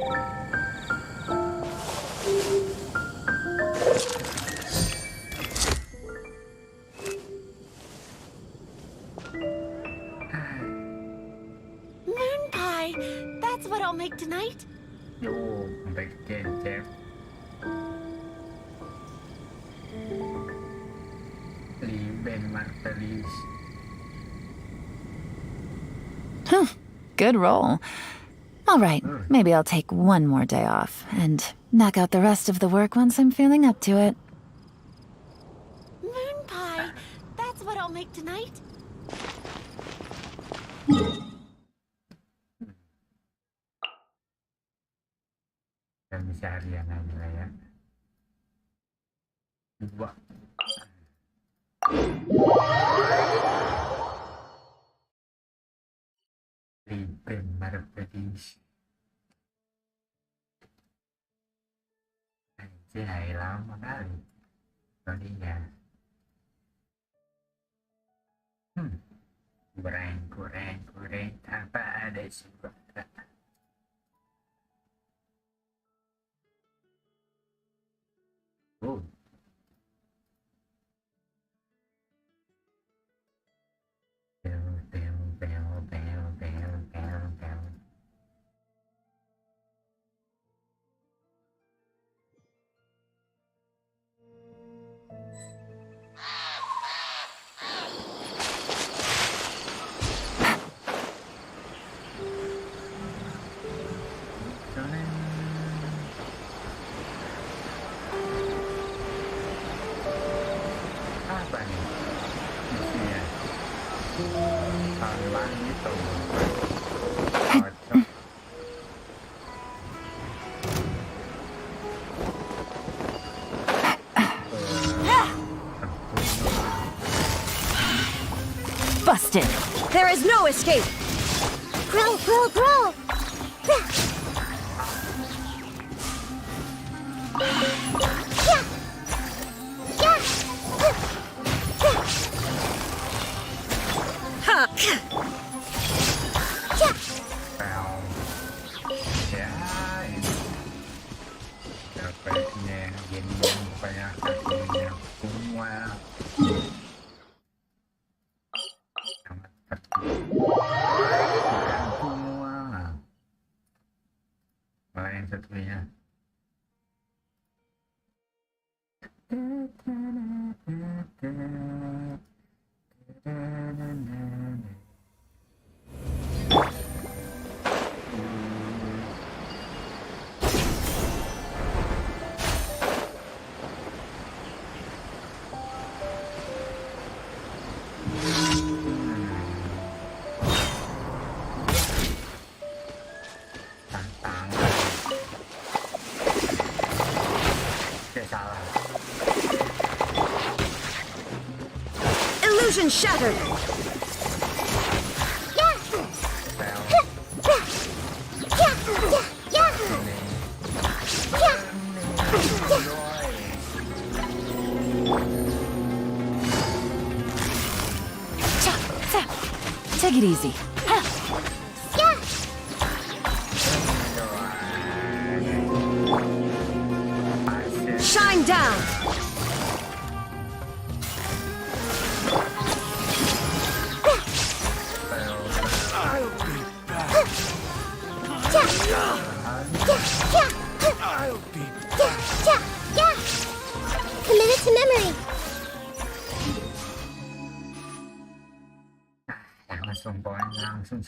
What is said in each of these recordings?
Moon pie. That's what I'll make tonight. โย่ไปเกนเจฟลีเบนมาร์ตาลีส Good roll. All right, maybe I'll take one more day off and knock out the rest of the work once I'm feeling up to it. Moon pie. That's what I'll make tonight. เป็นวิชาเรียนอะไรอ่ะวะลีเบนมาร์ตาลีสchứ hay lắm con đó rồi đi nhà Quran tanpa ada sifat oh Busted! There is no escape! Grow, grow, grow. Illusion shattered! Take it easy. Shine down! Committed to memory. langsung poin langsung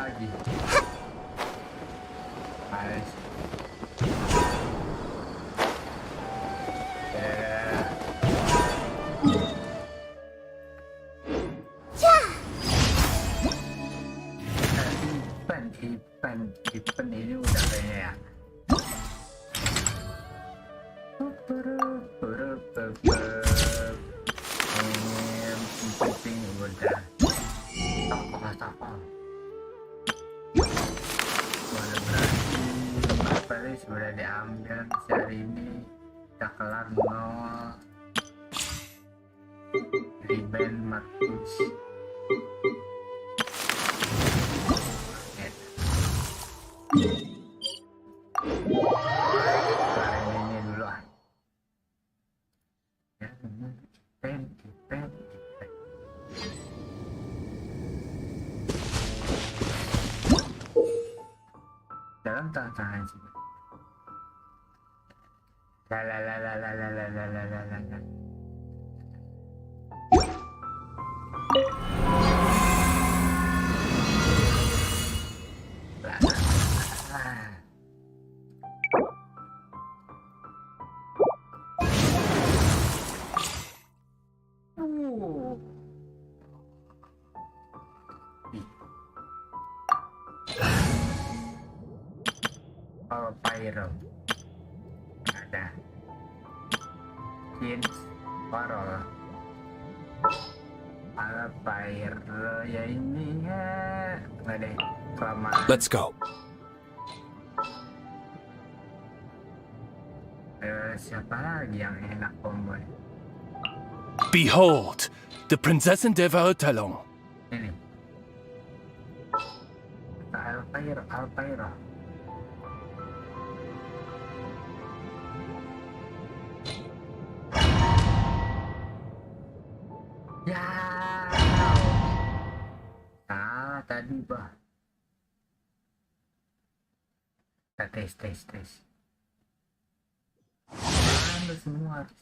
lagi. Guys. Event ini udah kayaknya ya. Penting udah. Tokoh. Berarti sudah diambil sehari ini. Kita kelar 0 Riben Matus. Ini dulu ah. Ya, pen. Dalam tangan sih. La. Pyro ada Kins Parol ala Pyro ya ini ya nggak deh kelamaan. Let's go. Siapa lagi yang enak combo? Behold, the Prinzessin der Verurteilung. Ini Alpyro. Ya, tadi bah. Kita tes. Anda semua harus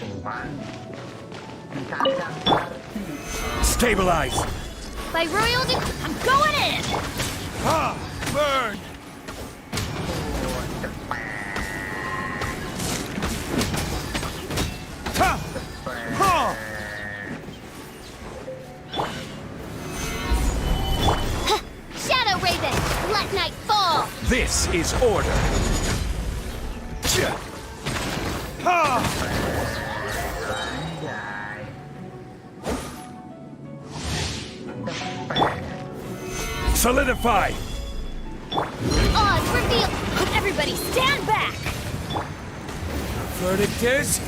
Tuhan. Kita akan party. Stabilize. By royalty, I'm going in! Burn. Shadow Raven, let night fall! This is order. Solidify. Odds reveal! Everybody stand back! Verdict is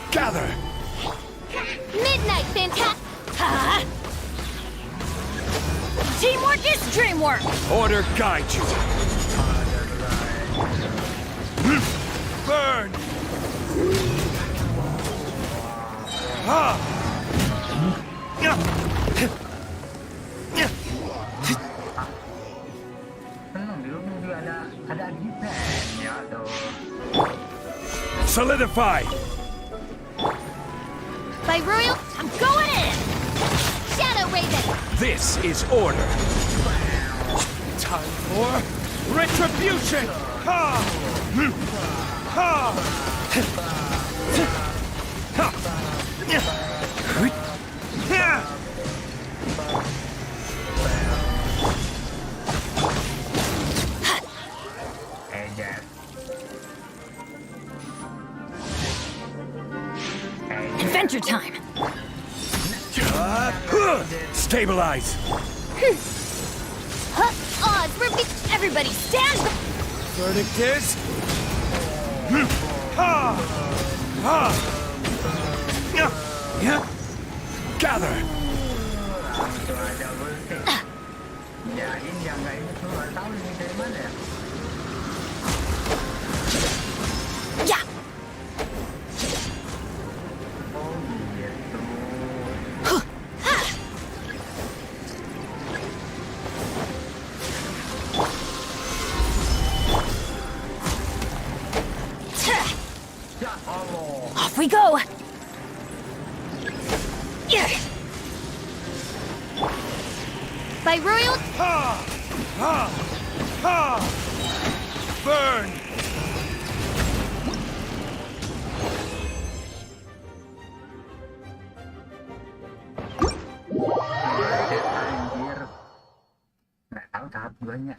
gather. Midnight fantastic! Teamwork is dreamwork! Order guide you. Burn. Ada defense ya tuh. Solidify. By royal, I'm going in! Shadow Raven! This is order. Time for retribution. Adventure time! Stabilize. Odds reveal! Everybody stand back! Verdict is gather. Yeah! Off we go! By royal... Ha! Ha! Ha! Burn! Anjir. Nggak tahu tahap 2-nya.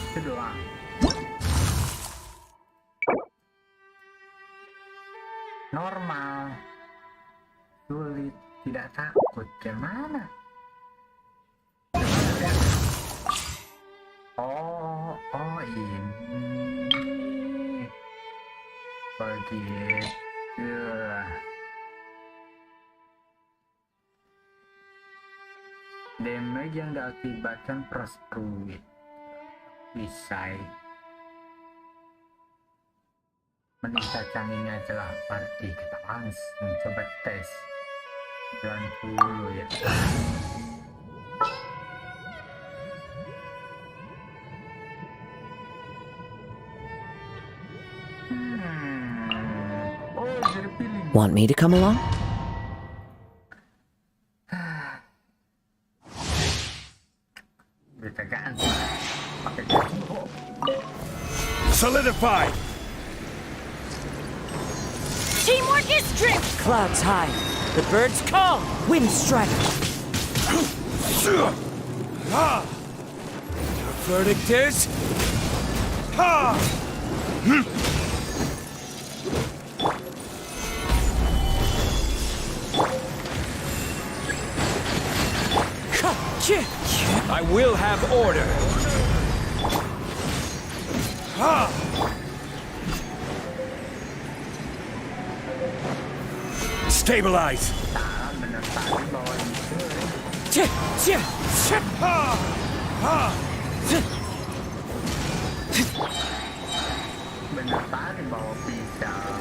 Itu doang. Normal, sulit, tidak takut, gimana? Oh ini begitu. Damage yang diakibatkan prospruit bisa meningkat canggihnya celah party. Kita langsung coba tes 90 ya. Oh jadi pilih. Want me to come along? Ditegaan sih pakai jumbo. Solidified! Teamwork is strength! Clouds high. The birds call. Wind strike. Ha! The verdict is... Ha! I will have order. Ha! Stabilize. Bener tadi bawa Ha! Ha! bener tadi bawa pisau.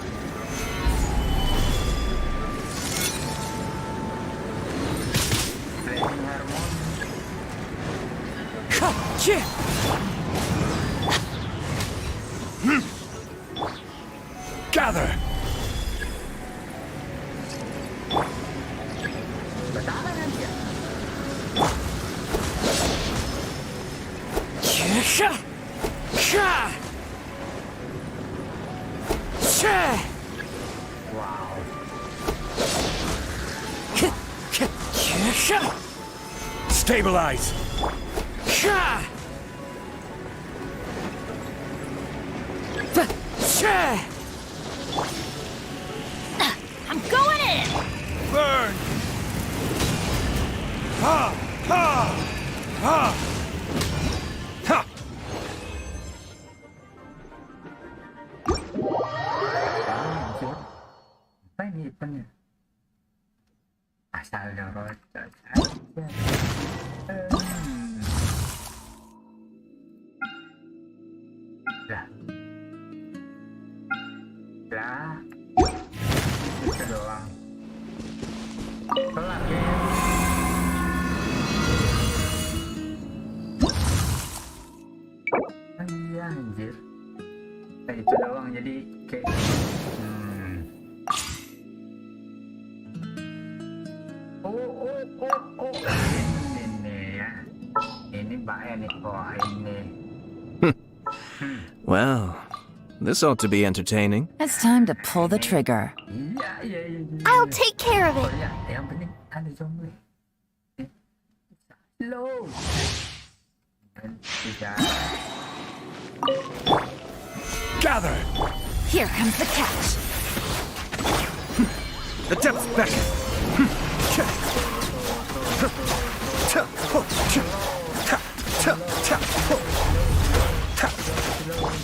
Playing harmon. Gather. Betapa nanti ya? Wow. Stabilize. I'm going in! Burn. Ha! Ha! Ha! Ha! Anjir. Apa ini eventnya? Asal dorot aja. Lah. Itu doang. Kelar ya. Iya anjir. Nah, itu doang jadi kayak ini nih ya. Ini bahaya nih kok ini. Well, this ought to be entertaining. It's time to pull the trigger. Iya. I'll take care of Oh it! ya, yang penting ada zombie. Slow. Dan tidak. Gather. Here comes the catch! The depths beckon.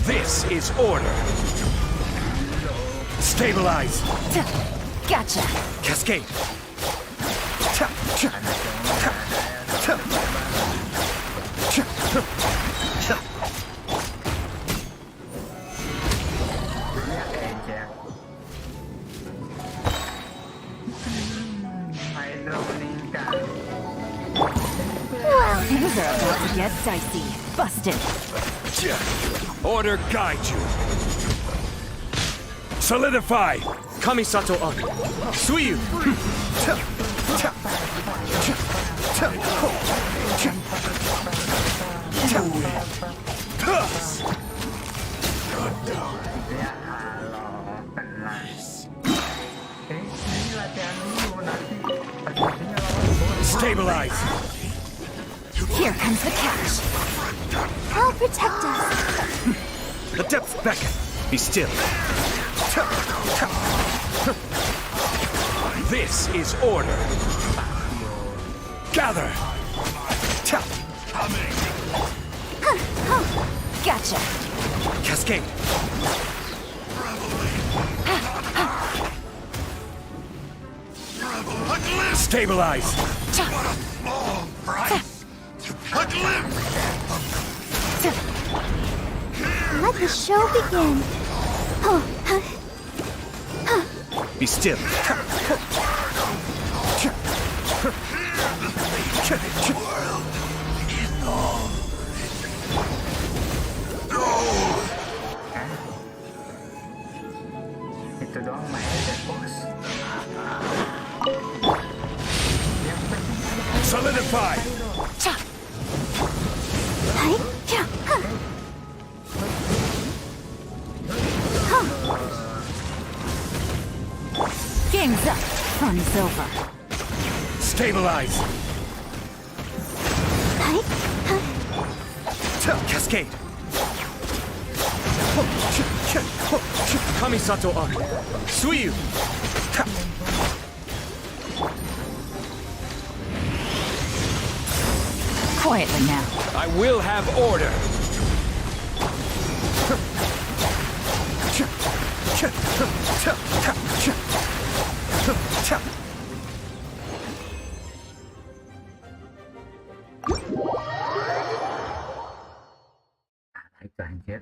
This is order. Stabilize. Gotcha! Cascade. Well Things are about to get dicey. Busted. Order guide you. Solidify. Kamisato on. Suiyu. Stabilize. Here comes the catch. I'll protect us. The depths beckon. Be still. This is order. Gather. Gotcha. Cascade. Stabilize. Let the show begin. Be still. Itu doang main bos. Solidify. Game's up. Fun's over. Stabilize. Cascade. Kamisato on. Suiyu. Quietly now. I will have order. Itu anjir.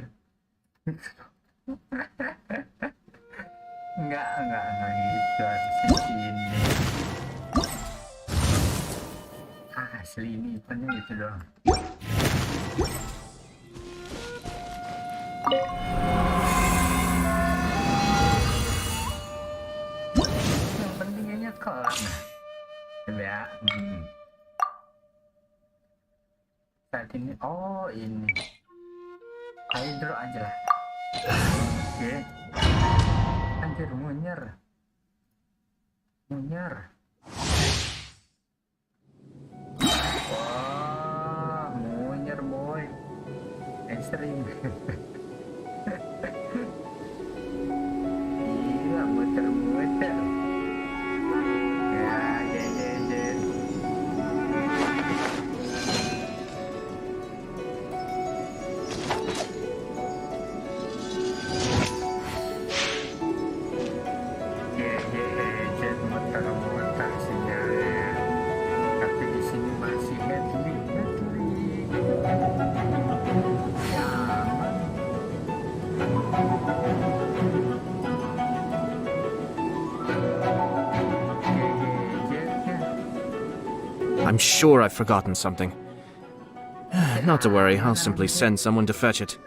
Enggak gitu ini. Asli ini eventnya gitu doang. Yang penting kayaknya kelar. Coba ya. Saat ini, oh ini. Hydro aja lah. Oke. Anjir munyer. Wah, munyer boy. Ekstrim. Gila, muter-muter. Ya, jejer. Jejer, muter-muter sinyalnya. Tapi di sini masih headlink. Ya, aman. I'm sure I've forgotten something. Not to worry, I'll simply send someone to fetch it.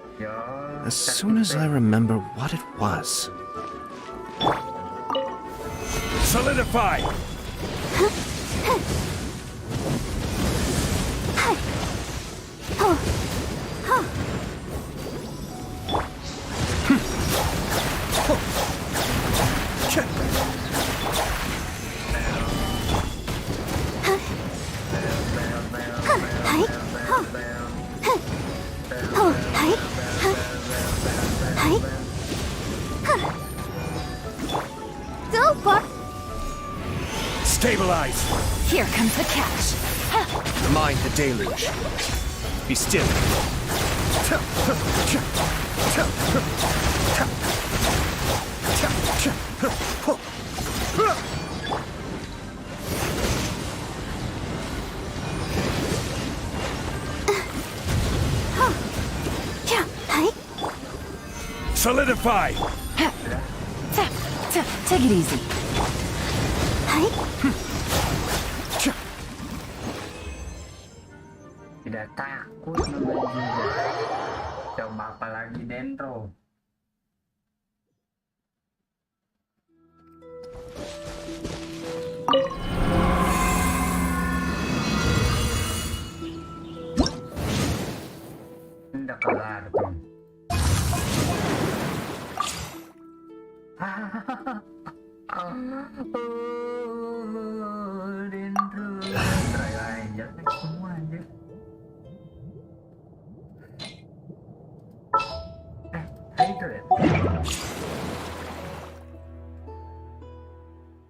As soon as I remember what it was. Solidify. Go for Stabilize. Here comes the catch. Mind the deluge. Be still. Solidify. Take it easy. tidak takut namanya juga. Coba apa lagi Dendro? Udah kelar tuh. Dendro, try aja semua aja. Itu ya.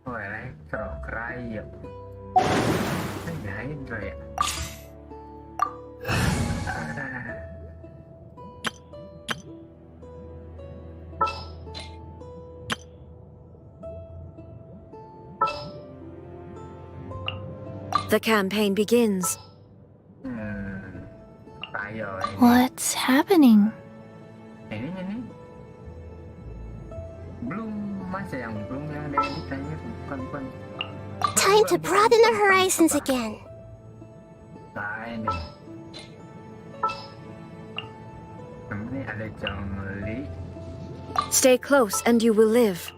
Oh, elektro cryo. Ya itu ya. The campaign begins. Cryo ini. What's happening? Ini belum masa yang belum yang ada editannya bukan Time to broaden the horizons again. nah ini ada jongli. Stay close and you will live.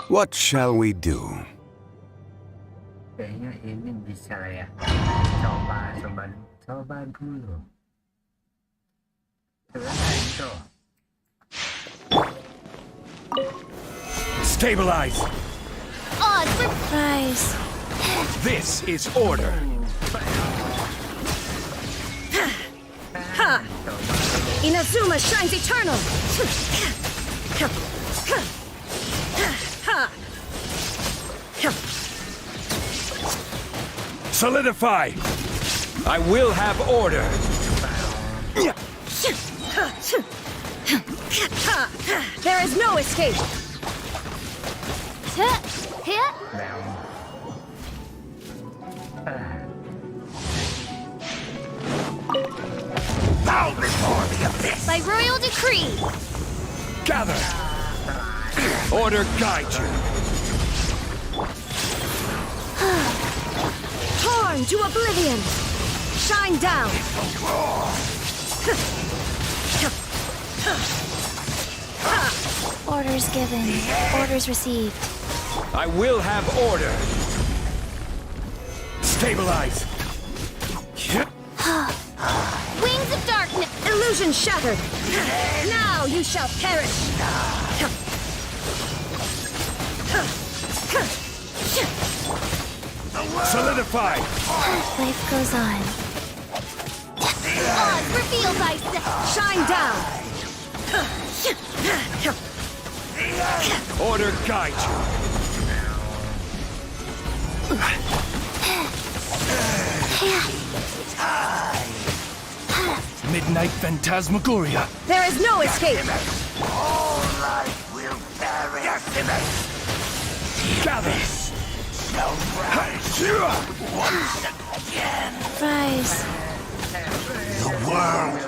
What shall we do? Kayaknya ini bisa lah ya. Coba dulu. Itu. Stabilize! Odds for prize. This is order! Inazuma shines eternal! Solidify! I will have order! There is no escape! Hit. Bow before the abyss! By royal decree. Gather! Order guide you! Torn to oblivion! Shine down! Orders given. Orders received. I will have order! Stabilize! Wings of darkness. Illusion shattered! Now you shall perish! Solidify! Life goes on. Odds revealed thyself. Shine down! Order guide you! Midnight Phantasmagoria! There is no escape! All life will perish! Gather! Once again! Prize. The world!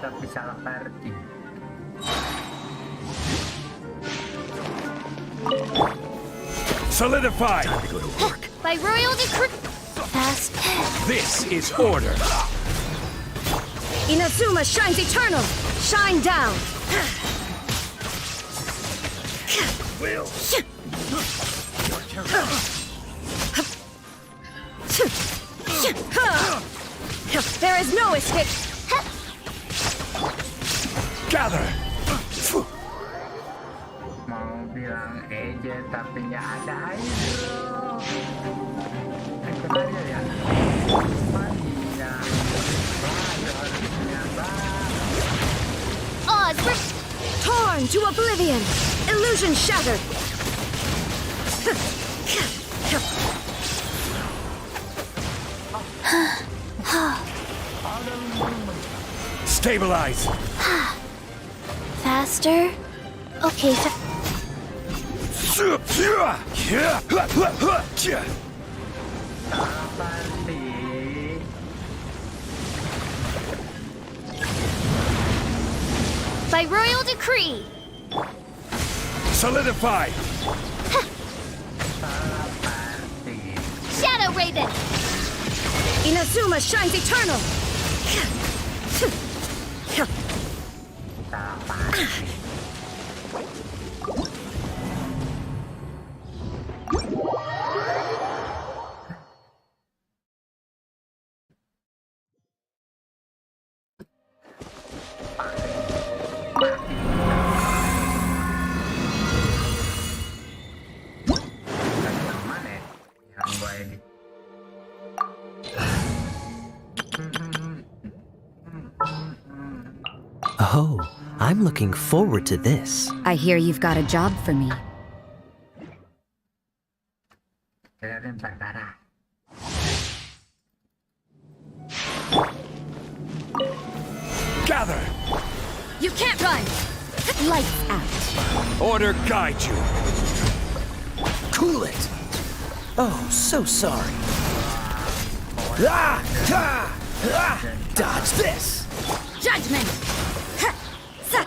Tapi salah party. Solidify! By royal decree. Fast. This is order! Inazuma shines eternal! Shine down! Will! There is no escape! Gather! Mau bilang aja tapi nggak ada hydro. Kemarin ya. Odds for Torn to oblivion! Illusion shattered! Stabilize! faster. Okay. By royal decree. Solidify! Shadow Raven. Inazuma shines eternal! ตาฟ้า Oh, I'm looking forward to this. I hear you've got a job for me. Kelarin Bandara. Gather! You can't run! Lights out. Order guide you. Cool it! Oh, so sorry. Ah! Ah! Ah! Dodge this! Judgment! Ha! Sa!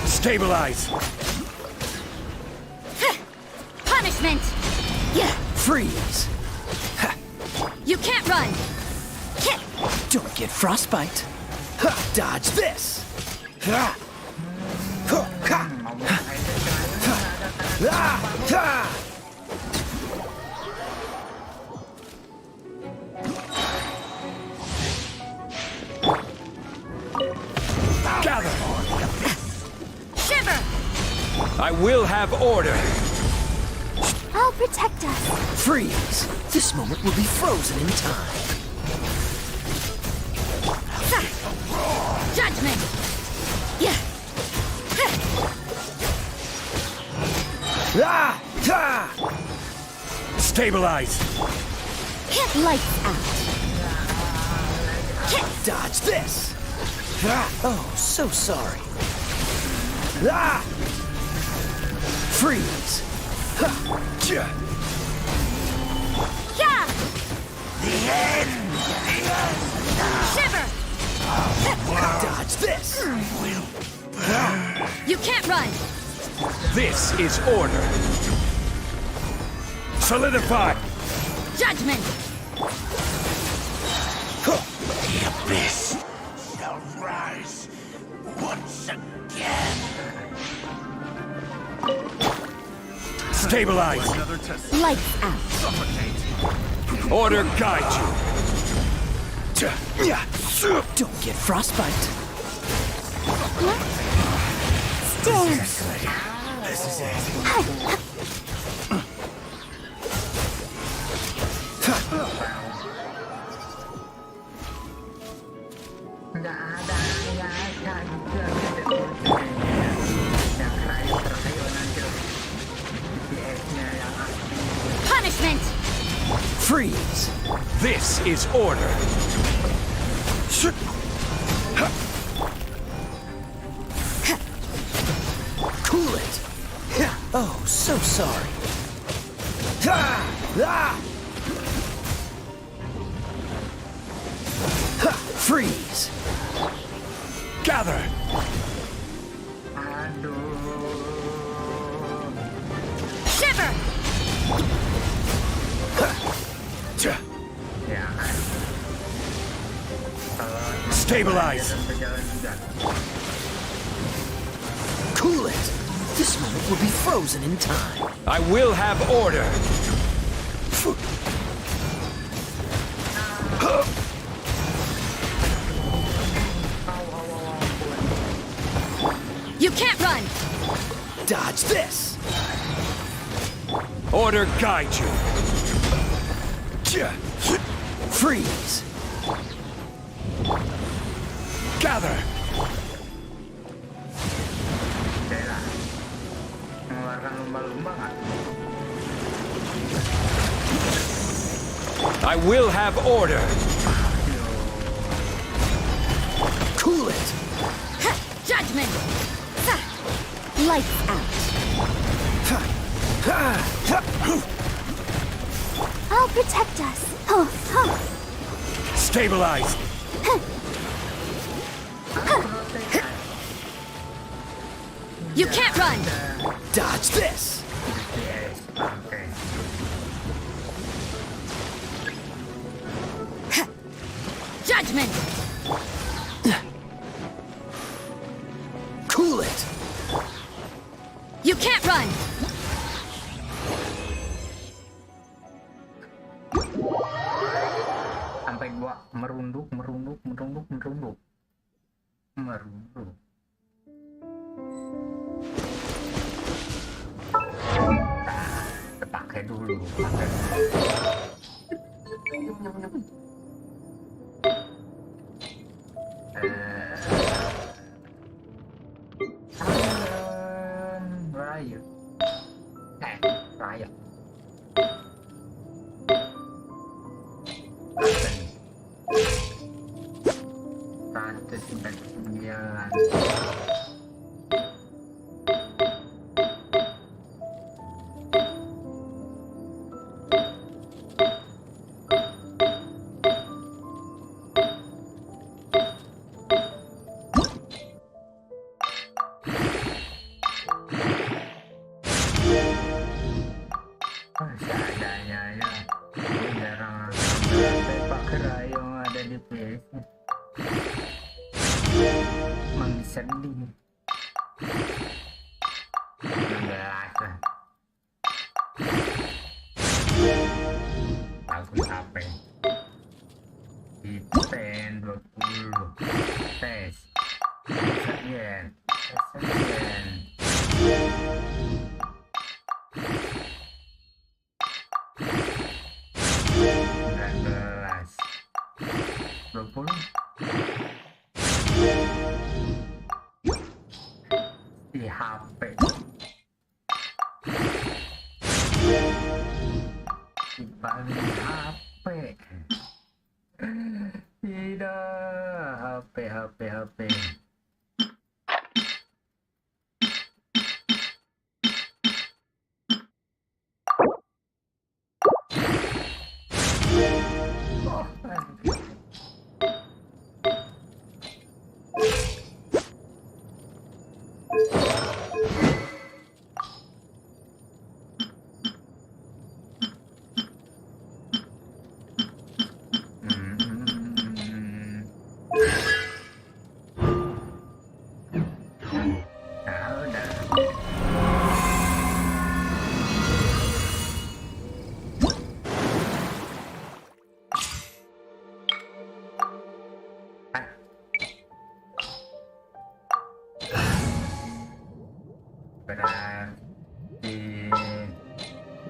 Stabilize. Ha! Punishment! Yeah! Freeze! Ha! You can't run! Hit! Don't get frostbite. Ha! Dodge this! Ha! Ha! Ha! Ha! Ah! Ha! Gather! Shiver! I will have order. I'll protect us. Freeze! This moment will be frozen in time. Sa! Judgment! Yeah! Ha! Ah! Ha! Stabilize. Hit! Lights out. Hit! Dodge this! Ah! Oh, so sorry. Ah! Freeze! Ha! Ja! Yeah! Shiver! Dodge this! You can't run! This is order. Solidify. Judgment! The abyss shall rise once again. Stabilize. Lights out. Order guide you. Don't get frostbite. Stairs. This is it. Nggak ada ya kan yang terakhir nanti DS-nya yang Punishment! Freeze! This is order. Cool it! Oh, so sorry. Ah! Ah! Ha! Freeze! Gather. Shiver! ya kan Stabilize. berjalan juga. Cool it! This moment will be frozen in time. I will have order. You can't run! Dodge this! Order guide you. Freeze! Gather. Bella mengeluarkan lumba-lumba nggak? I will have order. Cool it! Ha! Judgment! Sa! Lights out. Ha! Ha! Ha! I'll protect us. Oh, huh. Stabilize. You can't run! Dodge this! DS. Oke. Judgment! Cool it! You can't run! Sampai gua merunduk. Pakai dulu. Riot. Riot. Seadanya ya, jarang sepak kera yang ada di PS. Emang sedih. 16 lah. Langsung HP. Pen 20. Tes. Sekian. Di HP di balik HP tidak HP berarti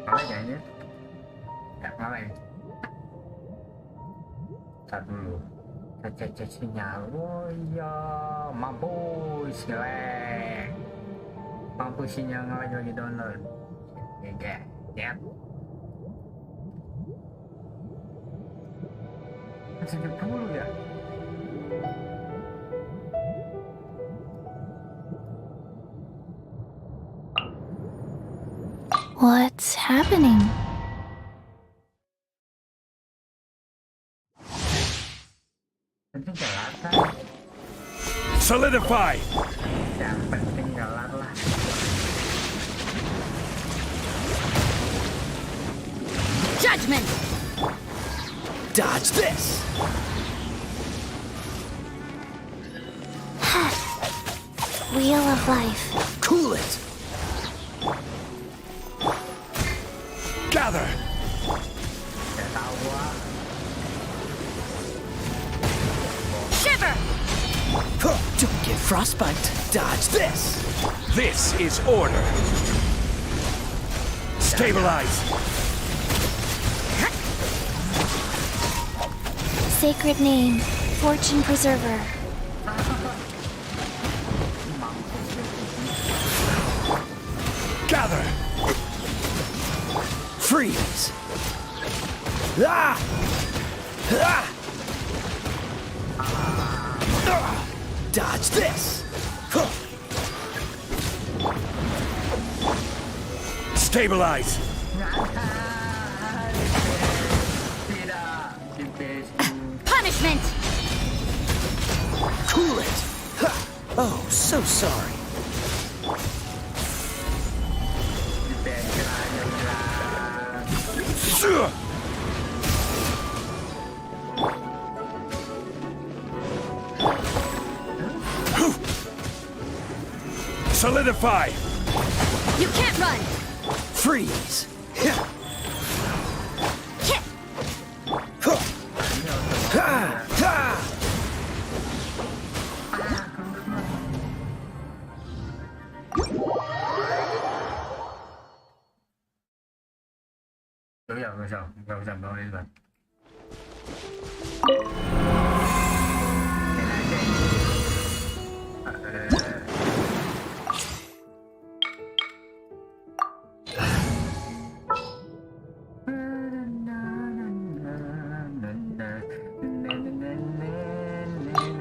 makanya nggak ngalahin. Ntar dulu saya cek sinyal. Oh iya, mampus ngelek, mampus sinyal lagi download. Oke, ya. 70 ya. What's happening? Solidify! Yang penting jalan lah. Judgment! Dodge this! Wheel of life. Cool it! Gather! Shiver! Don't get frostbite. Dodge this! This is order. Stabilize! Sacred name. Fortune preserver. Gather! Freeze! Ah! Ah! Dodge this! Stabilize! Punishment! Cool it! Ha! Oh, so sorry. Solidify! You can't run! Freeze! Gak usah bawa itu kan.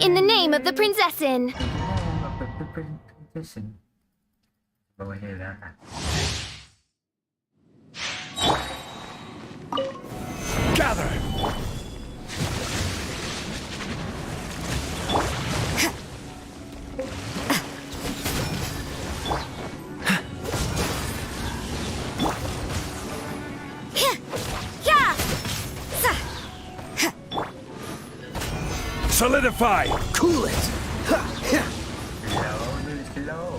In the name of the Prinzessin! Bawahnya Adata. Gather! Solidify! Cool it! Slow.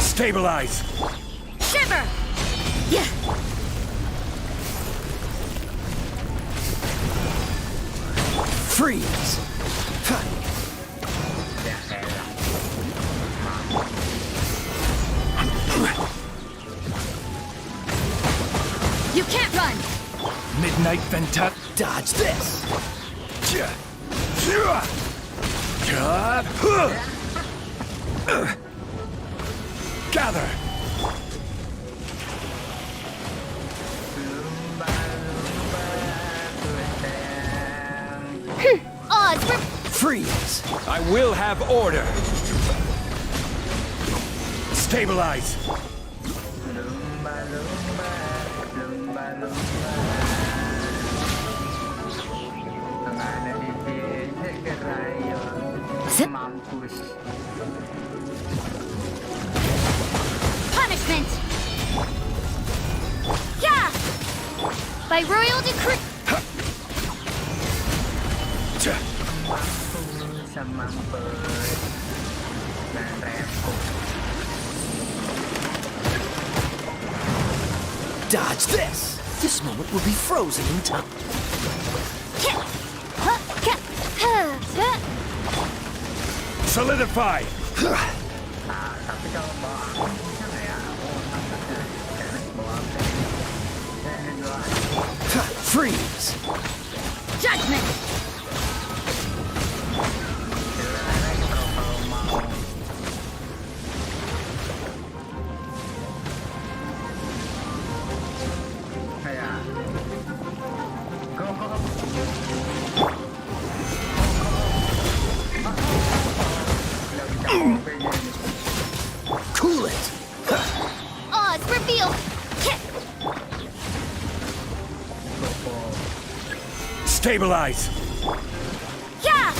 Stabilize! Shiver! Yeah! Freeze! You can't run! Midnight Venta. Dodge this! Gather! Odds for Freeze! I will have order! Stabilize! punishment! Yeah! By royal decree... Dodge this! This moment will be frozen in time. Solidify! Freeze! Judgment! Cool it! Odds revealed! Stabilize! Yeah!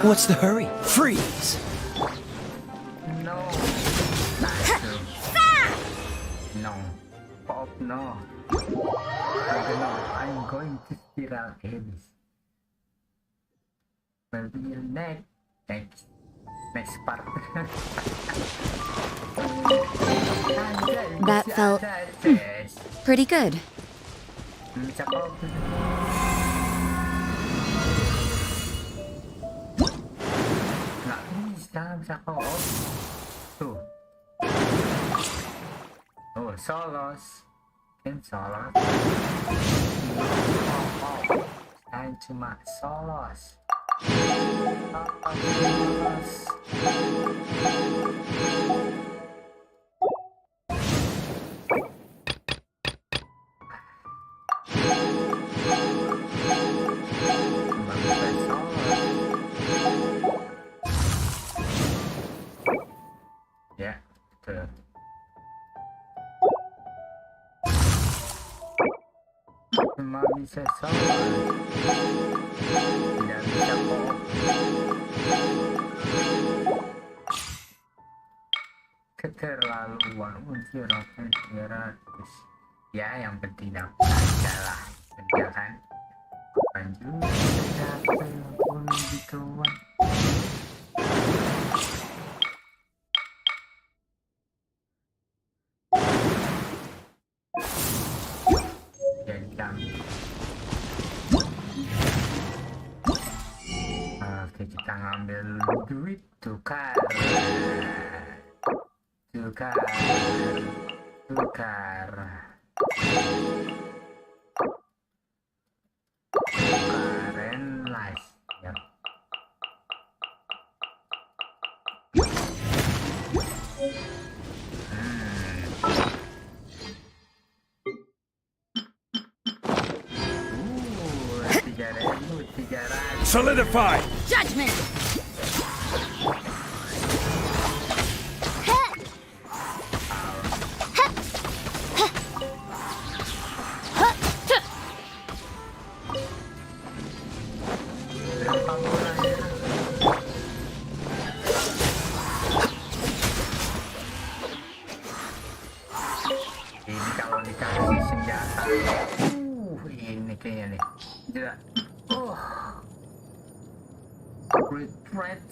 What's the hurry? Freeze! No. No. Pop, no. I'm going to spiral Abyss. Maybe next part. That felt pretty good. Bisa pop. Nggak bisa pop. Tuh. Oh, solos. Kan solos. Saya cuma solos. Ya, betul. Cuma bisa solos. Tidak bisa pop. Keterlaluan unsur 300. Ya, yang penting dapat aja lah. Bener kan? Bukan juga siapa yang pun gituan. Jam. Oke, kita ngambil duit tukar. Keren live ya. Solidify! Judgment! Ini kalau dikasih senjata, ini kayaknya nih. Gila. Great.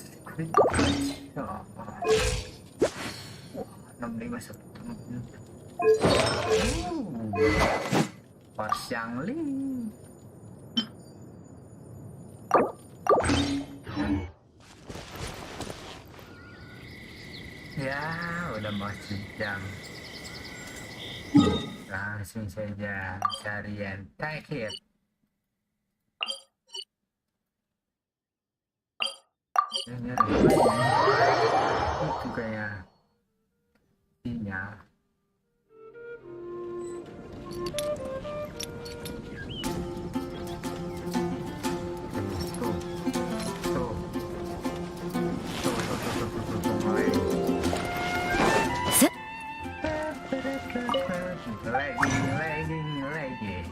Oh. 65 Porsiangli. Ya, udah mau sejam. Langsung saja carian take it. Itu kayak sinyal. Lagging.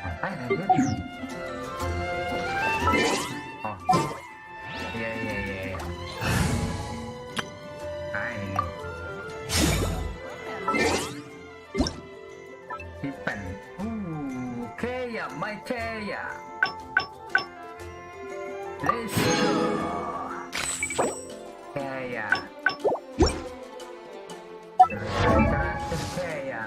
Ngapain aja? Oh, iya. Nah, ini. Tipen. Kaya, my Kaya. Let's go. Kaya. Kaya.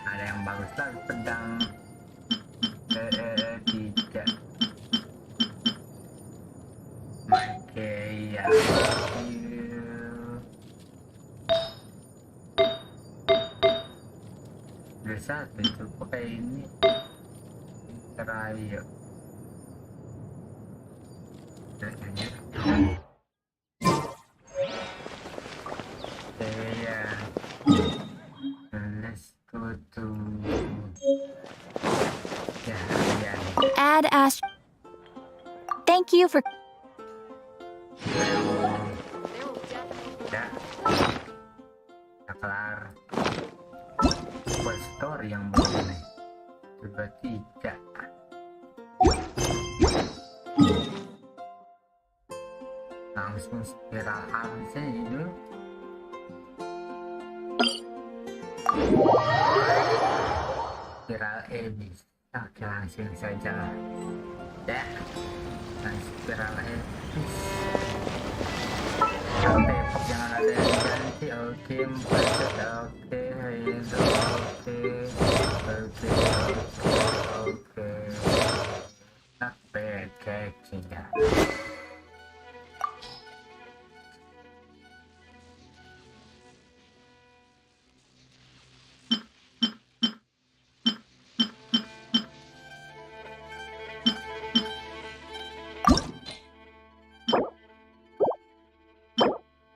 Ada yang bagus lagi pedang tidak Mecha bisa itu pakai ini terakhir let's go to Add Ast. Thank you for. Ya, kelar story yang begini tiba-tiba langsung spiral habisnya itu. Spiral habis. Oke, langsung saja ya, dan spiral habis. Tepok jangan ada yang ganti. Oke, budget. Oke, itu oke. Not bad, kayaknya.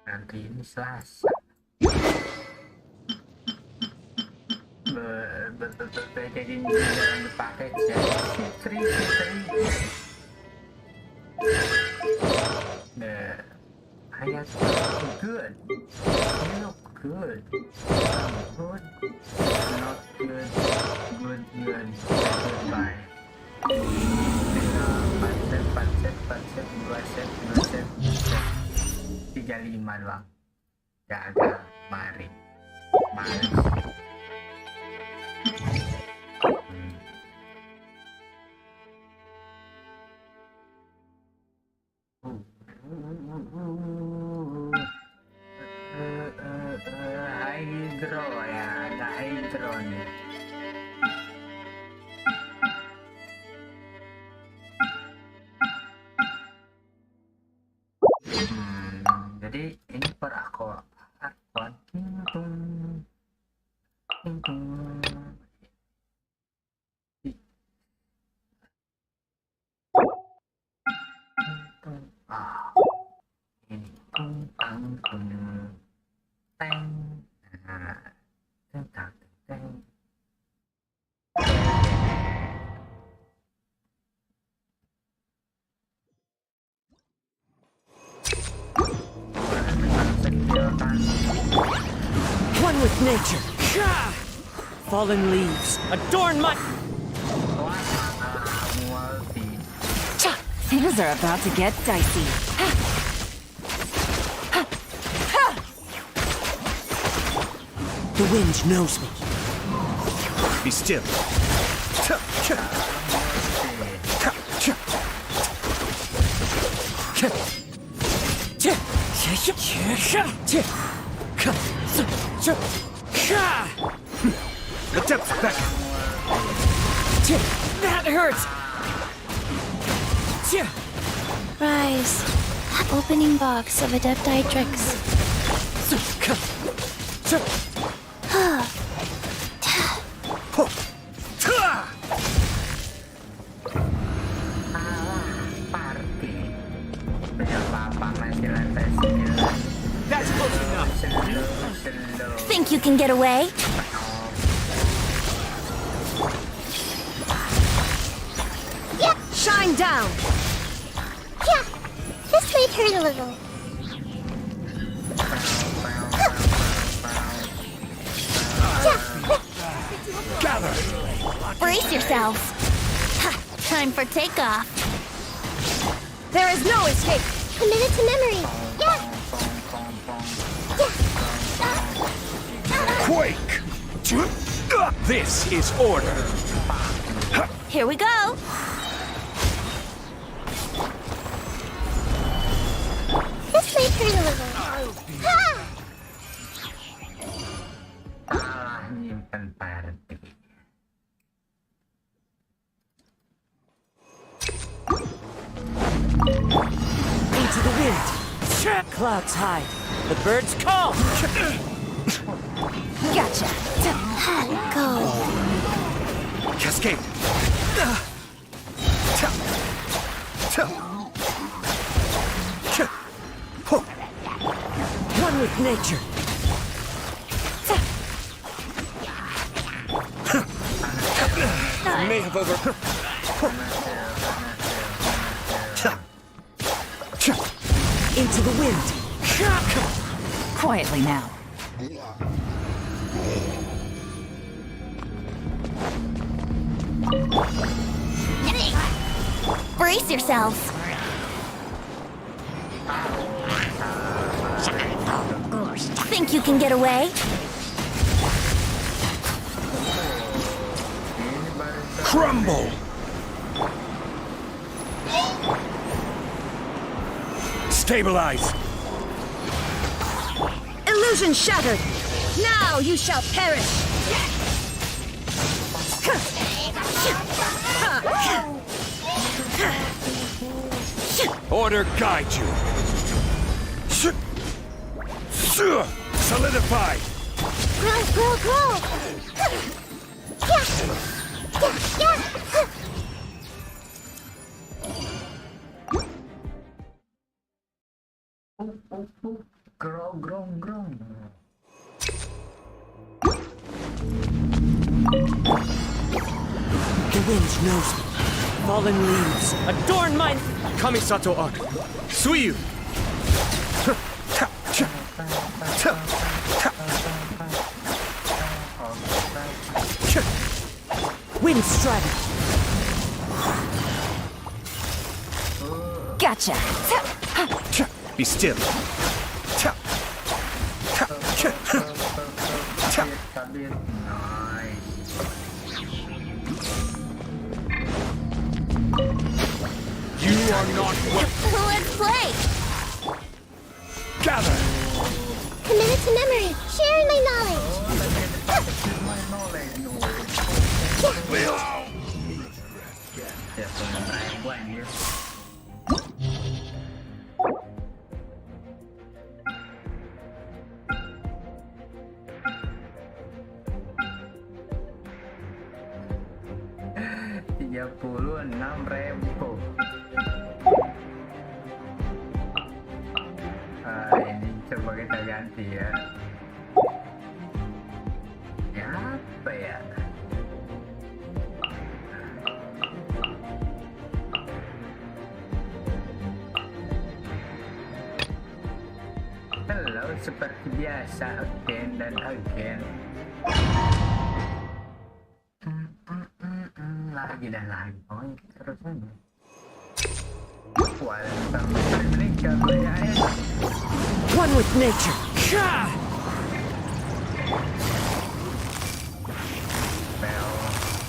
Nanti ini Selasa. Jadi ini jangan dipakai ya. Fitri. Ayat good. You look good. Good. Not good. Good. Goodbye. 4 set, 4 set, 2 set, 2 set, 35 doang. Gak ada, mari. Hydro ya, ada hydro nih. Jadi ini per akun ting. Ini teng. Teng. One with nature. Fallen leaves adorn my. Things are about to get dicey. The wind knows me. Be still. The depth's back. That hurts. Rise. Opening box of Adepti tricks. That's close enough. Think you can get away? Yeah. Shine down. Yeah. This might hurt a little. Gather. Brace yourselves. Time for takeoff. There is no escape. Committed to memory. Yeah. Quake. This is order. Here we go. This may hurt a little. Nyimpen party. Into the wind. Clouds hide. The birds call. Gotcha. Go. Cascade. One with nature. May have over. Into the wind. Quietly now. Brace yourselves. Think you can get away? Crumble. Stabilize. Illusion shattered. Now you shall perish. Order guide you. Solidify. Grow. Yeah. Grow. The wind knows me. Fallen leaves adorn my. Kamisato Arc. Suiyu. Wind strider. Gotcha. Be still. Kalian nice. You are not what. Let's play! Gather! Committed to memory, sharing my knowledge! Siapa yang main gua anjir. $36.000. Ini coba kita ganti ya. Ya apa ya? Halo, seperti biasa, again dan again. Lagi dan lagi. Oh, terus aja. One with nature.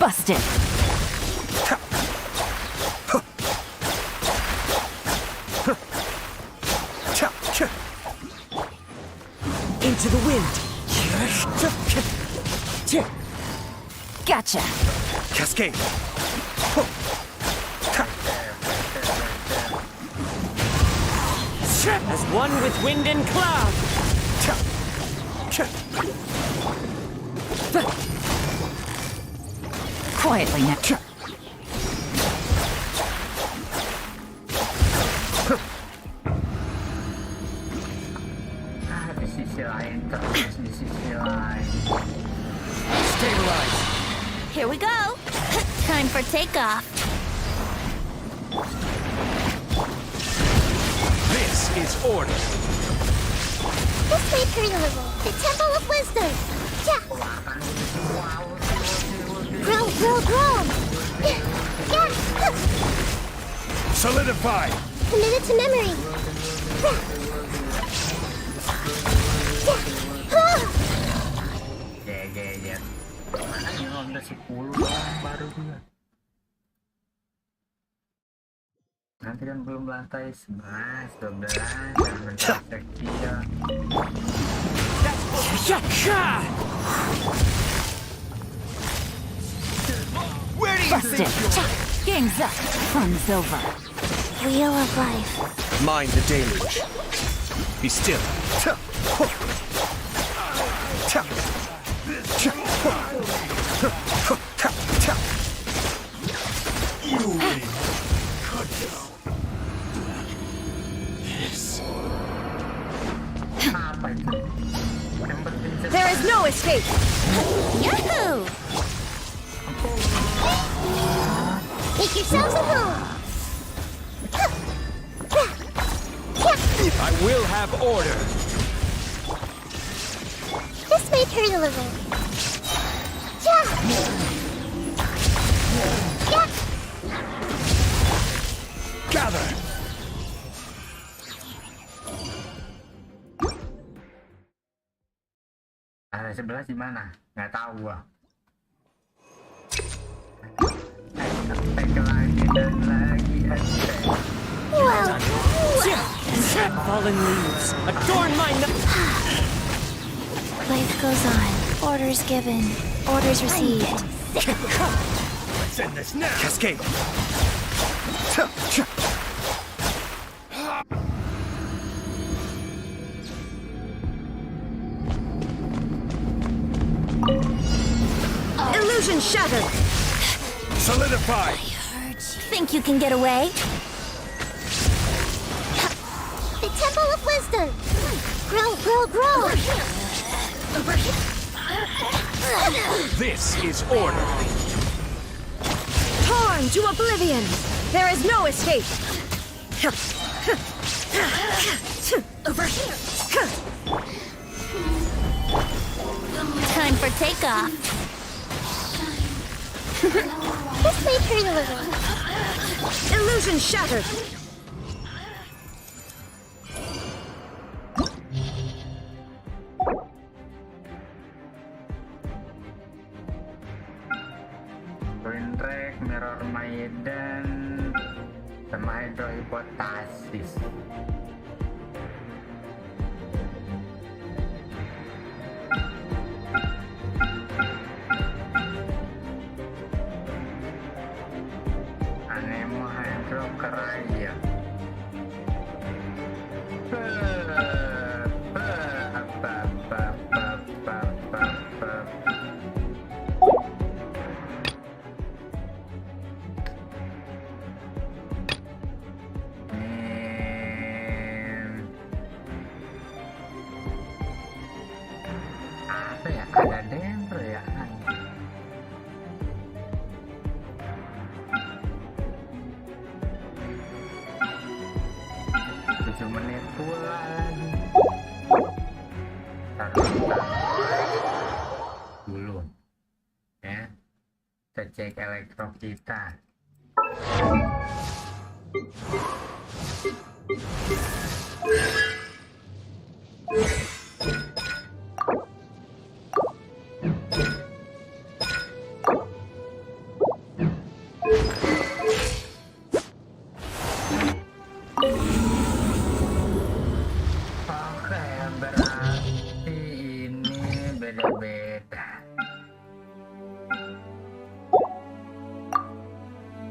Busted. Into the wind. Gotcha. Cascade. As one with wind and cloud. Quietly now. Di sisi lain terus, di sisi lain. Stabilize! Here we go! Time for takeoff! This is order! This may turn a little. The Temple of Wisdom! Yeah! Grow, grow, grow! Yeah! Solidify! Committed to memory! Ya. Mana yang Honda 10 baru juga. Nanti kan belum lantai 11, 12, dan bentar sekia. Where do you Busted. Game's up. Fun's over. Wheel of life. Mind the deluge. Be still. Apa itu? Yang penting There is no escape. Yahoo! Make yourselves at home! I will have order! This may turn a little. Yeah! Gather! ada 11 di mana? Nggak tahu gua. Attack lagi dan lagi attack. Wow! Fallen leaves. Adorn my Life goes on. Orders given. Orders received. Let's end this now! Cascade. Illusion shattered. Solidify! Think you can get away? The Temple of Wisdom! Grow, grow, grow! This is order! Torn to oblivion. There is no escape. Over here. Time for takeoff. This may turn a little. Illusion shattered. Error Maiden sama hidrohipotasis. Anemo hydrocaraya. Apa ya? Ada dentro ya. 7 menit pula lagi. Dulu ya, kita cek elektro kita.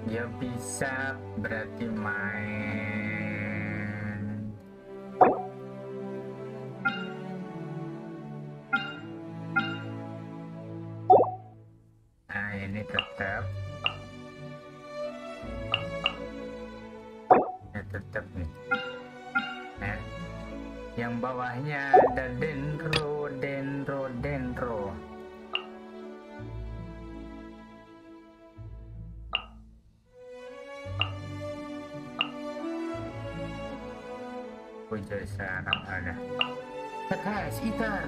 Dia bisa berarti main ini tetap ya tetap nih yang bawahnya ada dendro. Puja sarang ada. Guys, heater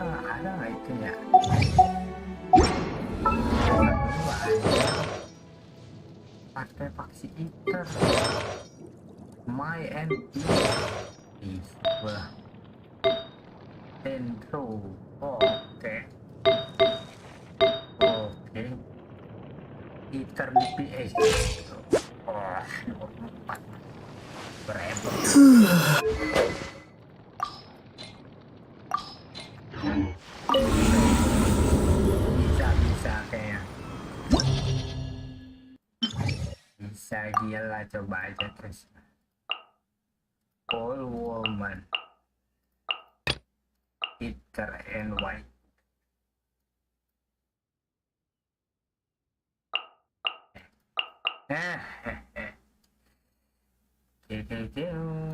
ada nggak itu ya? Pakai paksi heater. My MP. Wah. Dentro. Oke. Heater DPS. Oh, 4. Berebut. Bisa kayaknya. Bisa gila, coba aja terus. All woman. Heater and white.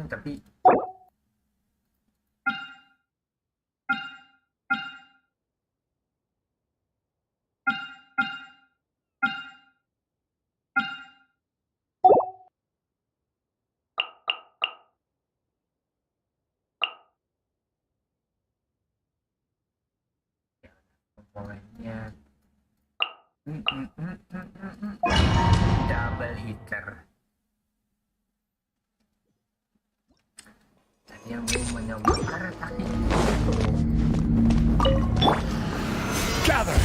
Tapi pokoknya double heater. Yang mau mencoba tapi Gather.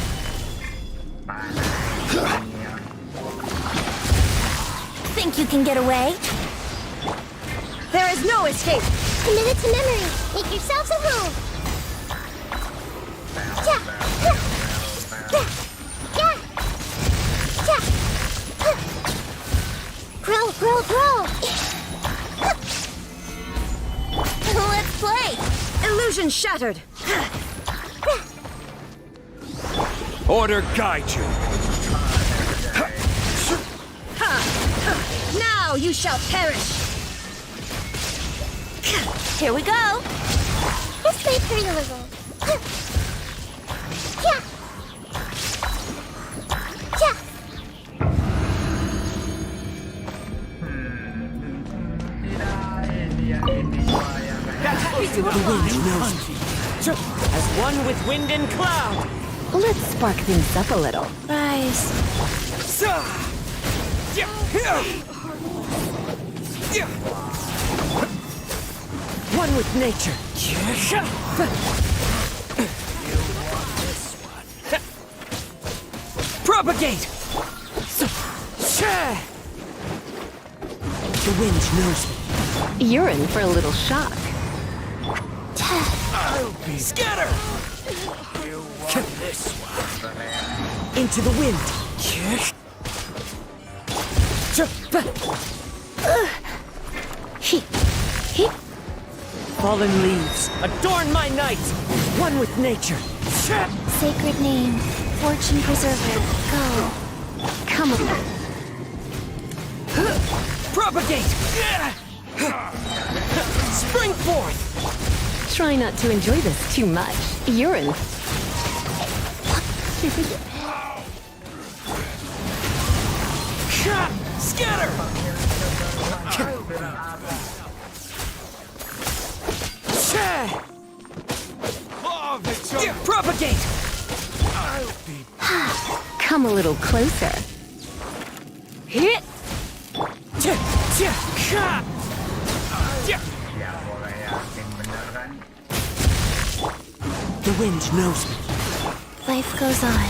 Think you can get away? There is no escape. Commit it to memory. Make yourselves at home. Grow. Let's play. Illusion shattered. Order guide you. Now you shall perish. Here we go. Let's play pretty little. The wind knows me. As one with wind and cloud. Let's spark things up a little. Rise. One with nature. Propagate! The wind knows me. You're in for a little shock. Scatter! Into the wind. Fallen leaves, adorn my night, one with nature. Sacred name, fortune preserver, go. Come on. Propagate! Spring forth! Try not to enjoy this too much. You're in. Scatter! Propagate! Come a little closer. Hit! The wind knows me. Life goes on.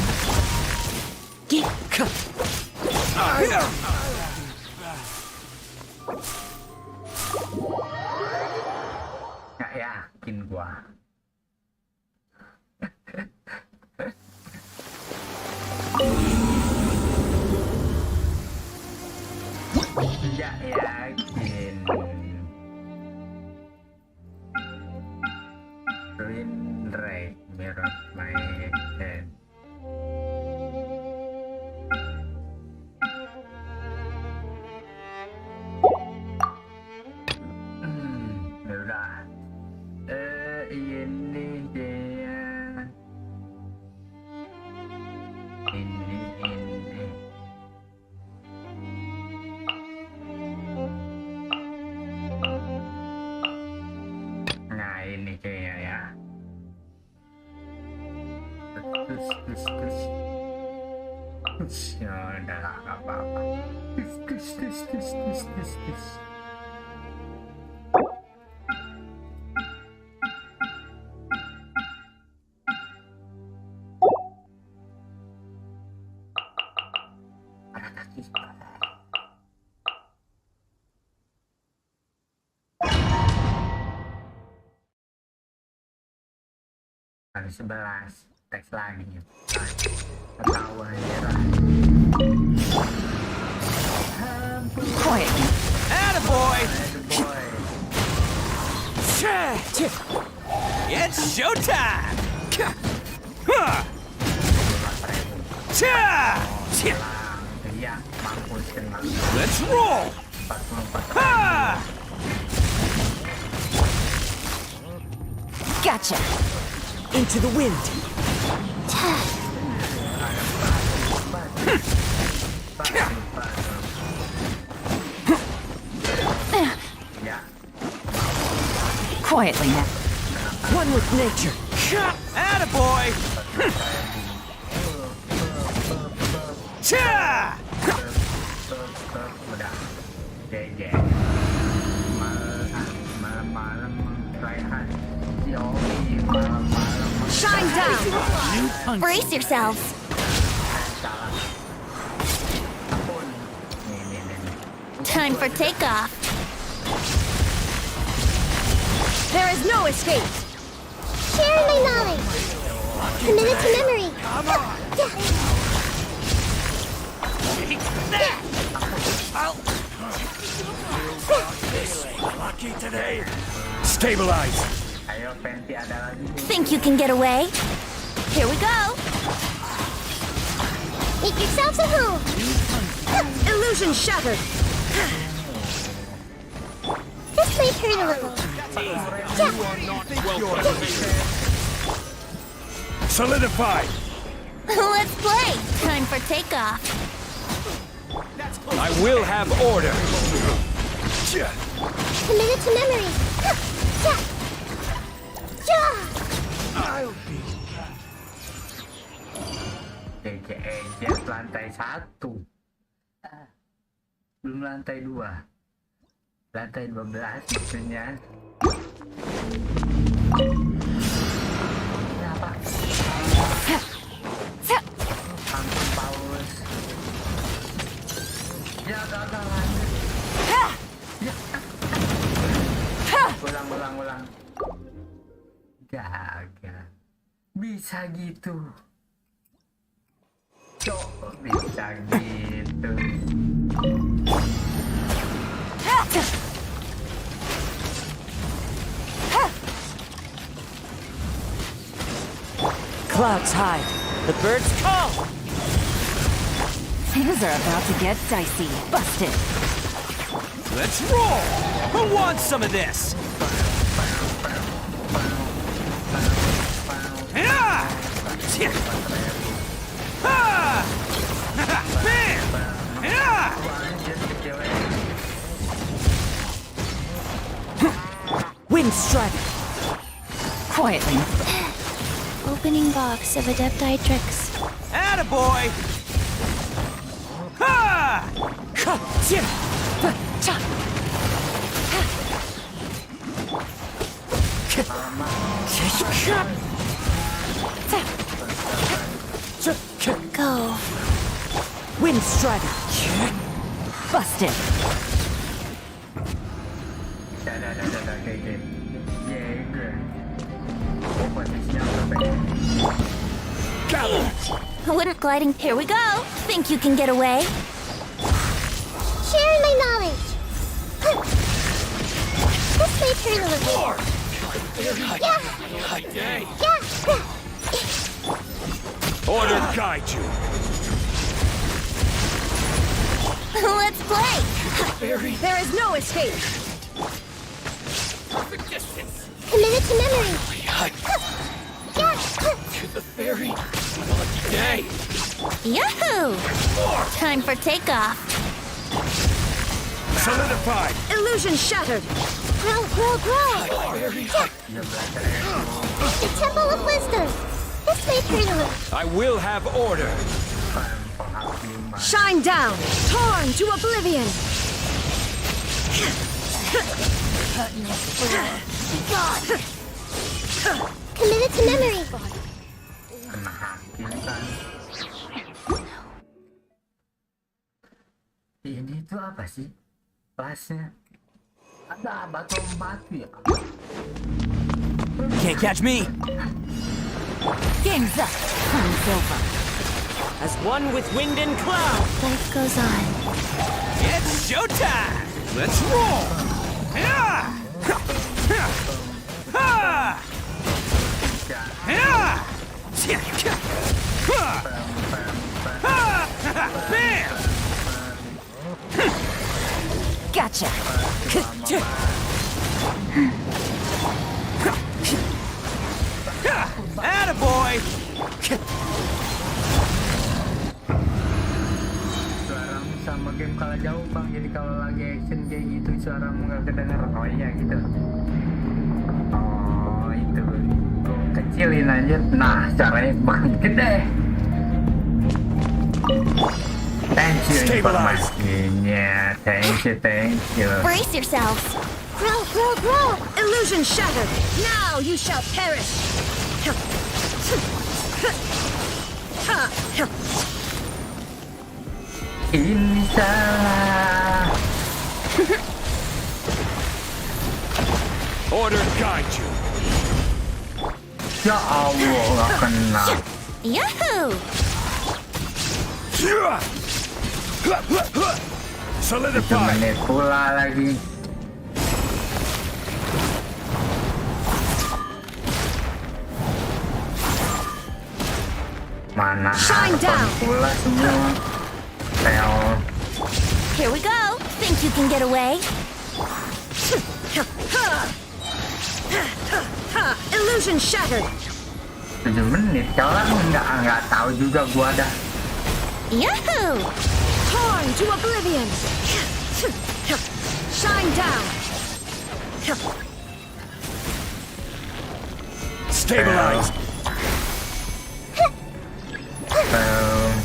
Nggak yakin gua. Nggak yakin. Ruin rate mirror my head. Udah. Ini dia. Ini. Nah, ini kayaknya ya. Terus. Ya udah lah, nggak apa-apa. Terus. Ada 11 teks lagi ketahuan ya. Quiet. Attaboy! It's showtime! Iya, mampus kena. Let's roll! 44. Gotcha. Into the wind. Quietly now. One with nature. Attaboy! Udah. Gege. Malam-malam rehat. Yomi malam-malam. Shine down! Brace yourselves. Time for takeoff. There is no escape! Share my knowledge. Committed to memory. Lucky today. Stabilize! Ayo, Fenty ada lagi. Think you can get away? Here we go. Make yourselves at home. Illusion shattered! This might hurt a little. Solidify! Let's play. Time for takeoff. I will have order! Committed to memory. Jet lantai 1. Belum lantai 2. Lantai 12 maksudnya. Apa? Ampun Paulus. Bisa gitu. Cok, bisa gitu. Clouds high. The birds call. Things are about to get dicey. Busted. Let's roll! Who wants some of this? Yeah! Ah! Bam! Yeah! Wind strike. Quietly. Opening box of Adepti tricks. Attaboy! Ha! Go. Wind strider. Busted. Kayak gitu. Ya gue. Posisinya sampai. Wouldn't gliding. Here we go. Think you can get away? Sharing my knowledge. This may turn a little. Yeah. Yeah. Order guide you. Let's play. There is no escape. Committed to memory. Yeah. Yahoo! Time for takeoff. Solidified. Illusion shattered. Grow, grow, grow. The Temple of Wisdom. This may turn a little. I will have order. Shine down. Torn to oblivion. Committed to memory. Ini tuh apa sih? Kelasnya ada batu ya? Can't catch me. Game's up. Time's over. As one with wind and cloud. Life goes on. It's showtime. Let's roll. Yeah! Ha! Yeah! Bam! Gotcha. Attaboy! Suaramu sama game kalah jauh bang, jadi kalau lagi action kayak gitu suaramu nggak kedengeran. Oh iya gitu. Oh itu. Gua kecilin aja. Nah caranya makin gede. Thank you informasinya. Thank you. Brace yourselves. Grow, grow, grow. Illusion shattered. Now you shall perish. Ini salah. Order guide you. Ya Allah nggak kena. Yahoo! Solidified. Menit pula lagi. Mana Shine down. pula semua. Pel. Here we go. Think you can get away? Illusion shattered. 7 menit. Kalau nggak tahu juga gua ada. Yahoo! Torn to oblivion. Shine down. Stabilize. Pel.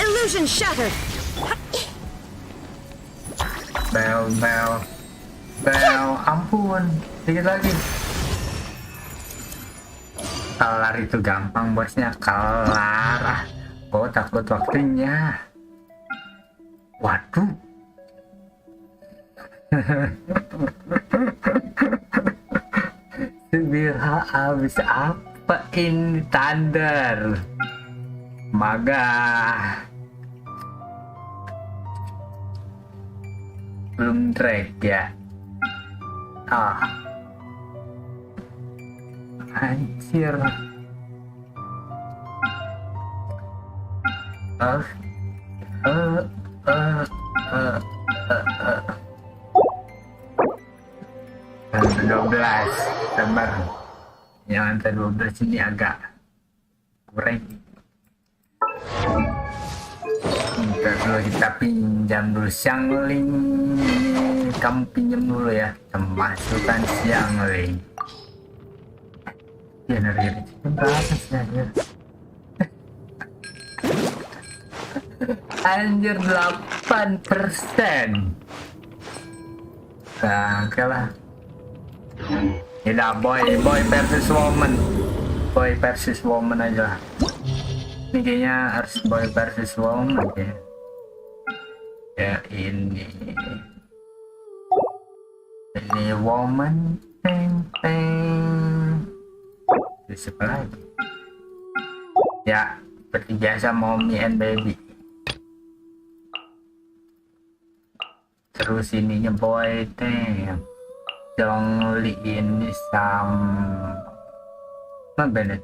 Illusion shattered. Bel, ampun, dikit lagi. Kelar itu gampang bosnya, kelar. Oh takut waktunya. Waduh. Subirha habis apa ini Thunder? Maga. Belum track ya. Anjir. Lantai 12 sabar. Yang lantai 12 ini agak kurang. Dulu kita pinjam dulu Xiangling. Kamu pinjam dulu ya. Kita masukkan Xiangling. Generasi berapa sih anjir? Anjir 8%. Nah, oke lah. Ini boy versus woman. Boy versus woman aja. Ini kayaknya harus boy versus woman ya. Ya ini woman. Siapa lagi? Ya, seperti biasa mommy and baby. Terus ininya boy damn. Jongli ini sama Bennett.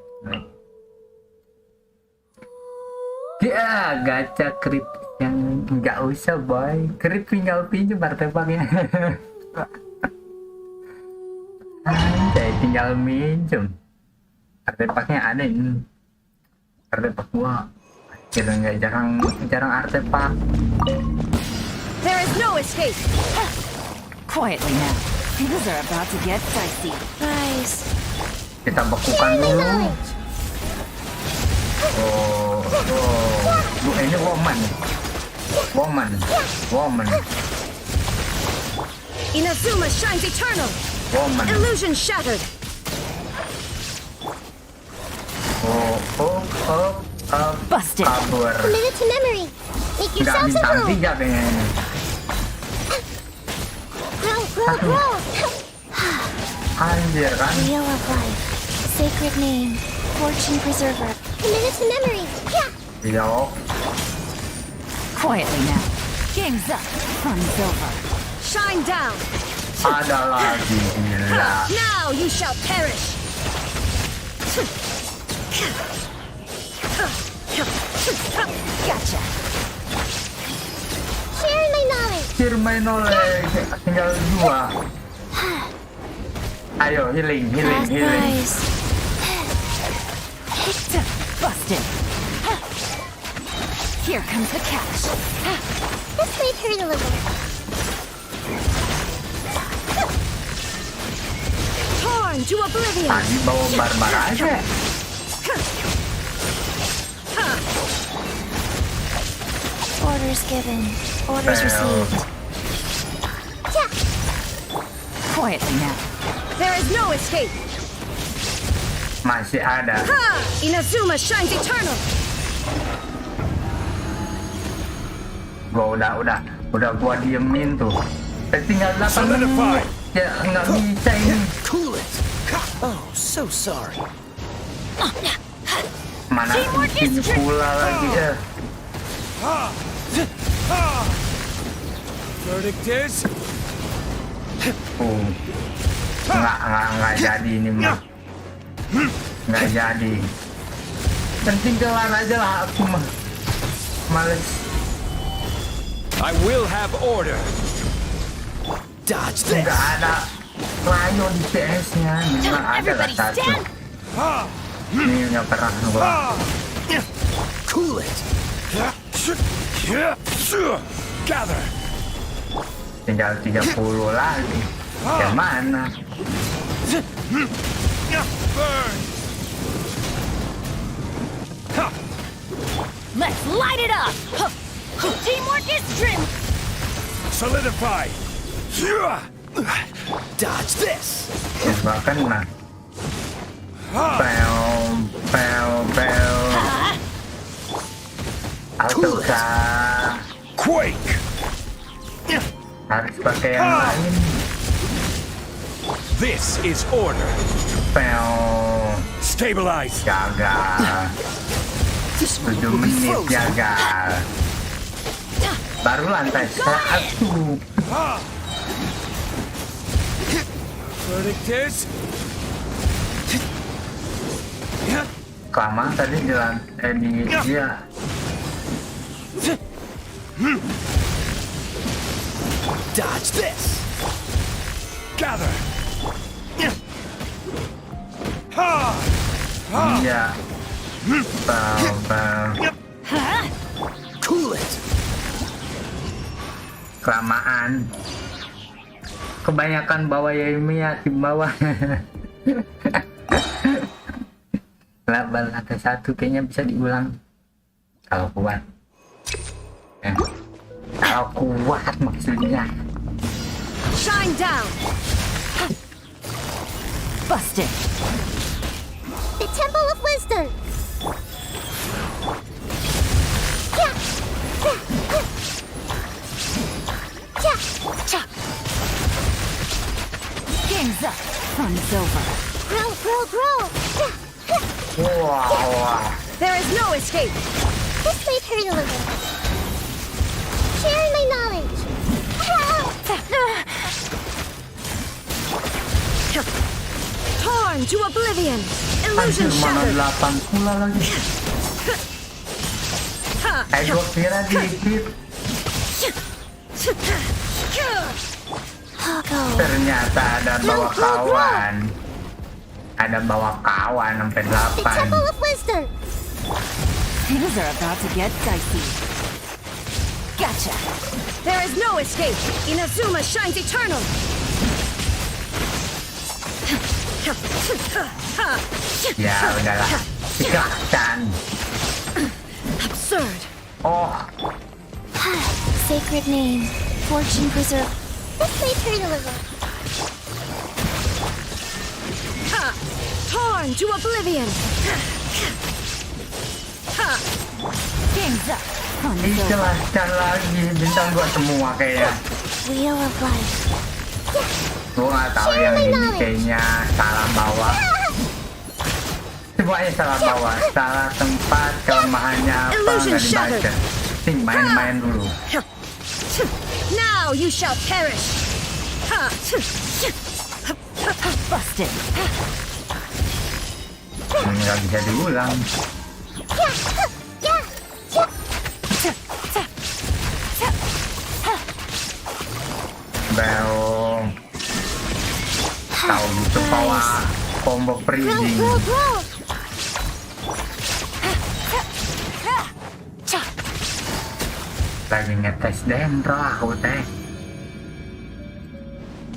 Ya, gacha krip yang nggak usah boy. Krip tinggal pinjam artefaknya. Anjay, tinggal minjem. Artefaknya ada ini. Artefak gua kira nggak jarang artefak. There is no escape. Quietly now. Things are about to get dicey. Guys. Kita bekukan dulu. Ini woman. Inazuma shines eternal. Woman. Illusion shattered. Busted. Kabur. Commit it to memory. Make Nggak yourselves at bintang home. 3 kayaknya ini. Grow. Anjir kan. Wheel of life. Sacred name. Fortune preserver. Commit it to memory. Yeah. Yo. Quietly now. Game's up. Fun's over. Shine down. Ada lagi gila. Now you shall perish. Gotcha. Share my knowledge. Main oleh tinggal 2. Ayo healing. Guys. Busted. Here comes the cash. This might hurt a little. Torn to oblivion. Tadi bawa barbar aja. Orders given. Orders received. Quietly now. There is no escape. Masih ada. Ha! Inazuma shines eternal. Gua udah gua diemin tuh. Tinggal 8 menit. Ya nggak bisa ini. Cool it. Oh, so sorry. Mana ini pula lagi ya. Verdict is Nggak jadi ini mah. Nggak jadi. Penting kelar aja lah aku mah. Males. I will have order. Dodge this. Nggak ada rayon di PS-nya. Memang ada lah satu. Ini nggak pernah gua. Cool it. Gather. Tinggal 30 lagi. Yang mana? Burn. Let's light it up. Teamwork is strength. Solidify. Dodge this. Nggak kena. Pel. Ataukah Quake. harus pakai yang lain? This is order. Pel. Stabilize. Gagal. This one 7 will be menit frozen. gagal. Baru lantai 1. Verdict is Kelamaan tadi di lantai di dia. Dodge this. gather. Iya. Bal. Cool it. Kelamaan. Kebanyakan bawa Yamiya di bawah. Level lantai 1 kayaknya bisa diulang kalau kuat. Kalau kuat maksudnya. Shine down. Busted. The Temple of Wisdom. Game's up. Fun's over. Grow, grow, grow. Wow. There is no escape. This may hurt a little. Sharing my knowledge. Torn to oblivion. Anjir, Illusion mana shattered. 8 pula lagi. Gua kira dikit. Ternyata ada bawa kawan. Ada bawa kawan sampai The Temple 8. of Wisdom. Things are about to get dicey. Gotcha. There is no escape. Inazuma shines eternal. Ya udahlah. Silakan. Absurd. Oh, Sacred name. Fortune preserve. This may hurt a little. Torn to oblivion. Game's up. Fun's over. dijelaskan lagi bintang 2 semua kayaknya. Wheel of life. Gua nggak tahu yang ini kayaknya salah bawa. Semuanya salah bawa, salah tempat, kelemahannya apa nggak dibaca. Sing main-main dulu. Now you shall perish. Busted. Nggak bisa diulang. Bel. Tahu gitu bawa combo Grow, freezing. grow, grow. Lagi ngetes dendro aku teh.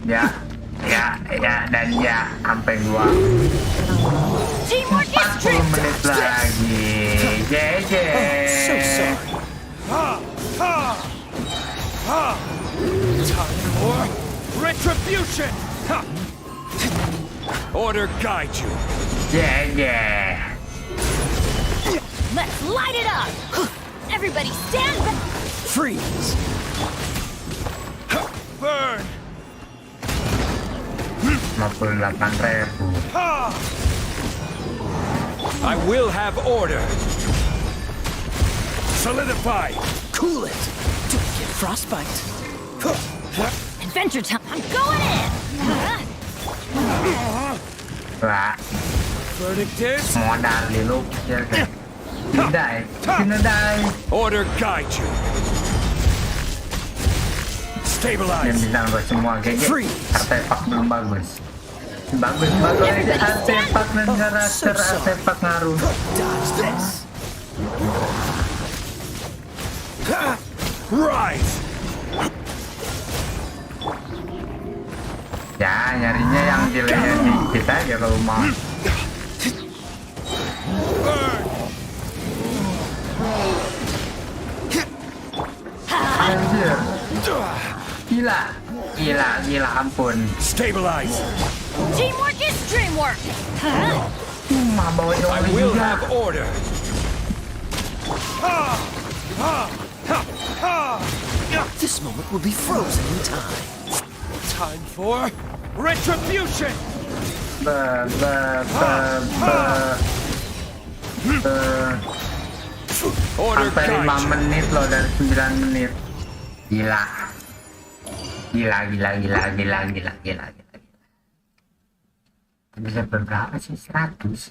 Ya, dan ya sampai 40 menit lagi. JJ. So sorry. Time for retribution. Order guide you. JJ. Let's light it up. Everybody stand back. Freeze. Burn. 58.000. I will have order. Solidify. Cool it. Don't get frostbite. Adventure time. I'm going in. Wah, Verdict is modal di lu ya kan. Tinadai. order guide you. Yang Stabilize. bintang 2 semua GG. Artefak belum bagus. Bagus aja artefak dan karakter artefak ngaruh. Dodge this. Rise. Ya, nyarinya yang delaynya dikit aja kalau mau. Anjir. Gila, ampun. Stabilize. Teamwork is dreamwork. Cuma bawa I Yoli will juga. have order. This moment will be frozen in time. Time for retribution. Order Sampai 5 guide. menit loh dari 9 menit. Gila. Bisa berapa sih? 100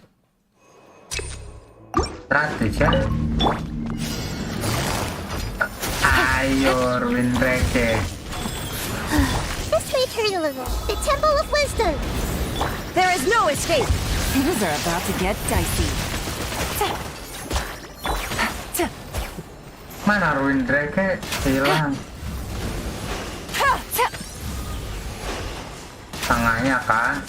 ya. Ayo Ruin Reke. This way turn a little. The Temple of Wisdom. There is no escape. Things are about to get dicey. Mana Ruin Reke? Hilang. Tengahnya kan.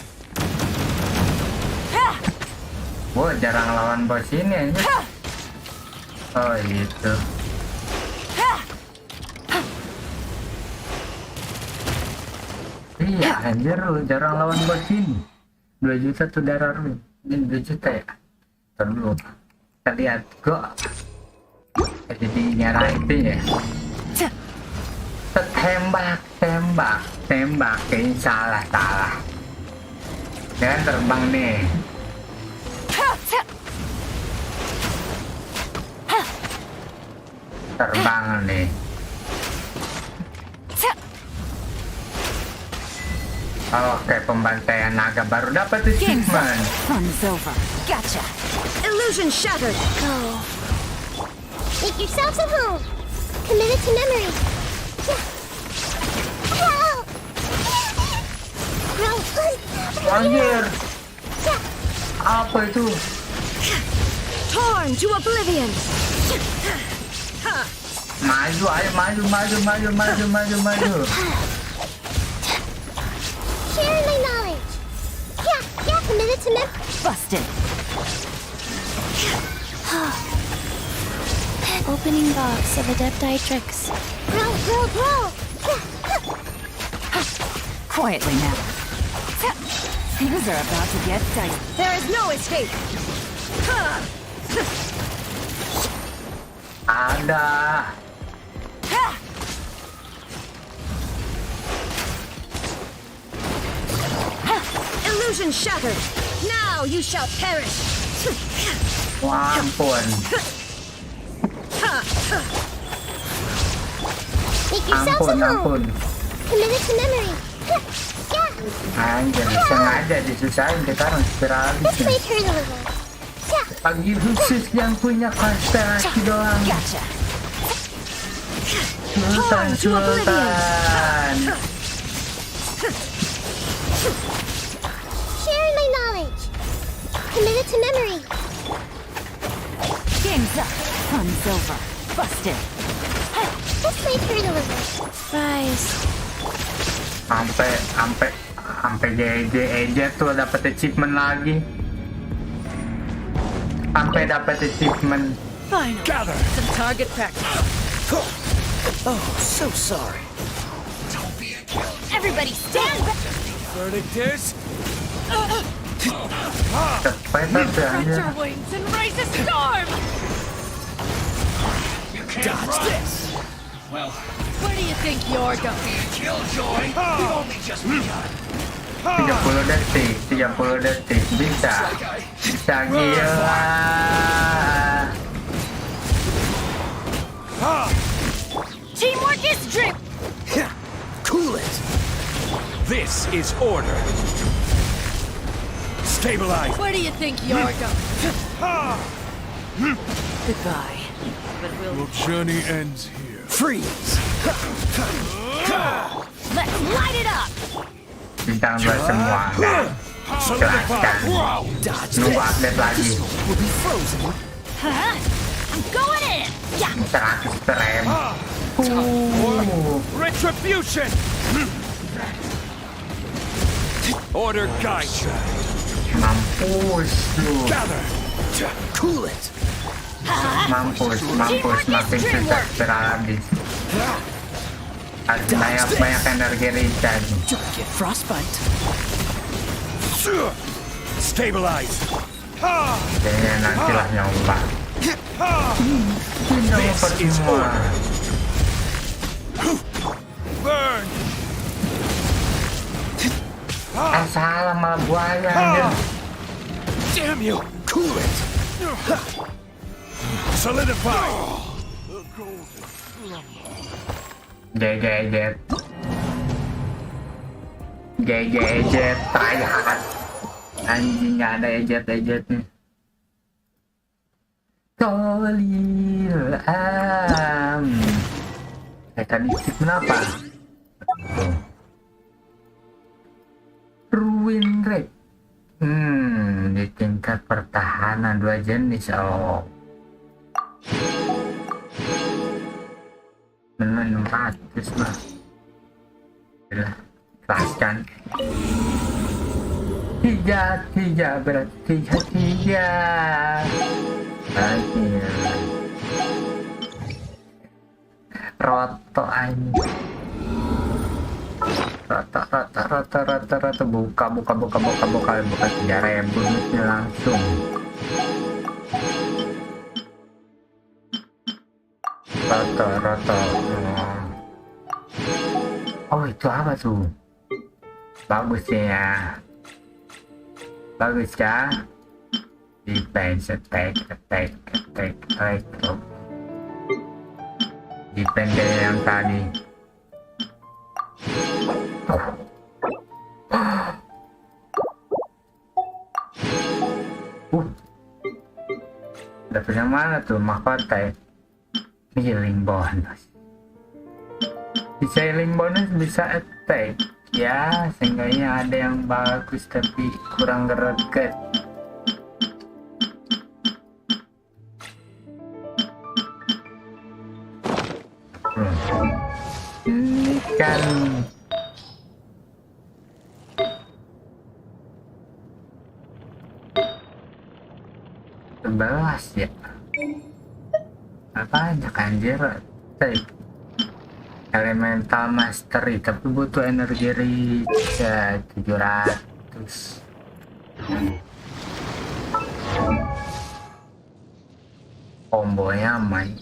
Wah, jarang lawan bos ini aja. Oh gitu. Iya anjir, lu jarang lawan bos ini. 2 juta tuh darah lu. Ini 2 juta ya. Ntar dulu kita lihat kok. Jadi nyara itu ya. Tembak. Kayaknya salah. Jangan terbang nih. Terbang nih. Oke, pembantaian naga baru dapat achievement. Fun's over. Gotcha. Illusion shattered. Go. Make yourselves at home. Committed to memory. Anjir, apa itu? Torn to oblivion. Maju, ayo maju. Share my knowledge. Yeah, committed to memory. Busted. Opening box of Adepti tricks. Roll. Quietly now. Things are about to get dicey. There is no escape. Ada. Illusion shattered. Now you shall perish. Wah, ampun. Make yourselves at home. Ampun. Committed to memory. Anjir, sengaja disusahin kita harus This berhabis. way turn a little. Bagi khusus yang punya konstelasi doang. Gotcha. Sultan. Share my knowledge. Committed to memory. Game's up. Fun's over. Busted. This way turn a little. Rise. Sampai JJ tuh dapat achievement lagi. Sampai dapat achievement. Finally, Gather. some target practice. Oh, so sorry. Everybody stand back. Verdict is Cepat aja anjir. Your wings and raise a storm. Dodge this. Where do you think you're going? 30 detik bisa gila. Teamwork is dream. Cool it. this is order. Stabilize. Where do you think you're going? Goodbye. But we'll Your journey ends here. Freeze. let's light it up. Ditambah semua. Jelaskan. Dodge Nunggu this. update lagi. This one will be frozen. Huh? I'm going in. Yeah. 100 frame. Retribution. Order guide. Mampus lu. Gather. Cool it. Mampus. Makin susah terhabis. Harus banyak energi recharge. Don't get frostbite. Stabilize. Kayaknya nantilah nyoba. This is Semua. order. Burn. Salah malah buaya anjir. Damn you! Cool it! Solidify! Ejet tryhard. Anjing gak ada ejetnya. Tolil tadi sih kenapa? Ruin rate. Di tingkat pertahanan 2 jenis. Oh. Menang 600 lah. Udah, kelaskan. 3 berarti 3. Akhirnya. Roto aja. Rata buka 3.000 duitnya langsung. Rata. Oh itu apa tuh? Bagus ya. Defense attack. Defense yang tadi. Dapet yang mana tuh mahkota ya? Healing bonus. Bisa healing bonus, bisa attack. Ya, seenggaknya ada yang bagus tapi kurang greget. Ini kan sebelas ya. Apa aja anjir? Elemental mastery tapi butuh energi reach ya 700. Kombonya main.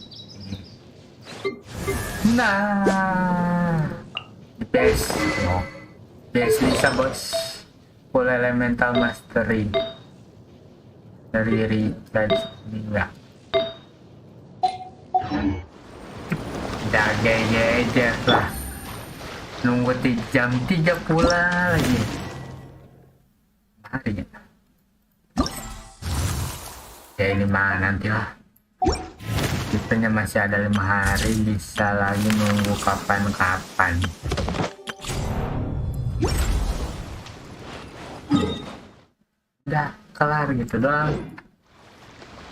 Nah, best bisa bos. Full elemental mastery dari recharge enggak. Jaga lah. Nunggu jam 3 pula lagi. Hari ya. Ya ini mah nanti lah. Kitanya masih ada 5 hari, bisa lagi nunggu kapan-kapan. Udah kelar gitu doang.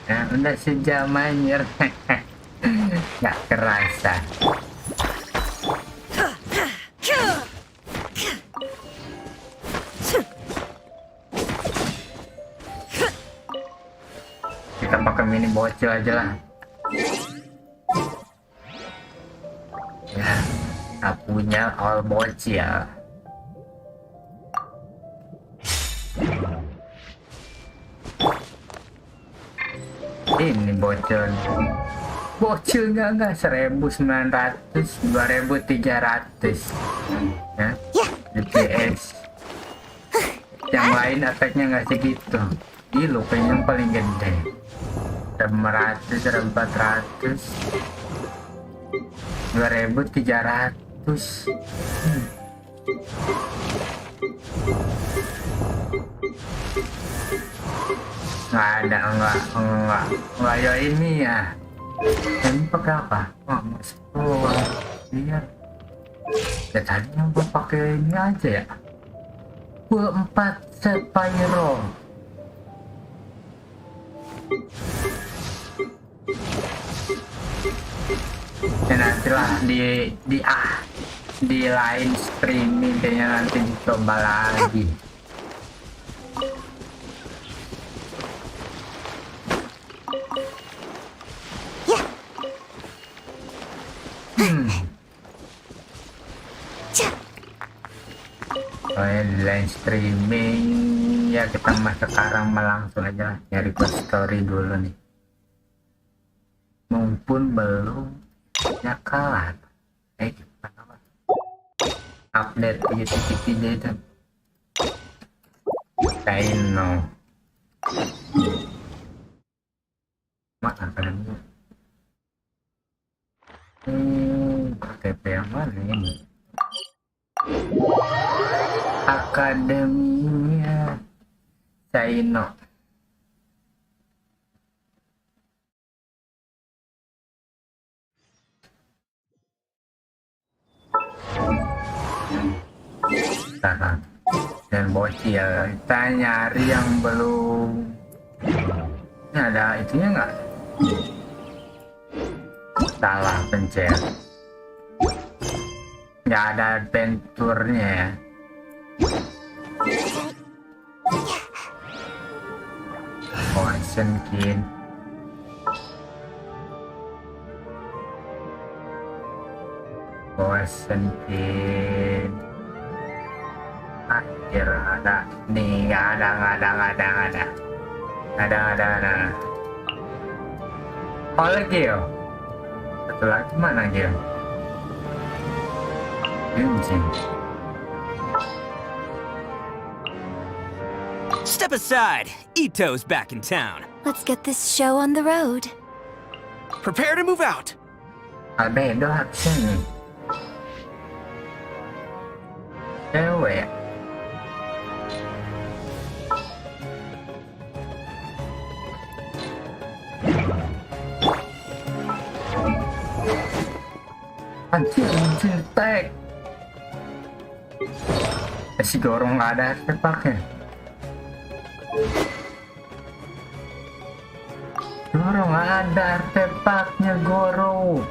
Ya udah sejam anjir. Gak kerasa. Kita pakai mini bocil aja lah. Ya, tak punya all bocil. Ini bocilnya enggak 1.900, 2.300 ya, DPS. Yang lain attacknya nggak segitu. Ini lukanya yang paling gede 1.400, 2.300. Nggak ya ini ya. Ini pakai apa? Oh, Mousepad. Iya. Ya tadinya gue pakai ini aja ya. 4 set pyro. Ya nantilah di line streaming kayaknya nanti dicoba lagi. Di line streaming ya kita sekarang langsung aja nyari story dulu nih, mumpun belum ya kalah update gitu itu Kaino. Mana kan? KTP yang mana ini? Akademinya Kaino. Nah, dan bocil kita nyari yang belum. Ini ada itunya nggak? Salah pencet. Nggak ada adventure-nya ya. Poison Kin. Poison Kin. Akhir ada nih, nggak ada. Oh lagi yo. Satu lagi mana dia? Genshin. Step aside. Ito's back in town. Let's get this show on the road. Prepare to move out. Albedo action. Cewek. Anjir tek. Si dorong nggak ada artefaknya. Dorong nggak ada artefaknya Goro.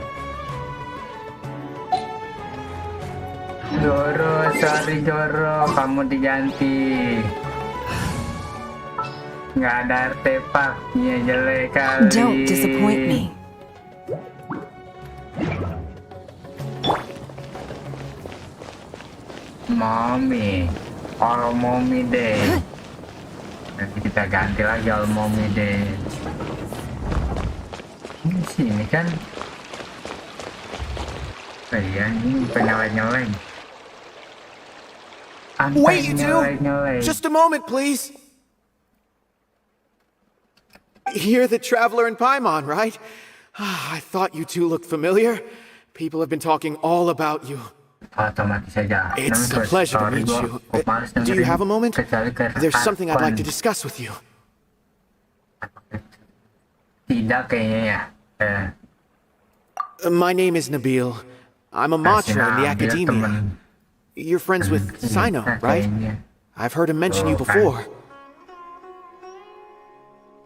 Goro, sorry Goro, kamu diganti. Nggak ada artefaknya, jelek kali. Don't disappoint me. Mommy, all mommy deh. Nanti kita ganti lagi all mommy deh. Ini sini kan? Oh iya, ini penyeleng-nyeleng. Wait, you two! Just a moment, please. You're the traveler in Paimon, right? I thought you two looked familiar. People have been talking all about you. Otomatis saja. It's a pleasure to meet you. Do you have a moment? There's something I'd like to discuss with you. Tidak kayaknya ya. My name is Nabil. I'm a macho in the academia. You're friends with Sino, right? I've heard him mention you before.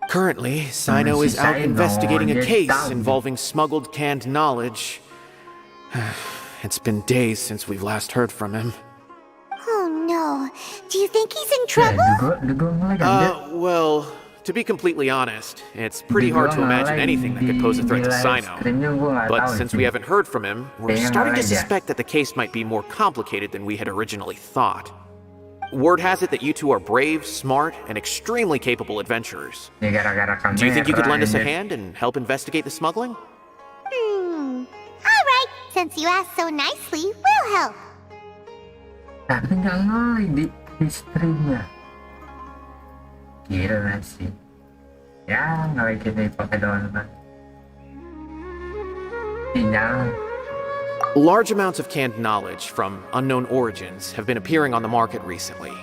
Currently, Sino is out investigating a case involving smuggled canned knowledge. It's been days since we've last heard from him. Oh no. Do you think he's in trouble? Well, to be completely honest, it's pretty hard to imagine anything that could pose a threat to Sino. But since we haven't heard from him, we're starting to suspect that the case might be more complicated than we had originally thought. Word has it that you two are brave, smart, and extremely capable adventurers. Do you think you could lend us a hand and help investigate the smuggling? Alright, since you asked so nicely, we'll help. Tapi nggak ngelik di istrinya. Gila sih. Ya, ngelikin nih pakai doang. Sinyal. Large amounts of canned knowledge from unknown origins have been appearing on the market recently.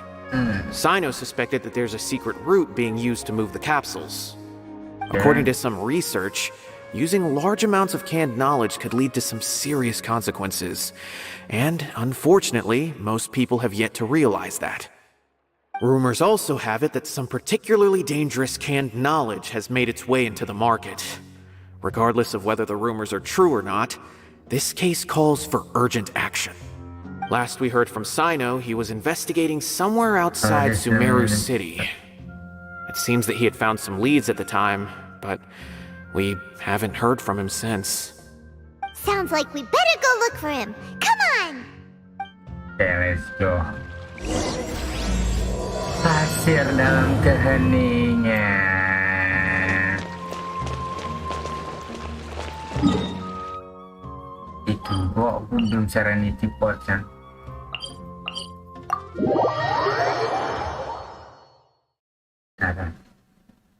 Sino suspected that there's a secret route being used to move the capsules. According to some research, using large amounts of canned knowledge could lead to some serious consequences. And unfortunately, most people have yet to realize that. Rumors also have it that some particularly dangerous canned knowledge has made its way into the market. Regardless of whether the rumors are true or not, this case calls for urgent action. Last we heard from Sino, he was investigating somewhere outside Sumeru City. It seems that he had found some leads at the time, but we haven't heard from him since. Sounds like we better go look for him. Come on! Okay, let's go. Pasir dalam keheningan. Itu gua belum Serenity Pot kan.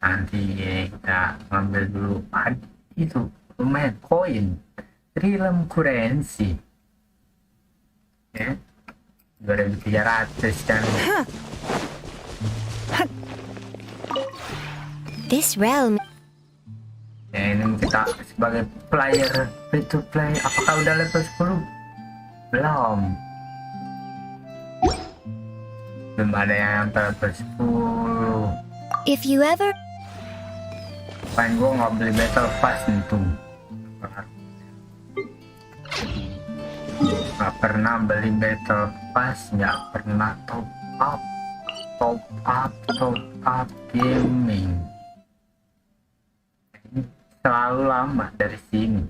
Nanti kita ngambil dulu itu lumayan koin, trilem kurensi, ya 2.300 kan. This realm. Ya, ini kita sebagai player free to play. Apakah udah level 10? Belum ada yang level 10. If you ever Paling gue nggak beli battle pass itu. Nggak pernah beli battle pass, nggak pernah top up gaming. Ini selalu lama dari sini.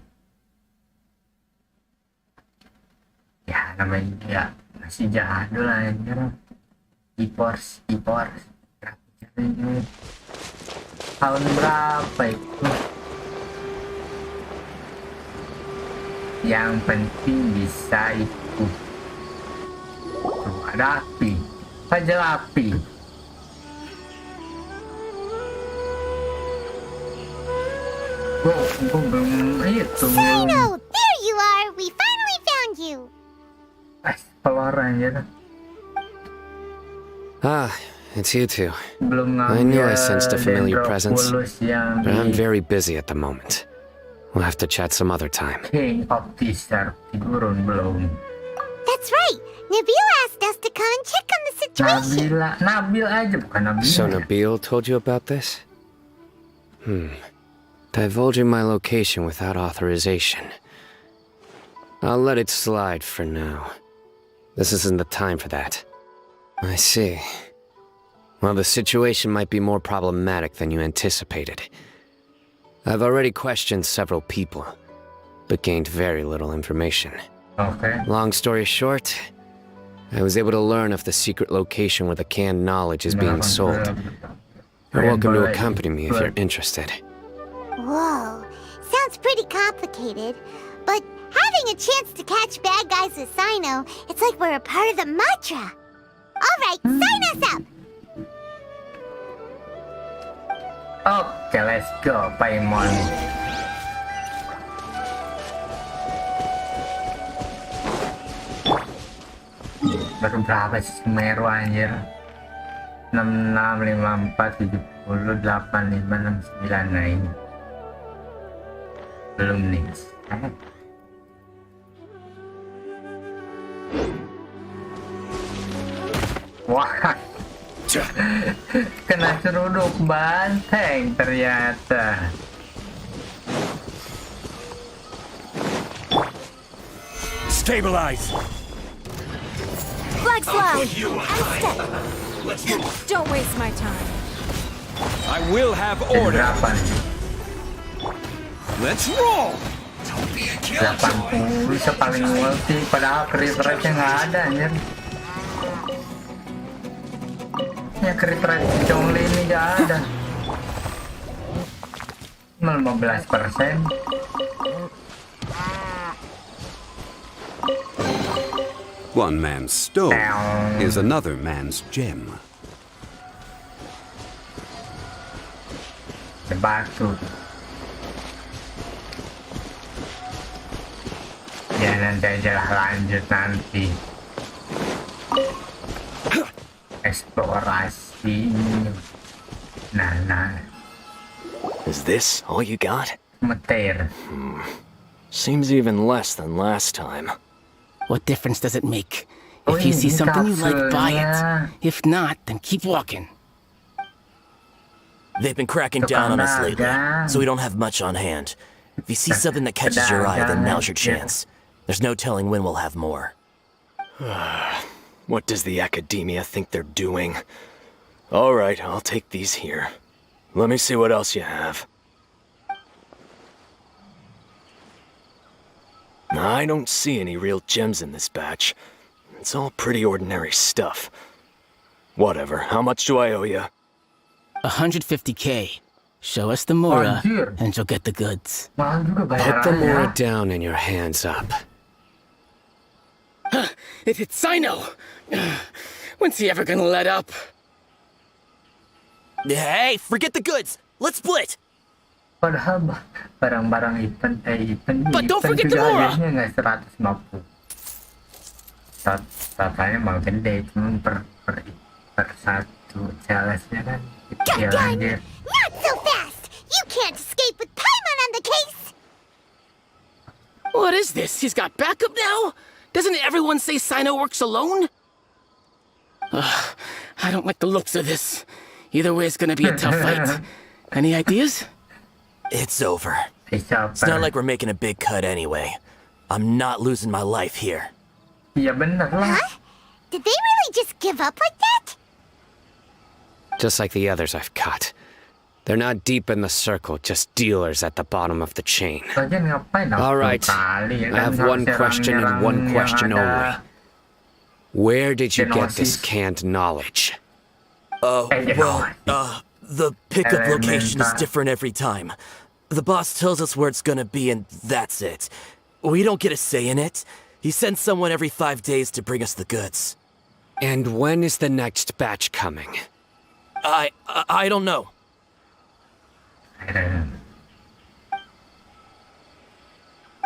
Ya namanya ya masih jadul aja. e-force tahun berapa itu? Yang penting bisa itu. Tuh, ada api, saja api. Gue belum itu. Sino, there you are. We finally found you. Keluar aja. Ah, it's you two. Belum I knew I ngambil sensed a familiar presence, Dendroculus yang but I'm di very busy at the moment. We'll have to chat some other time. King of Desert tiduran belum. That's right. Nabil asked us to come and check on the situation. Nabil aja bukan Nabil. So Nabil told you about this? Divulging my location without authorization. I'll let it slide for now. This isn't the time for that. I see. Well, the situation might be more problematic than you anticipated. I've already questioned several people, but gained very little information. Okay. Long story short, I was able to learn of the secret location where the canned knowledge is being sold. You're welcome to accompany me if you're interested. Whoa, sounds pretty complicated. But having a chance to catch bad guys with Sino, it's like we're a part of the mantra. All right, sign us up. Okay, let's go, Paimon. Baru berapa sih Semeru anjir? 66, 54, 70, 85, 69. Nah ini belum nih. Wah, kena seruduk banteng ternyata. Stabilize. Flag slow. Don't waste my time. I will have Jadi order. berapa nih? Let's roll. 80 bisa paling multi, padahal crit rate-nya nggak ada anjir. Ya crit rate Chongli ini nggak ada. 15%. One man's stone is another man's gem. Batu. Ya nanti aja lah, lanjut nanti. Eksplorasi. Nah. Is this all you got? Meter. Seems even less than last time. What difference does it make? Oh, If you see ini something you like, buy it. kapsulnya. If not, then keep walking. They've been cracking down on us lately, dagang. so we don't have much on hand. If you see something that catches your eye, then now's your chance. There's no telling when we'll have more. What does the academia think they're doing? All right, I'll take these here. Let me see what else you have. I don't see any real gems in this batch. It's all pretty ordinary stuff. Whatever, how much do I owe you? 150K. Show us the Mora, Anjir. and you'll get the goods. Mahal juga Put the Mora bayarannya. down and your hands up. It's Sino! When's he ever gonna let up? Hey, forget the goods. Let's split. Padahal barang-barang event But don't forget juga Gamora. harganya nggak 150. Totalnya mau gede, cuma per satu challenge-nya kan kecil anjir. Not so fast! You can't escape with Paimon on the case! What is this? He's got backup now? Doesn't everyone say Sino works alone? I don't like the looks of this. Either way, it's gonna be a tough fight. Any ideas? It's over. It's not like we're making a big cut anyway. I'm not losing my life here. Iya bener lah. Huh? Did they really just give up like that? Just like the others I've cut. They're not deep in the circle, just dealers at the bottom of the chain. Lagian ngapain All right, kali, I have one question and one question only. Where did you get this canned knowledge? The pickup location is different every time. The boss tells us where it's gonna be and that's it. We don't get a say in it. He sends someone every 5 days to bring us the goods. And when is the next batch coming? I don't know.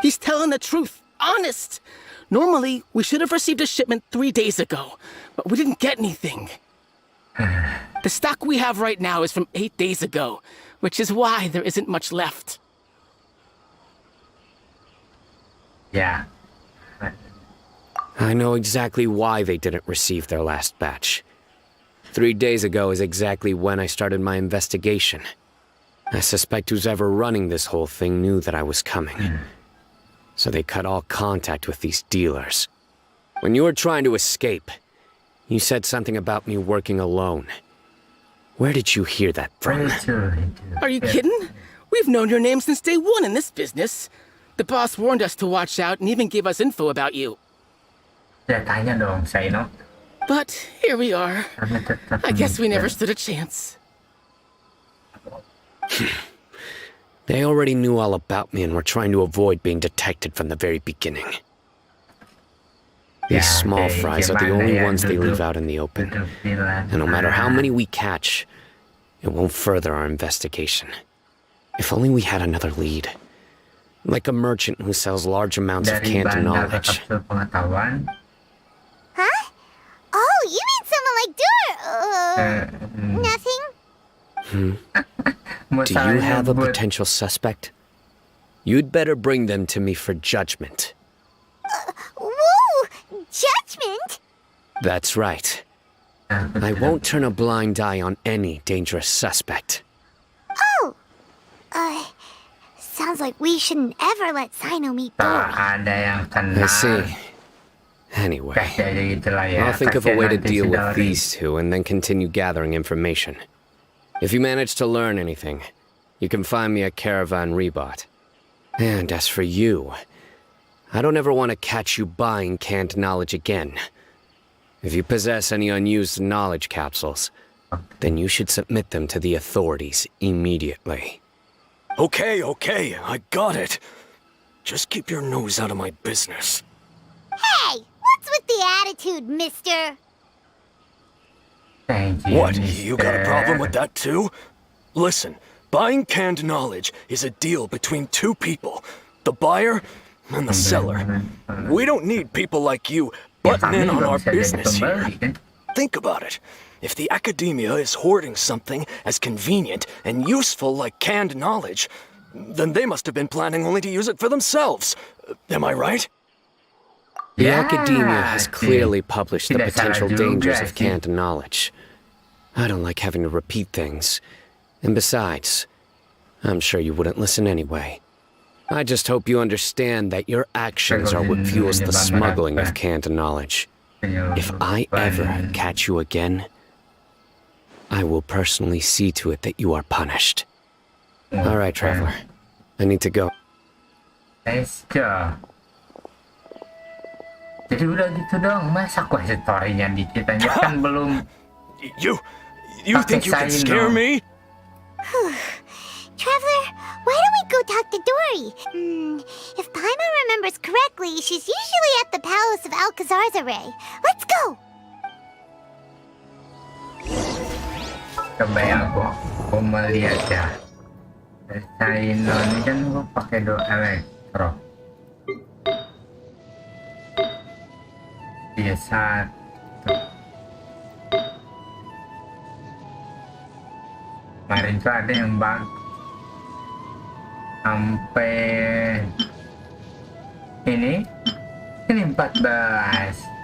He's telling the truth. Honest. Normally, we should have received a shipment 3 days ago, but we didn't get anything. The stock we have right now is from 8 days ago, which is why there isn't much left. Yeah. I know exactly why they didn't receive their last batch. 3 days ago is exactly when I started my investigation. I suspect who's ever running this whole thing knew that I was coming. So they cut all contact with these dealers. When you were trying to escape, you said something about me working alone. Where did you hear that from? Are you kidding? We've known your name since day one in this business. The boss warned us to watch out and even gave us info about you. Ya tanya dong, Saino. But here we are. I guess we never stood a chance. They already knew all about me and were trying to avoid being detected from the very beginning. These small fries are the only ones they leave out in the open. And no matter how many we catch, it won't further our investigation. If only we had another lead. Like a merchant who sells large amounts of canned knowledge. Huh? Oh, you mean someone like nothing? Do you have a potential suspect? You'd better bring them to me for judgment. Whoa! Judgment? That's right. I won't turn a blind eye on any dangerous suspect. Oh! Sounds like we shouldn't ever let Sino meet Dory. I see. Anyway, I'll think of a way to deal with these two and then continue gathering information. If you manage to learn anything, you can find me at Caravan Rebot. And as for you, I don't ever want to catch you buying canned knowledge again. If you possess any unused knowledge capsules, then you should submit them to the authorities immediately. Okay, I got it. Just keep your nose out of my business. Hey! What's with the attitude, mister? What, you got a problem with that too? Listen, buying canned knowledge is a deal between two people. The buyer and the seller. We don't need people like you butting in on our business here. Think about it. If the academia is hoarding something as convenient and useful like canned knowledge, then they must have been planning only to use it for themselves. Am I right? The academia has clearly published the potential dangers of canned knowledge. I don't like having to repeat things. And besides, I'm sure you wouldn't listen anyway. I just hope you understand that your actions are what fuels the smuggling of canned knowledge. If I ever catch you again, I will personally see to it that you are punished. All right, Traveler. I need to go. Let's go. Jadi udah gitu dong, masa quest story-nya dikit aja kan belum. You think you can scare me? Traveler, why don't we go talk to Dory? If Paimon remembers correctly, she's usually at the palace of Alcazar's array. Let's go! Coba ya aku mau lihat ya. China ini kan gua pakai do elektro. Dia satu. Kemarin tuh ada yang bagus sampai ini 14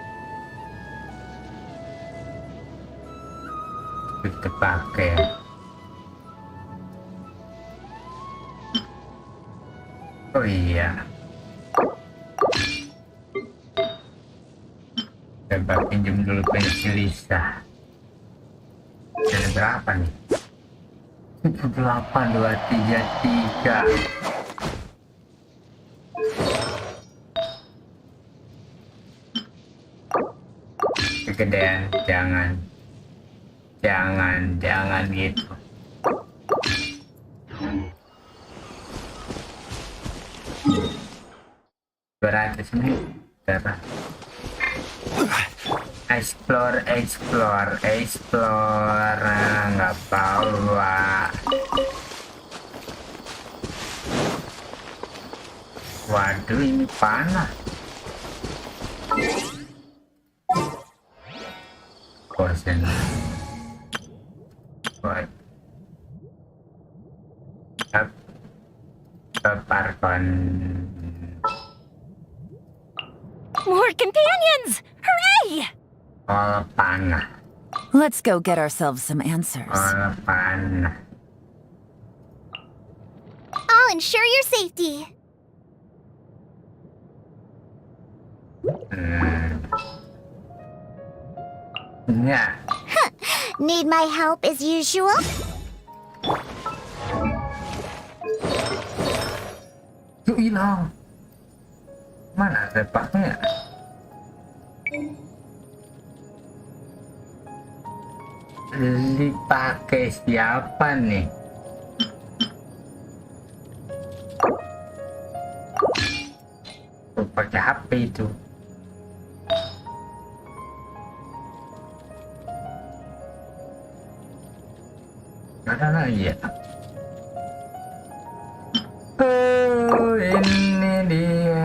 kita pakai. Oh iya, coba pinjam dulu pensil Lisa. Ada berapa nih? 78233. Kegedean, jangan gitu. Beratus nih, berapa? Explore, nggak bawa. Waduh, ini panah. Corsair. Parkon. More companions! Hooray! All panah. Let's go get ourselves some answers. All panah. I'll ensure your safety. Ya. Need my help as usual? Yuk hilang. Mana repaknya? Dipakai siapa nih? Pakai HP itu. Ada lagi ya? Oh, ini dia.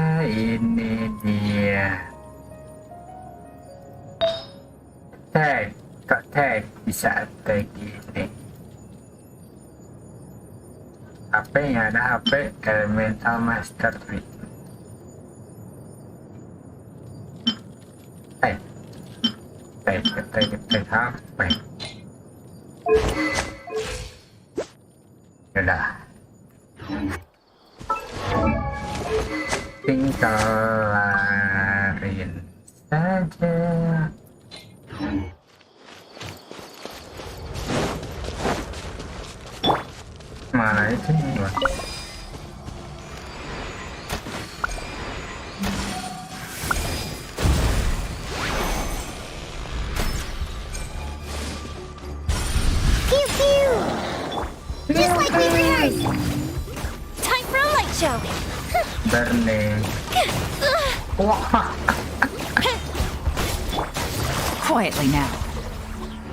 Tag bisa tag ini. HP-nya ada HP Elemental Master 3. Tag HP. Udah. Tinggal larin saja. Mana itu nih? Pew pew! Just like we rehearsed! Time for a light show! Burning. Wah. Quietly now.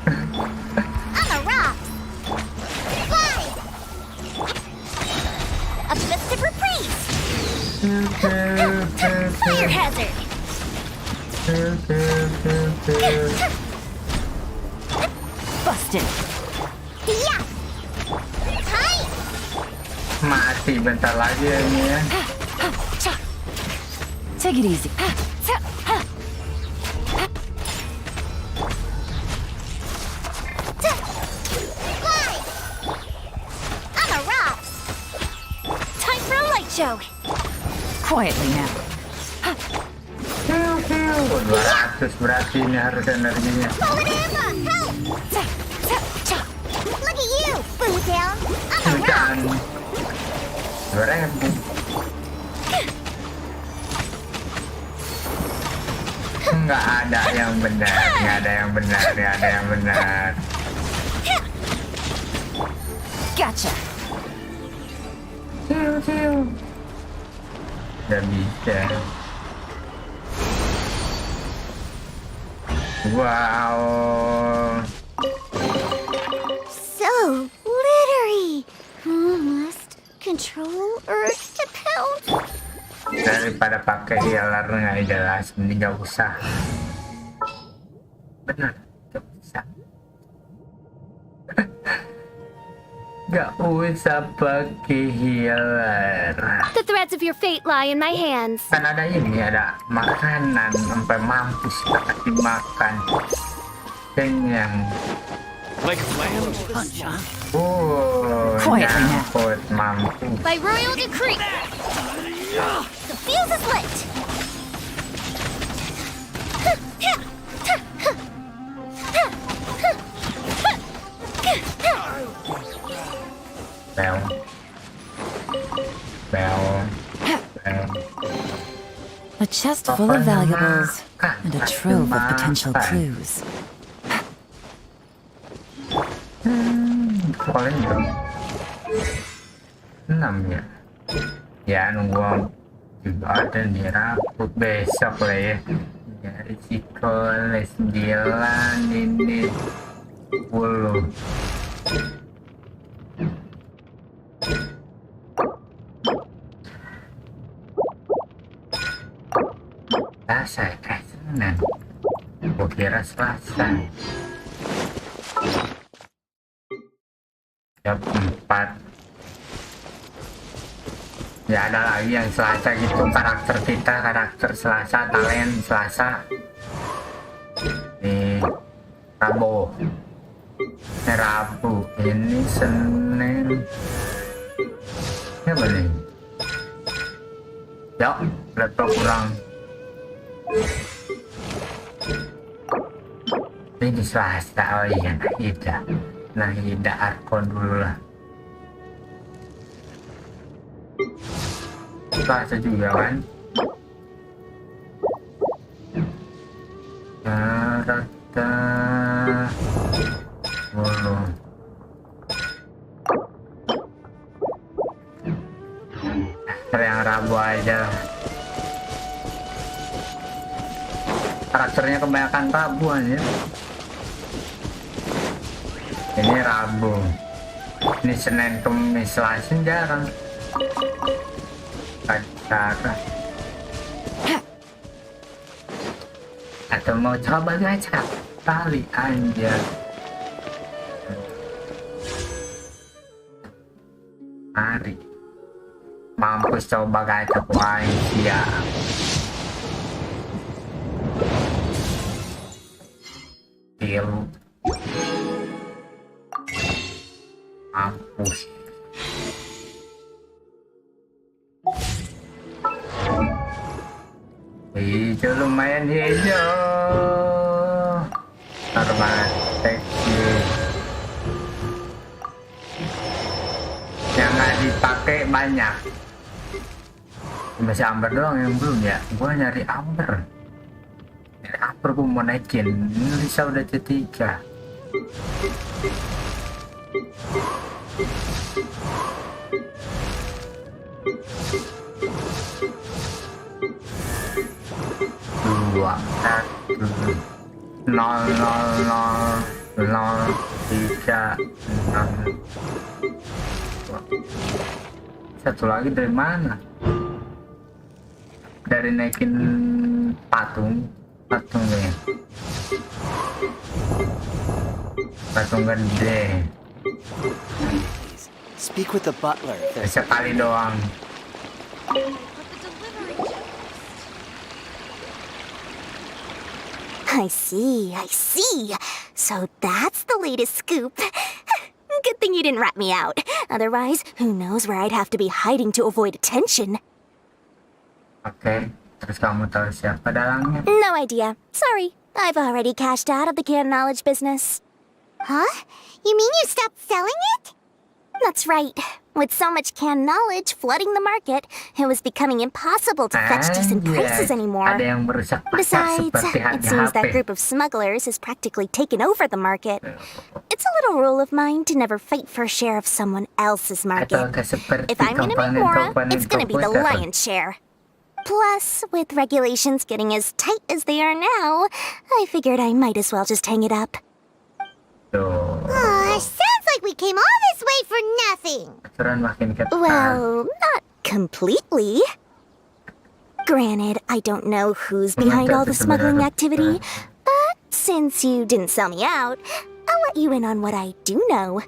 On the rocks! Fly! A festive reprise! Fire hazard! Busted. Yeah! Hi! Mati bentar lagi ini ya. Take it easy. Fly! On the rocks! Time for a light show! Quietly now. 200 berarti ini harus energinya. Forward Emma! Help! Look at you! Boom down! On the rocks! 2000. Nggak ada yang benar. Gotcha. Nggak bisa. Wow. control urge to pounce. Daripada pakai healer nggak jelas, mending nggak usah. Bener, nggak usah. Nggak usah pakai healer. The threads of your fate lie in my hands. Kan ada ini, ada makanan sampai mampus tak dimakan. Kenyang. Like lamb? Oh, Quietly now. nyangkut mampus. By royal decree. The fuse is lit. Bell. Bell. Bell. A chest full of valuables and a trove of potential clues. Paling dong 6 ya. Ya nunggu juga ada nih raput besok lah ya. Ya risiko 9 ini 10. Selasa ya, Senin. Gua kira Selasa. Jam 4. Ya ada lagi yang Selasa gitu, karakter kita, karakter Selasa, talent Selasa. Ini Rabu. Ini Rabu, ini Senin. Ini apa nih? Yuk, laptop kurang. Ini Selasa, oh iya, Nahida Arkon dulu lah. Selasa juga kan. Rata bulu. Yang Rabu aja. Karakternya kebanyakan Rabu aja. Ini Rabu. Ini Senin, Kamis, Selasa jarang. Acara. Atau mau coba gacha kali aja. Mari. Mampus coba gacha aja. Deal. Mampus. Hijau lumayan hijau. Terbatek yang nggak dipakai banyak. Masih amber doang yang belum ya. Gua nyari amber. Nyari amber gua mau naikin. Ini Lisa udah C3. Dua, 1, 0, 0, 0, 0, 3, 6. Satu lagi dari mana? Dari naikin patung deh. Patung gede. Speak with the butler. Sekali doang. I see. So that's the latest scoop. Good thing you didn't rat me out. Otherwise, who knows where I'd have to be hiding to avoid attention. Oke, terus kamu tahu siapa dalangnya? No idea. Sorry. I've already cashed out of the canned knowledge business. Huh? You mean you stopped selling it? That's right. With so much canned knowledge flooding the market, it was becoming impossible to fetch decent prices anymore. Ada yang merusak pasar Besides, seperti it harga seems that HP. group of smugglers has practically taken over the market. It's a little rule of mine to never fight for a share of someone else's market. Ataukah seperti If I'm gonna be Mora, it's gonna be the komponen lion's share. Plus, with regulations getting as tight as they are now, I figured I might as well just hang it up. Tuh. Sounds like we came all this way for nothing. Aturan makin ketat. Well, not completely. Granted, I don't know who's behind all the smuggling activity, but since you didn't sell me out, I'll let you in on what I do know.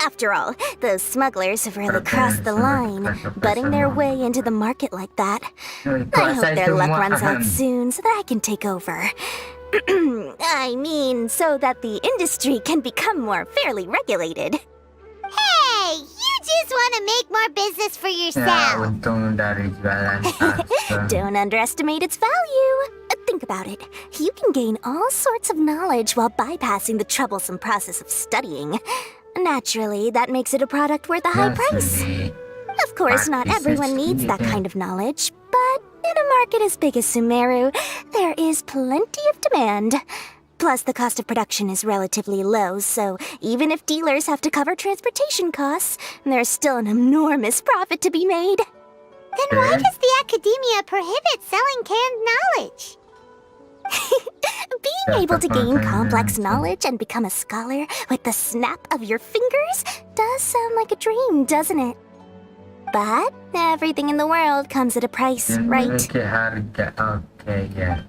After all, those smugglers have really crossed the line, butting their way into the market like that. I hope their luck runs out soon so that I can take over. I mean, so that the industry can become more fairly regulated. Hey, you just want to make more business for Ya, yourself. untung dari jualan tas. Don't underestimate its value. Think about it. You can gain all sorts of knowledge while bypassing the troublesome process of studying. Naturally, that makes it a product worth a high price. Of course, not everyone needs that kind of knowledge, but in a market as big as Sumeru, there is plenty of demand. Plus, the cost of production is relatively low, so even if dealers have to cover transportation costs, there's still an enormous profit to be made. Then why does the academia prohibit selling canned knowledge? Being able to gain complex knowledge and become a scholar with the snap of your fingers does sound like a dream, doesn't it? But everything in the world comes at a price, right? Memiliki harga. Oke, ya.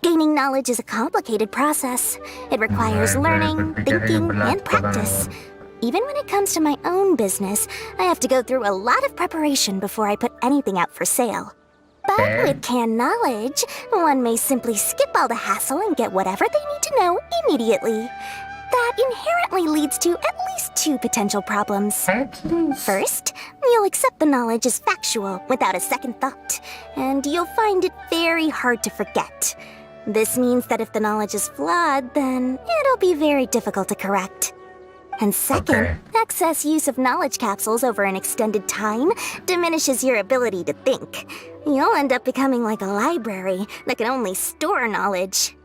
Gaining knowledge is a complicated process. It requires learning, thinking, and practice. Even when it comes to my own business, I have to go through a lot of preparation before I put anything out for sale. But with canned knowledge, one may simply skip all the hassle and get whatever they need to know immediately. That inherently leads to at least two potential problems. First, you'll accept the knowledge as factual without a second thought, and you'll find it very hard to forget. This means that if the knowledge is flawed, then it'll be very difficult to correct. And second, excess use of knowledge capsules over an extended time diminishes your ability to think. You'll end up becoming like a library that can only store knowledge.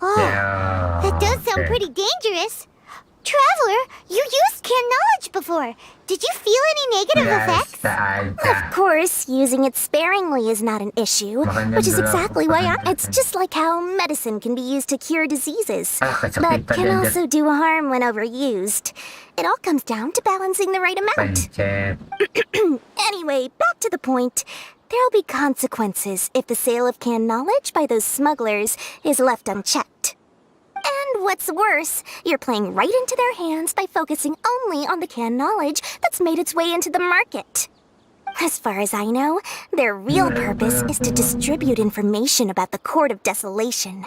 Oh, that does sound pretty dangerous. Traveler, you used canned knowledge before. Did you feel any negative effects? Of course, using it sparingly is not an issue, which is exactly why it's just like how medicine can be used to cure diseases, but can also do harm when overused. It all comes down to balancing the right amount. Anyway, back to the point. There'll be consequences if the sale of canned knowledge by those smugglers is left unchecked. And what's worse, you're playing right into their hands by focusing only on the canned knowledge that's made its way into the market. As far as I know, their real purpose is to distribute information about the Court of Desolation.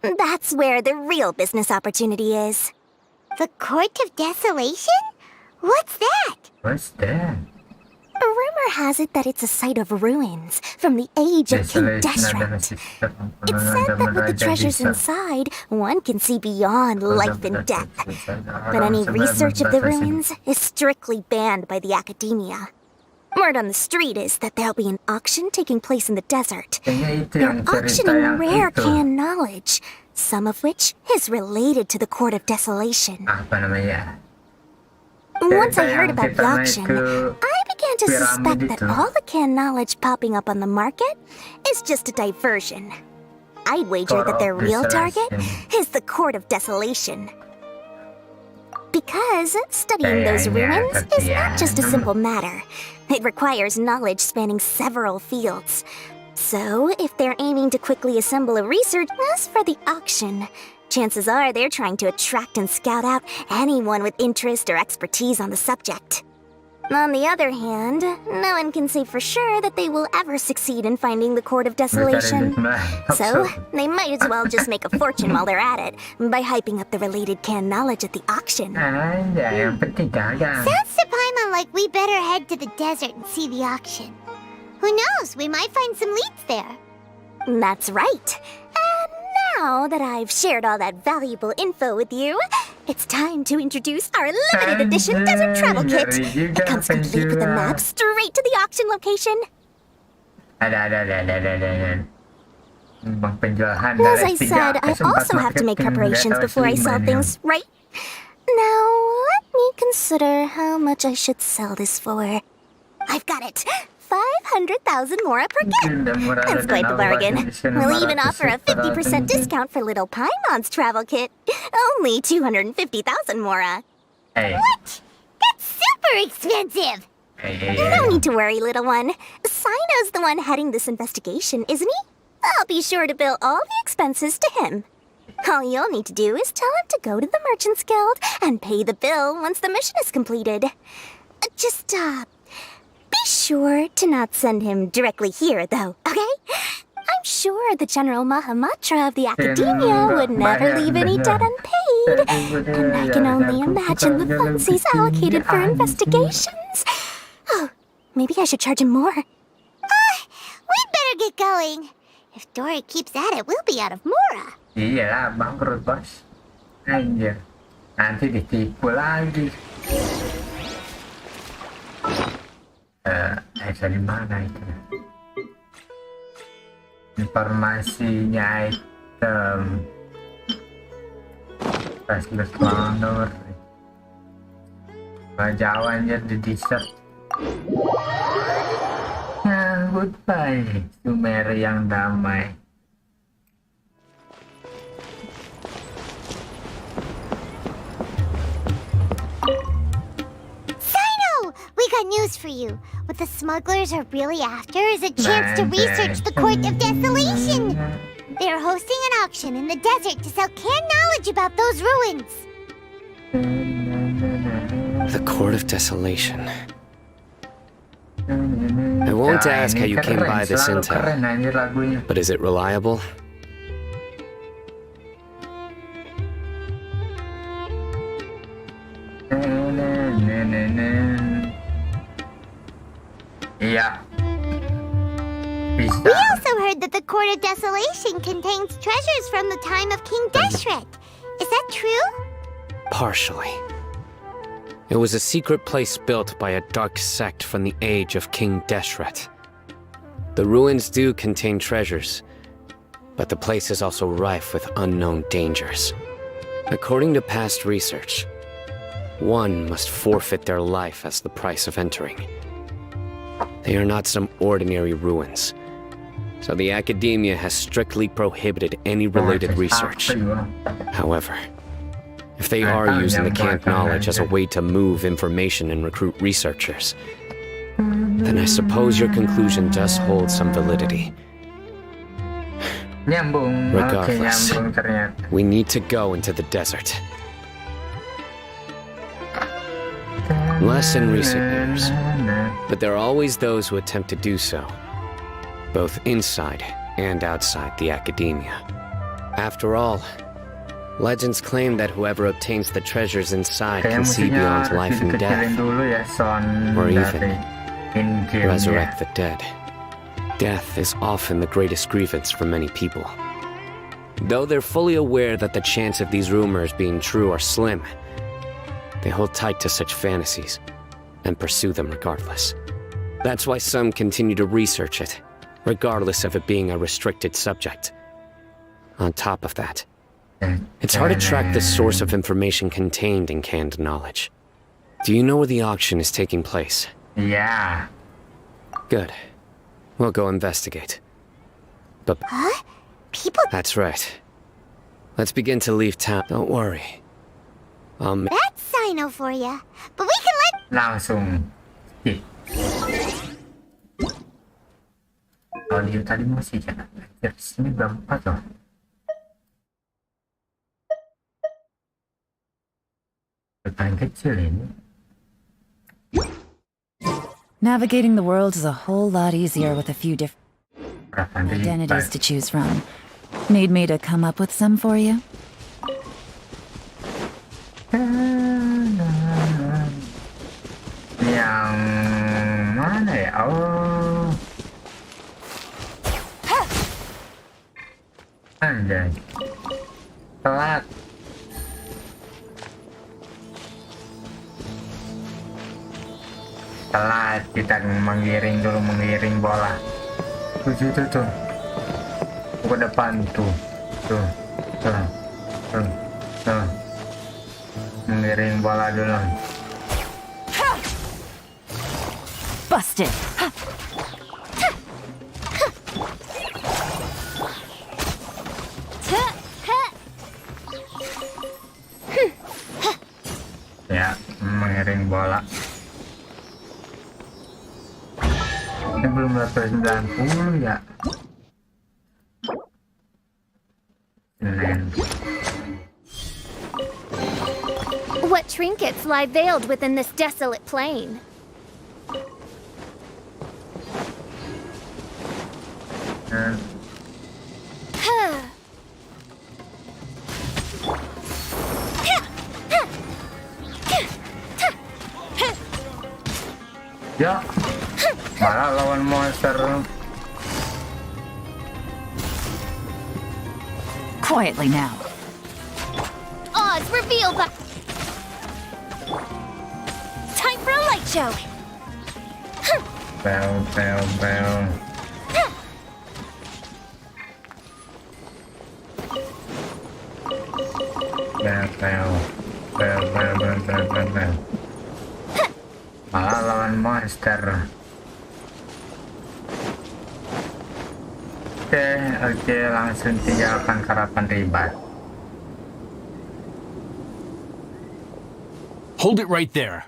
That's where the real business opportunity is. The Court of Desolation? What's that? What's that? A rumor has it that it's a site of ruins from the age of King Deseret. It's said that with the treasures inside, one can see beyond life and death. But any research of the ruins is strictly banned by the academia. Word on the street is that there'll be an auction taking place in the desert. They're auctioning rare canned knowledge, some of which is related to the Court of Desolation. Once I heard about the auction, I began to suspect that all the canned knowledge popping up on the market is just a diversion. I'd wager that their real target is the Court of Desolation. Because studying those ruins is not just a simple matter. It requires knowledge spanning several fields. So, if they're aiming to quickly assemble a research list for the auction, chances are they're trying to attract and scout out anyone with interest or expertise on the subject. On the other hand, no one can say for sure that they will ever succeed in finding the Court of Desolation. So, they might as well just make a fortune while they're at it, by hyping up the related canned knowledge at the auction. Sounds to Paimon like we better head to the desert and see the auction. Who knows, we might find some leads there. That's right. And now that I've shared all that valuable info with you, it's time to introduce our limited edition desert travel kit. It comes complete with a map straight to the auction location. As I said, I also have to make preparations before I sell things, right? Now, let me consider how much I should sell this for. I've got it! 500,000 mora per kit! That's quite the bargain. We'll even offer a 50% discount for little Paimon's travel kit. Only 250,000 mora. Hey. What? That's super expensive! Hey. You don't need to worry, little one. Sino's the one heading this investigation, isn't he? I'll be sure to bill all the expenses to him. All you'll need to do is tell him to go to the Merchants Guild and pay the bill once the mission is completed. Just, be sure to not send him directly here, though, okay? I'm sure the General Mahamatra of the Academia would never leave any debt unpaid. And I can only imagine the funds he's allocated for investigations. Oh, maybe I should charge him more. We'd better get going. If Dora keeps at it, we'll be out of Mora. Iyalah, bangkrut bos. Anjir. Nanti ditipu lagi. Dari mana itu? Informasinya item. Priceless Founder. Jauh anjir di desert. Nah, goodbye. Sumer yang damai. We got news for you. What the smugglers are really after is a chance to research the Court of Desolation. They are hosting an auction in the desert to sell canned knowledge about those ruins. The Court of Desolation. I won't ask how you came by this intel, but is it reliable? Yeah. We also heard that the Court of Desolation contains treasures from the time of King Deshret. Is that true? Partially. It was a secret place built by a dark sect from the age of King Deshret. The ruins do contain treasures, but the place is also rife with unknown dangers. According to past research, one must forfeit their life as the price of entering. They are not some ordinary ruins, so the Academia has strictly prohibited any related research. However, if they are using the canned knowledge as a way to move information and recruit researchers, then I suppose your conclusion does hold some validity. Regardless, we need to go into the desert. Less in recent years, but there are always those who attempt to do so, both inside and outside the Academia. After all, legends claim that whoever obtains the treasures inside can see beyond life and death, or even resurrect the dead. Death is often the greatest grievance for many people. Though they're fully aware that the chance of these rumors being true are slim, they hold tight to such fantasies and pursue them regardless. That's why some continue to research it, regardless of it being a restricted subject. On top of that, it's hard to track the source of information contained in canned knowledge. Do you know where the auction is taking place? Yeah. Good. We'll go investigate. But... Huh? People... That's right. Let's begin to leave town. Don't worry. That's Sino for ya. But we can let... Langsung. Audio tadi masih jangan. Sini berapa tuh? Paling kecil ini. Navigating the world is a whole lot easier with a few different identities to choose from. Need me to come up with some for you? Yang mana ya? Oh. Anjay. Telat. Telat, kita menggiring bola. Tuh. Ke depan tuh. Menggiring bola dulu. Busted. Ya. Ini belum level 90 ya. What trinkets lie veiled within this desolate plain? Ya, malah lawan monster. Quietly now. Oz revealed by... Time for a light show! Bell. Malah lawan monster. Oke, langsung tinggalkan karapan ribat. Hold it right there.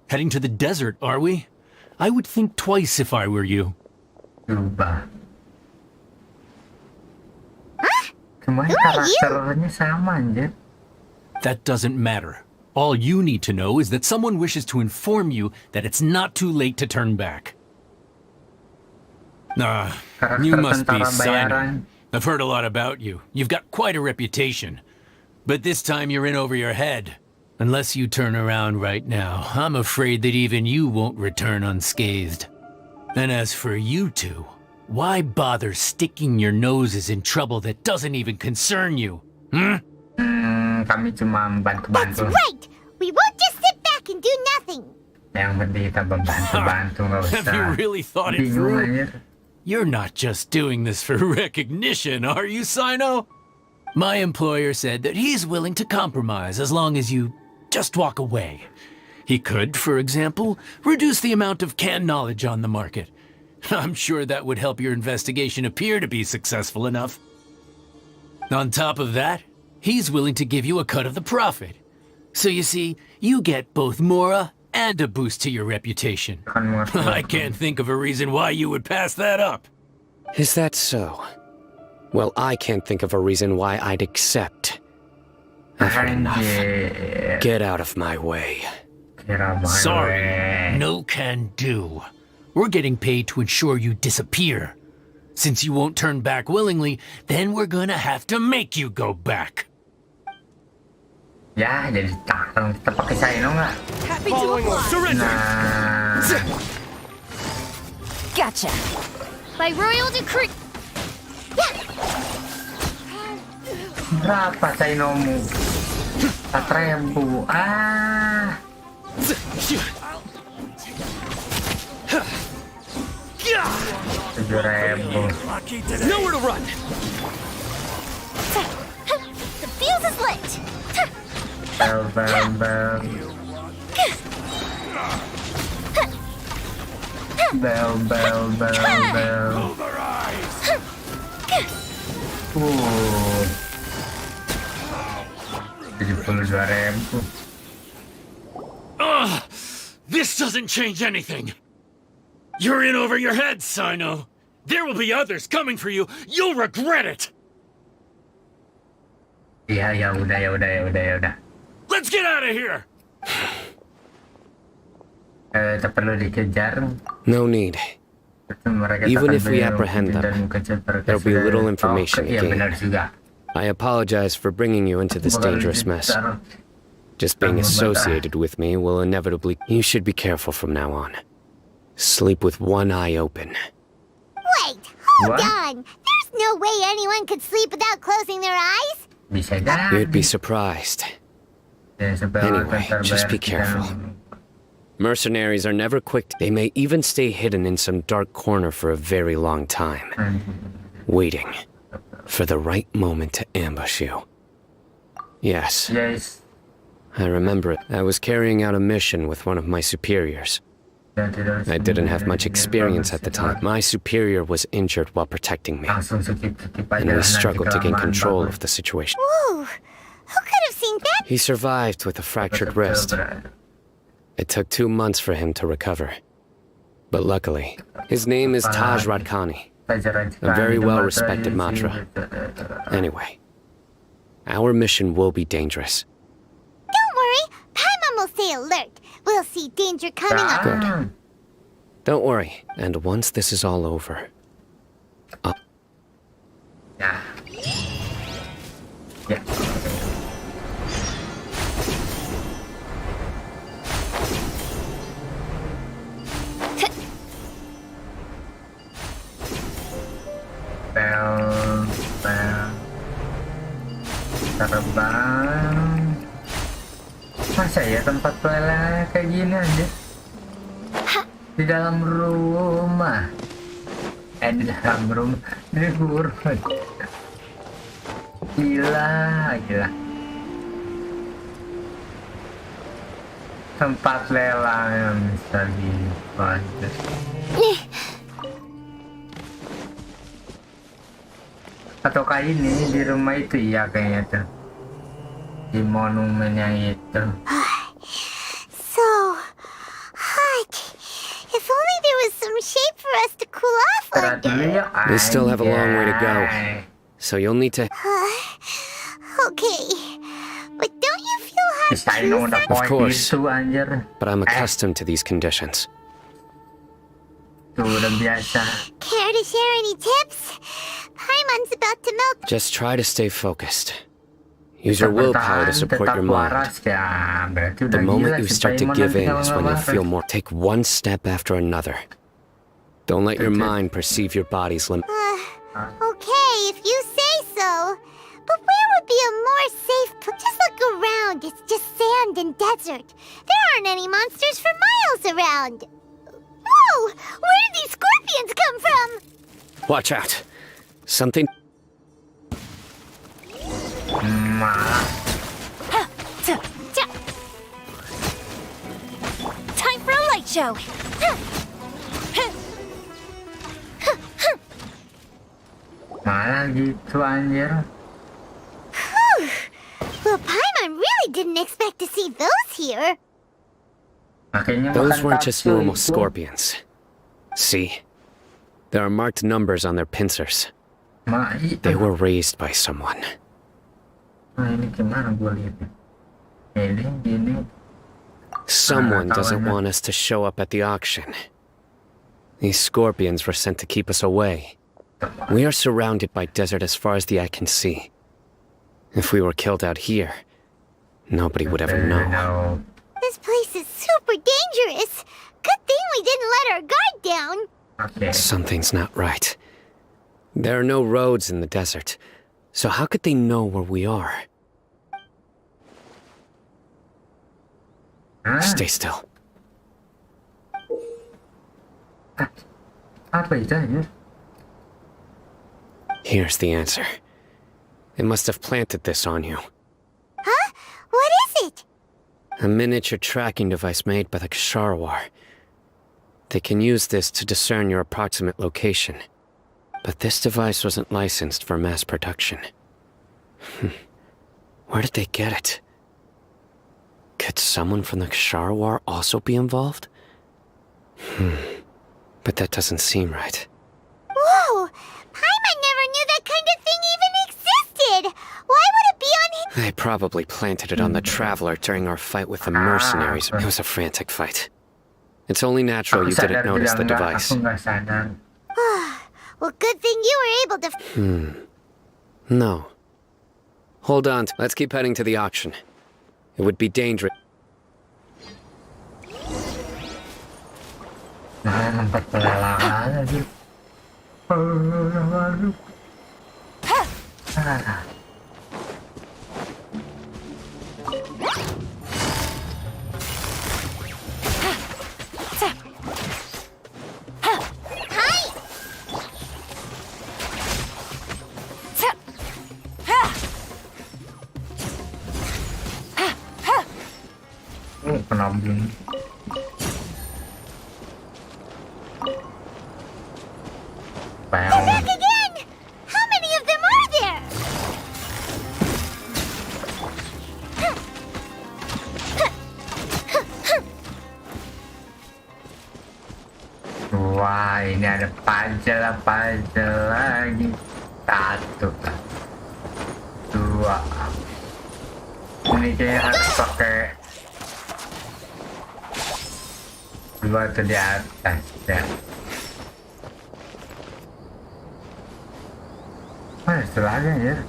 Heading to the desert, are we? I would think twice if I were you. Berubah. Semuanya karakternya sama anjir. That doesn't matter. All you need to know is that someone wishes to inform you that it's not too late to turn back. You must be Simon. I've heard a lot about you. You've got quite a reputation. But this time you're in over your head. Unless you turn around right now, I'm afraid that even you won't return unscathed. And as for you two, why bother sticking your noses in trouble that doesn't even concern you? Kami cuma membantu-bantu. That's right! We won't just sit back and do nothing! Yang penting kita membantu-bantu, nggak usah. Have you really thought it through? You're not just doing this for recognition, are you, Sino? My employer said that he's willing to compromise as long as you just walk away. He could, for example, reduce the amount of canned knowledge on the market. I'm sure that would help your investigation appear to be successful enough. On top of that, he's willing to give you a cut of the profit. So you see, you get both Mora and a boost to your reputation. I can't think of a reason why you would pass that up. Is that so? Well, I can't think of a reason why I'd accept. I've had enough. Get out of my way. Sorry, no can do. We're getting paid to ensure you disappear. Since you won't turn back willingly, then we're gonna have to make you go back. Ya, jadi takang kita pakai Sino nggak? Nah, Gotcha. By royal decree... berapa Sinomu? 4.000. Ah. 7.000. Nowhere to run. The fuse is lit! Bel. Uh. 72.000. This doesn't change anything. You're in over your head, Sino. There will be others coming for you. You'll regret it. Ya udah. Let's get out of here. Tak perlu dikejar. No need. Even if we apprehend them, there'll be little information gained. I apologize for bringing you into this dangerous mess. Just being associated with me will inevitably... You should be careful from now on. Sleep with one eye open. Wait, hold on! There's no way anyone could sleep without closing their eyes! You'd be surprised. Anyway, just be careful. Mercenaries are never quick. They may even stay hidden in some dark corner for a very long time, waiting for the right moment to ambush you. Yes. I remember it. I was carrying out a mission with one of my superiors. I didn't have much experience at the time. My superior was injured while protecting me, and we struggled to gain control of the situation. Whoa! Who could have seen that? He survived with a fractured wrist. It took 2 months for him to recover. But luckily, his name is Taj Radkani, a very well-respected mantra. Anyway, our mission will be dangerous. Don't worry, Paimon will stay alert. We'll see danger coming up. Good. Don't worry, and once this is all over... Yeah. Yeah. Bel. Terbang. Masa ya tempat pelelangannya kayak gini aja? Di dalam rumah. Di dalam rumah. Ini burung. Gila. Tempat lelang yang bisa dipanjat. Ataukah ini di rumah itu ya kayaknya tuh. Di monumennya itu. So hot. If only there was some shade for us to cool off under. We still have a long way to go, so you'll need to... Okay. But don't you feel hot? Of course, but I'm accustomed to these conditions. Udah biasa. Care to share any tips? Paimon's about to melt. Just try to stay focused. Use your willpower to support your mind. The moment you start to give in is when you feel more. Take one step after another. Don't let your mind perceive your body's limit. Okay, if you say so. But where would be a more safe place? Just look around. It's just sand and desert. There aren't any monsters for miles around. Whoa! Where did these scorpions come from? Watch out. Something... Time for a light show. Malah gitu anjir. Well, Paimon really didn't expect to see those here. Those weren't just normal scorpions. See? There are marked numbers on their pincers. They were raised by someone. Someone doesn't want us to show up at the auction. These scorpions were sent to keep us away. We are surrounded by desert as far as the eye can see. If we were killed out here, nobody would ever know. This place is super dangerous. Good thing we didn't let our guard down. Something's not right. There are no roads in the desert, so how could they know where we are? Stay still. Here's the answer. They must have planted this on you. Huh? What is it? A miniature tracking device made by the Ksharawar. They can use this to discern your approximate location. But this device wasn't licensed for mass production. Where did they get it? Could someone from the Ksharawar also be involved? But that doesn't seem right. Whoa! Paimon never knew that kind of thing even existed! Why would it be on him? They probably planted it on the Traveler during our fight with the mercenaries. It was a frantic fight. It's only natural you didn't notice the device. Well, good thing you were able to... No. Hold on. Let's keep heading to the auction. It would be dangerous. Penambung. They're back again! How many of them are there? Wah, ini ada puzzle lagi. 1, 2. Ini kayaknya harus pakai 2 tuh di atas ya. Istilahnya ya.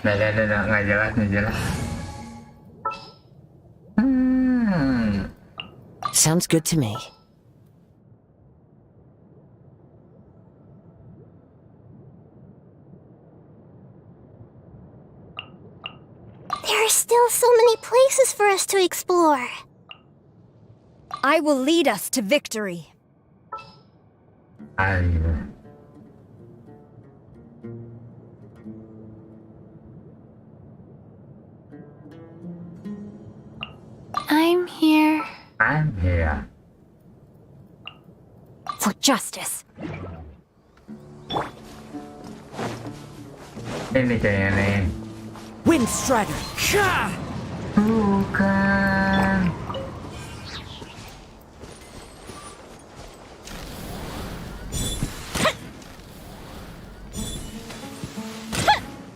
Nggak jelas, nggak jelas. Sounds good to me. There are still so many places for us to explore. I will lead us to victory. Ayo. I'm here. I'm here. For justice. Ini kayaknya nih. Wind Strider. Bukan.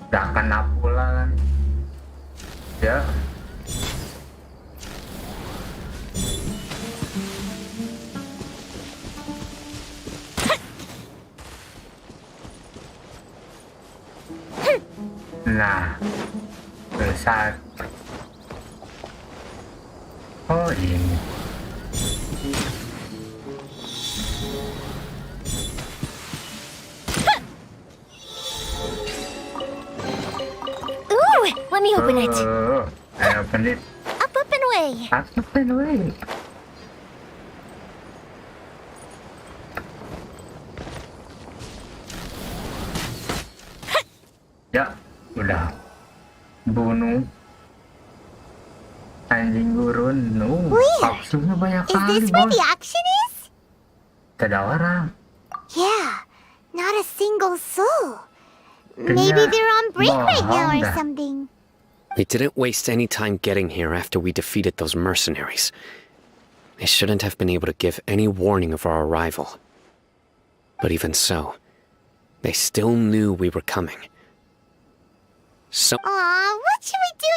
Gak kena pula kan. Ya. Nah, besar. Oh ini. Ooh, let me open it. I opened it. Up and away. Up and away. Ya, udah. Bunuh. Anjing gurun. Kapsulnya banyak Is kali, this where bos. the action is? Tidak ada orang. Yeah, not a single soul. Maybe they're on break right now or something. We didn't waste any time getting here after we defeated those mercenaries. They shouldn't have been able to give any warning of our arrival. But even so, they still knew we were coming. So Aw, what should we do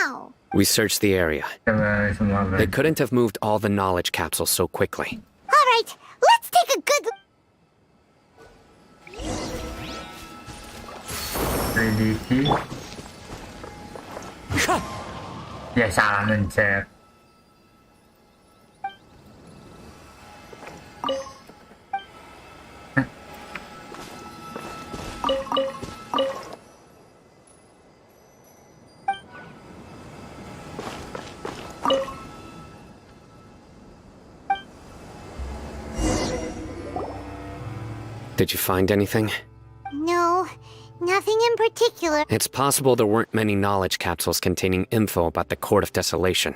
now? we searched the area. They couldn't have moved all the knowledge capsules so quickly. All right, let's take a good look. Prediksi. Ya salah mencet. Did you find anything? No, nothing in particular. It's possible there weren't many knowledge capsules containing info about the Court of Desolation,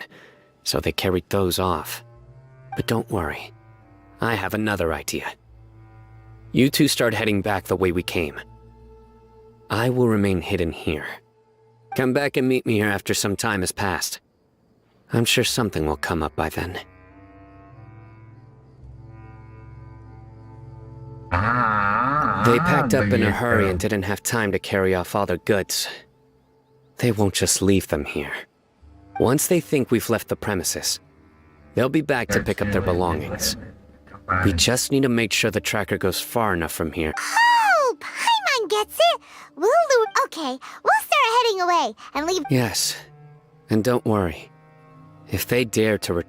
so they carried those off. But don't worry. I have another idea. You two start heading back the way we came. I will remain hidden here. Come back and meet me here after some time has passed. I'm sure something will come up by then. They packed up in a hurry and didn't have time to carry off all their goods. They won't just leave them here. Once they think we've left the premises, they'll be back to pick up their belongings. We just need to make sure the tracker goes far enough from here. Oh, Paimon gets it. Okay, we'll start heading away and leave. Yes, and don't worry. If they dare to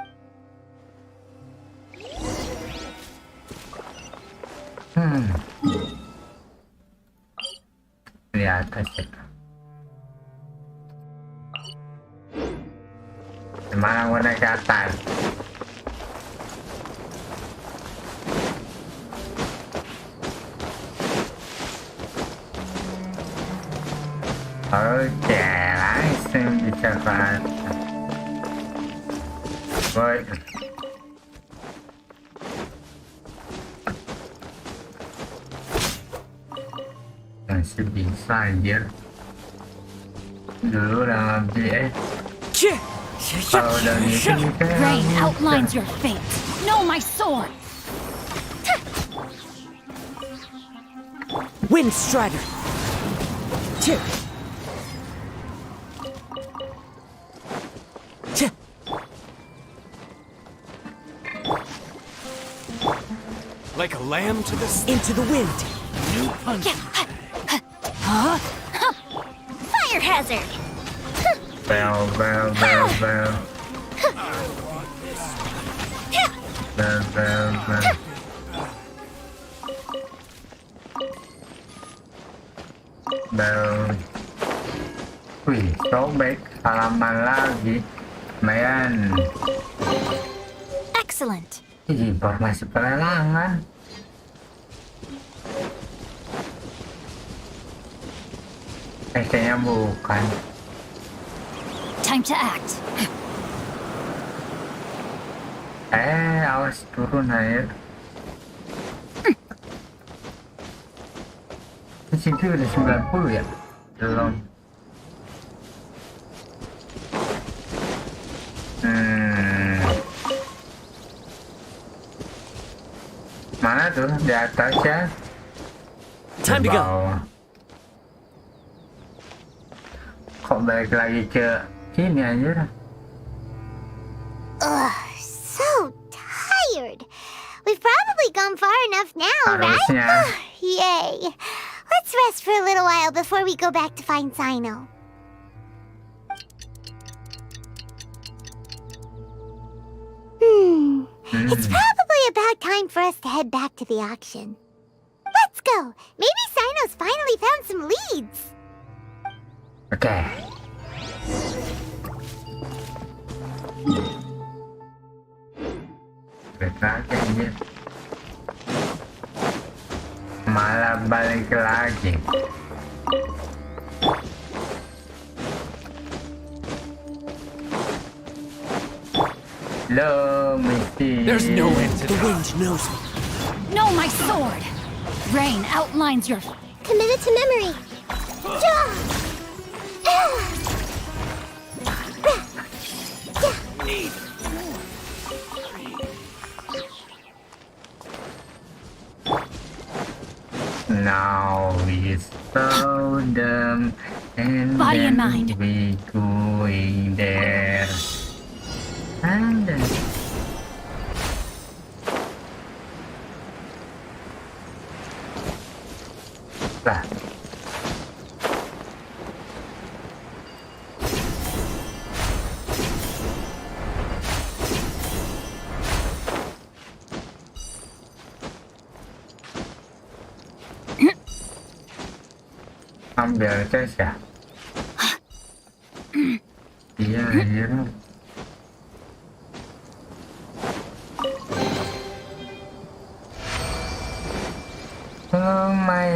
Di atas ya. Gimana mau naik ke atas? Oke, langsung bisa ke atas. Boy. Masih bisa anjir. Dulu udah ngambil Kalau udah gitu Rain outlines your fate. Know my sword. Wind Strider. Like a lamb to the Into the wind. new punch. Fire hazard! bell. Bell. Wih, sobek halaman lagi. Lumayan. Excellent. Informasi pelelangan. Kayaknya bukan. Time to act. Awas turun air. Di situ udah 90 ya? Belum. Mana tuh? Di atas ya? Time to go. Kok balik lagi ke sini anjir? So tired. We've probably gone far enough now, Harusnya. right? Yay. Let's rest for a little while before we go back to find Sino. It's probably about time for us to head back to the auction. Let's go. Maybe Sino's finally found some leads. Oke. Balik lagi anjir. Malah balik lagi. Low, Misty. There's no end to The that. wind knows me. Know my sword. Rain outlines your. Committed to memory. Now we slow them and Body and then mind. we going there. And then lah. Ambil tes ya. Iya, iya.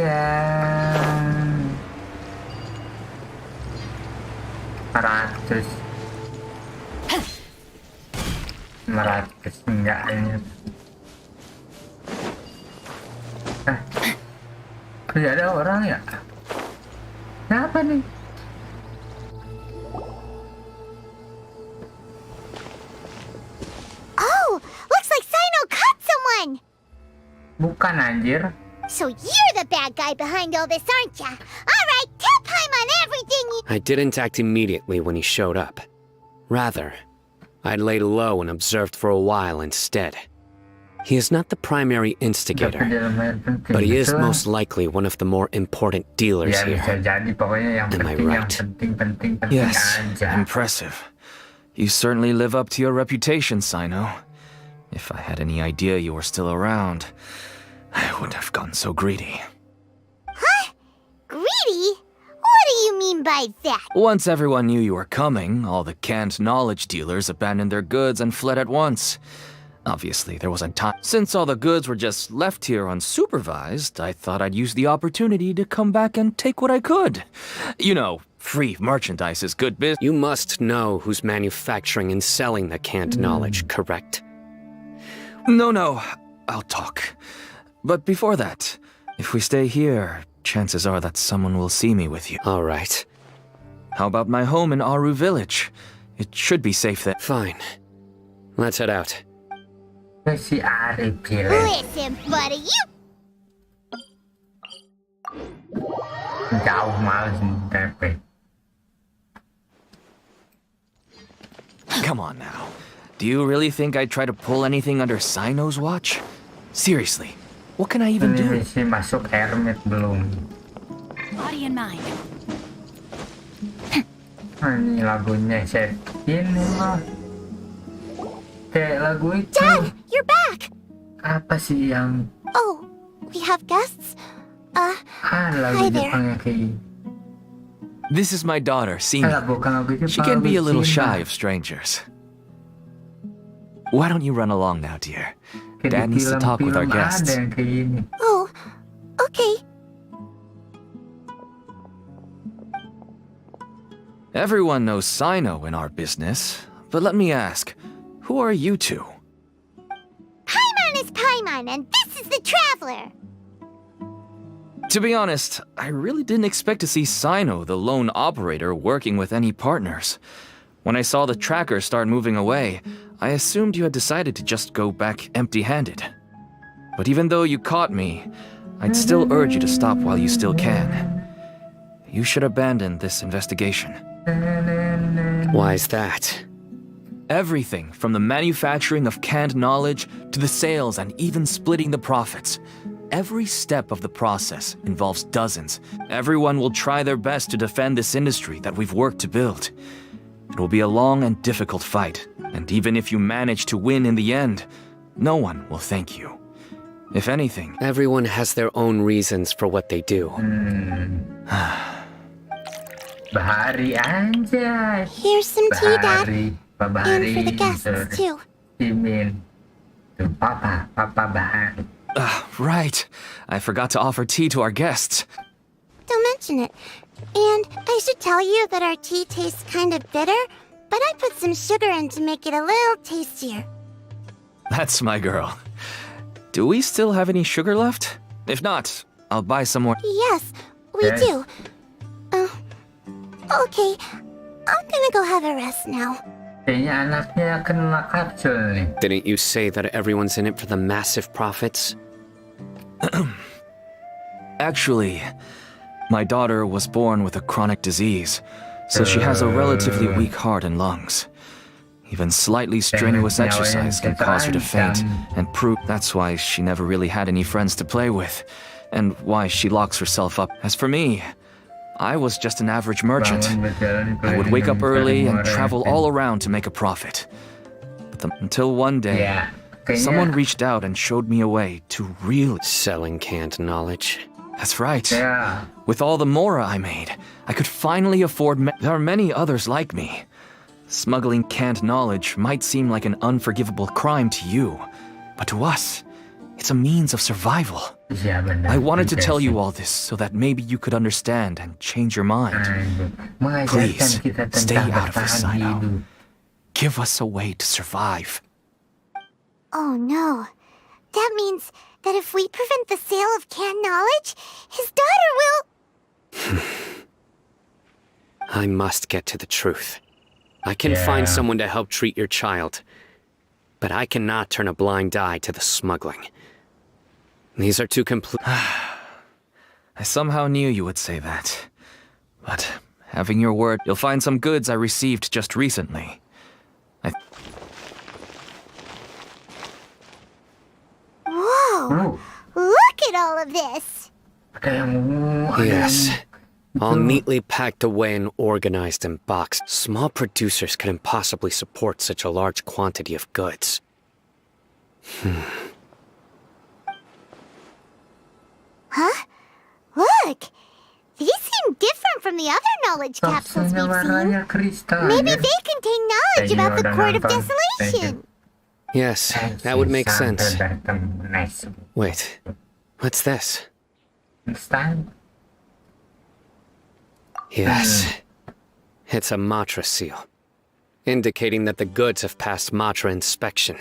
Lumayan. 100 enggak ini. Tidak ada orang ya? Siapa nih? Oh, looks like Sino caught someone. Bukan anjir. So you're the bad guy behind all this, aren't ya? All right, tip him on everything you... I didn't act immediately when he showed up. Rather, I'd laid low and observed for a while instead. He is not the primary instigator, but he is most likely one of the more important dealers Ya here. bisa jadi pokoknya yang Am I penting, yang right? penting Yes, aja. impressive. You certainly live up to your reputation, Sino. If I had any idea you were still around, I wouldn't have gotten so greedy. Huh? Greedy? What do you mean by that? Once everyone knew you were coming, all the canned knowledge dealers abandoned their goods and fled at once. Obviously, there wasn't time. Since all the goods were just left here unsupervised, I thought I'd use the opportunity to come back and take what I could. You know, free merchandise is good business. You must know who's manufacturing and selling the canned knowledge, correct? No, I'll talk. But before that, if we stay here, chances are that someone will see me with you. All right. How about my home in Aru Village? It should be safe there. Fine. Let's head out. Si Arif pilih. Listen, buddy, you Jauh males tapi. Come on now. Do you really think I'd try to pull anything under Sino's watch? Seriously, what can I even do? Si masuk hermit belum. Body in mind. Ini lagunya set ini loh. Kayak lagu itu. Dad, you're back! Apa sih yang Oh, we have guests? lagu Hi there. Jepangnya kayak gini. This is my daughter, Sina. Bukan lagu Jepang, She can be a little lagu shy Cina. of strangers. Why don't you run along now, dear? Kayak Dad di needs to talk with our film-film guests. Ada yang kayak gini. Oh, okay. Everyone knows Sino in our business, but let me ask, who are you two? Paimon is Paimon, and this is the Traveler. To be honest, I really didn't expect to see Sino, the lone operator, working with any partners. When I saw the tracker start moving away, I assumed you had decided to just go back empty-handed. But even though you caught me, I'd still urge you to stop while you still can. You should abandon this investigation. Why is that? Everything from the manufacturing of canned knowledge to the sales and even splitting the profits. Every step of the process involves dozens. Everyone will try their best to defend this industry that we've worked to build. It will be a long and difficult fight, and even if you manage to win in the end, no one will thank you. If anything, Everyone has their own reasons for what they do. Bahari aja. Here's some tea, Dad. Bahari, Pak And Bahari. for the guests, too. Imin. Tuh, Papa Bahari. right. I forgot to offer tea to our guests. Don't mention it. And I should tell you that our tea tastes kind of bitter, but I put some sugar in to make it a little tastier. That's my girl. Do we still have any sugar left? If not, I'll buy some more. Yes, we Yes. do. Okay. I'm gonna go have a rest now. Kayaknya anaknya kena kapsul nih. Didn't you say that everyone's in it for the massive profits? Actually, my daughter was born with a chronic disease, so she has a relatively weak heart and lungs. Even slightly strenuous exercise can cause her to faint, and prove that's why she never really had any friends to play with, and why she locks herself up. As for me, I was just an average merchant. I would wake up early and travel all around to make a profit. But until one day, someone reached out and showed me a way to really... Selling canned knowledge. That's right. Yeah. With all the mora I made, I could finally afford... There are many others like me. Smuggling canned knowledge might seem like an unforgivable crime to you, but to us, it's a means of survival. Iya, benar. I wanted to tell you all this so that maybe you could understand and change your mind. Mengajarkan Please, kita stay tentang out of this, bertahan Sino. hidup. Give us a way to survive. Oh no. That means that if we prevent the sale of canned knowledge, his daughter will... I must get to the truth. I can find someone to help treat your child, but I cannot turn a blind eye to the smuggling. These are two complete... I somehow knew you would say that. But having your word, you'll find some goods I received just recently. Whoa! Look at all of this! Yes. All neatly packed away and organized in boxes. Small producers couldn't possibly support such a large quantity of goods. Huh? Look! These seem different from the other knowledge capsules we've seen. Maybe they contain knowledge about the Court of Desolation. Yes, that would make sense. Wait, what's this? Yes, it's a Matra seal, indicating that the goods have passed Matra inspection.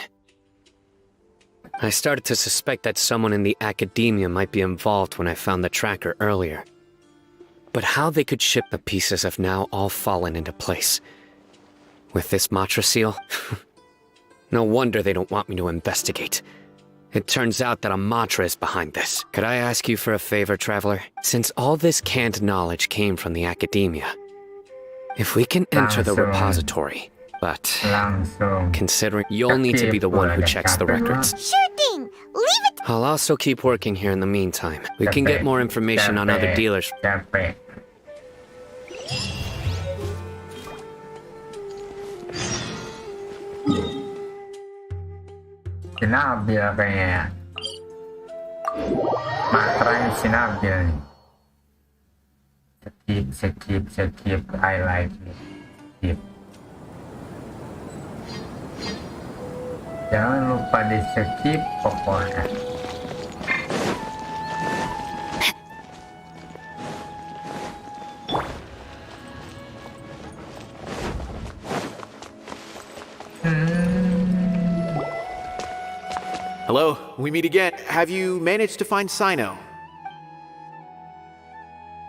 I started to suspect that someone in the academia might be involved when I found the tracker earlier. But how they could ship the pieces have now all fallen into place. With this Matra seal? No wonder they don't want me to investigate. It turns out that a Matra is behind this. Could I ask you for a favor, Traveler? Since all this canned knowledge came from the academia, if we can enter the repository, but considering you'll need to be the one who checks the records. Sure thing. Leave it. I'll also keep working here in the meantime. We can get more information on other dealers. Sinabi kayaknya. Makranya sinabi. Skip. I like it. Skip. Jangan lupa di skip pokoknya. Hello, we meet again. Have you managed to find Sino?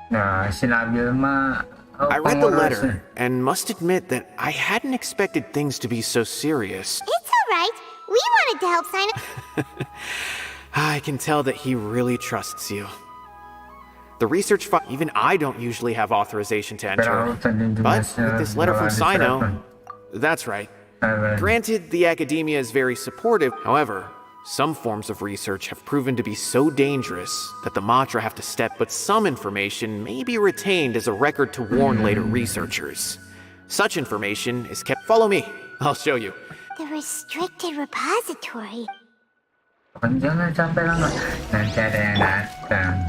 Nah, sinabi mah. I read the letter and must admit that I hadn't expected things to be so serious. It's alright. We wanted to help Sino. I can tell that he really trusts you. The research file, even I don't usually have authorization to enter. But with this letter from Sino, that's right. Granted, the academia is very supportive. However, some forms of research have proven to be so dangerous that the Matra have to step, but some information may be retained as a record to warn later researchers. Such information is kept. Follow me. I'll show you. The restricted repository. Jangan sampai lama. Nanti ada yang datang.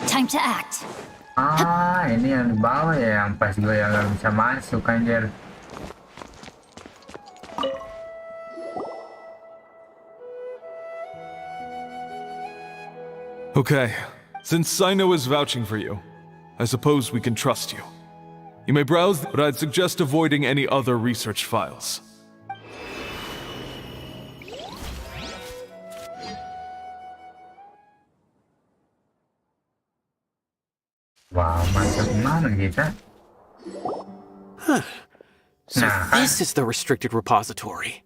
Time to act. Ah, ini yang di bawah ya, yang pas gue yang gak bisa masuk anjir. Okay, since Sino is vouching for you, I suppose we can trust you. You may browse, but I'd suggest avoiding any other research files. Wow, masuk mana kita? Huh. So this is the restricted repository.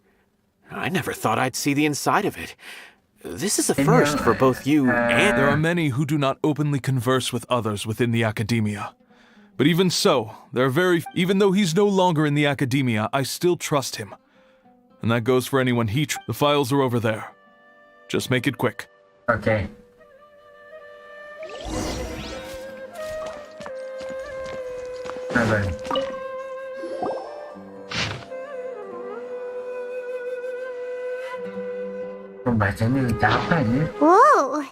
I never thought I'd see the inside of it. This is a first for both you and... There are many who do not openly converse with others within the academia. But even so, there are even though he's no longer in the academia, I still trust him. And that goes for anyone the files are over there. Just make it quick. Okay. Whoa,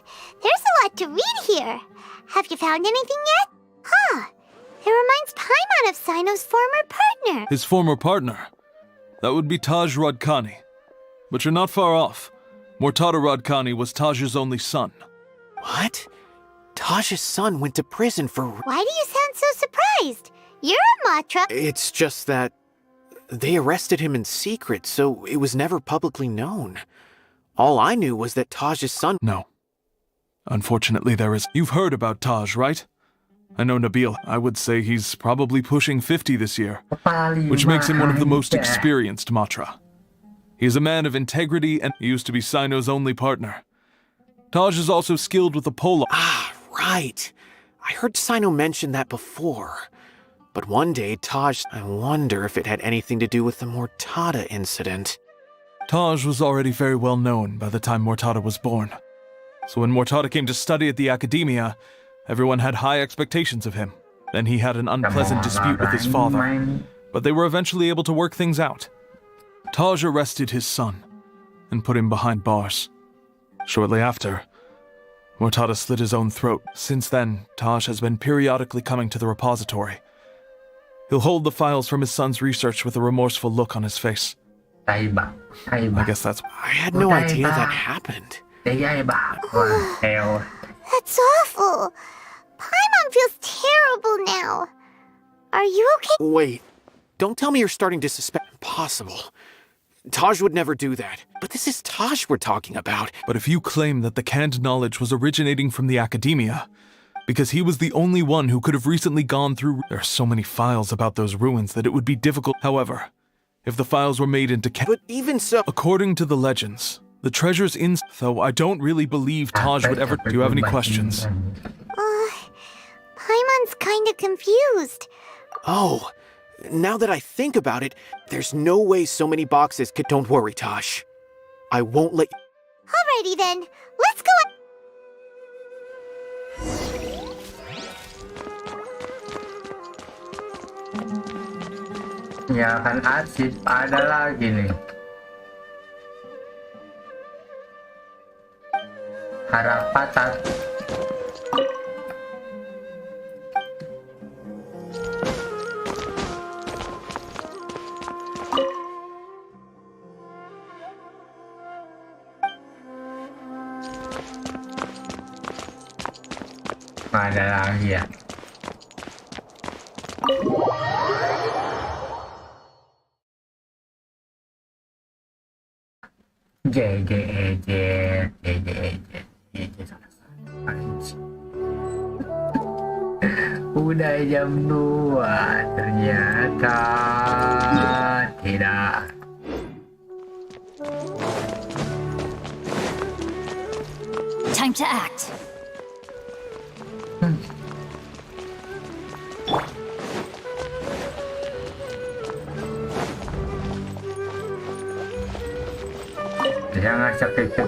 there's a lot to read here. Have you found anything yet? Huh, it reminds Paimon of Sino's former partner. His former partner? That would be Taj Radkani. But you're not far off. Mortada Radkani was Taj's only son. What? Taj's son went to prison for... Why do you sound so surprised? You're a Matra. It's just that they arrested him in secret, so it was never publicly known. All I knew was that Taj's son... No. Unfortunately, there is... You've heard about Taj, right? I know Nabil. I would say he's probably pushing 50 this year, which makes him one of the most experienced Matra. He is a man of integrity and used to be Sino's only partner. Taj is also skilled with the pole... Ah, right. I heard Sino mention that before. But one day, Taj... I wonder if it had anything to do with the Mortada incident. Taj was already very well known by the time Mortada was born. So when Mortada came to study at the academia, everyone had high expectations of him. Then he had an unpleasant dispute with his father, but they were eventually able to work things out. Taj arrested his son and put him behind bars. Shortly after, Mortada slit his own throat. Since then, Taj has been periodically coming to the repository. He'll hold the files from his son's research with a remorseful look on his face. I guess that's... I had no idea that happened. That's awful. Paimon feels terrible now. Are you okay? Wait. Don't tell me you're starting to suspect... Impossible. Taj would never do that. But this is Taj we're talking about. But if you claim that the canned knowledge was originating from the academia, because he was the only one who could have recently gone through. There are so many files about those ruins that it would be difficult. However, if the files were made into But even so... According to the legends, the treasure's in... Though I don't really believe Taj would ever... Do you have any questions? Paimon's kinda confused. Oh, now that I think about it, there's no way so many boxes could... Don't worry, Tosh. I won't let... Alrighty then, let's go. Ya kan arsip ada lagi nih. Harap patat. Ada lagi ya. Udah jam 2 ternyata tidak. Time to act.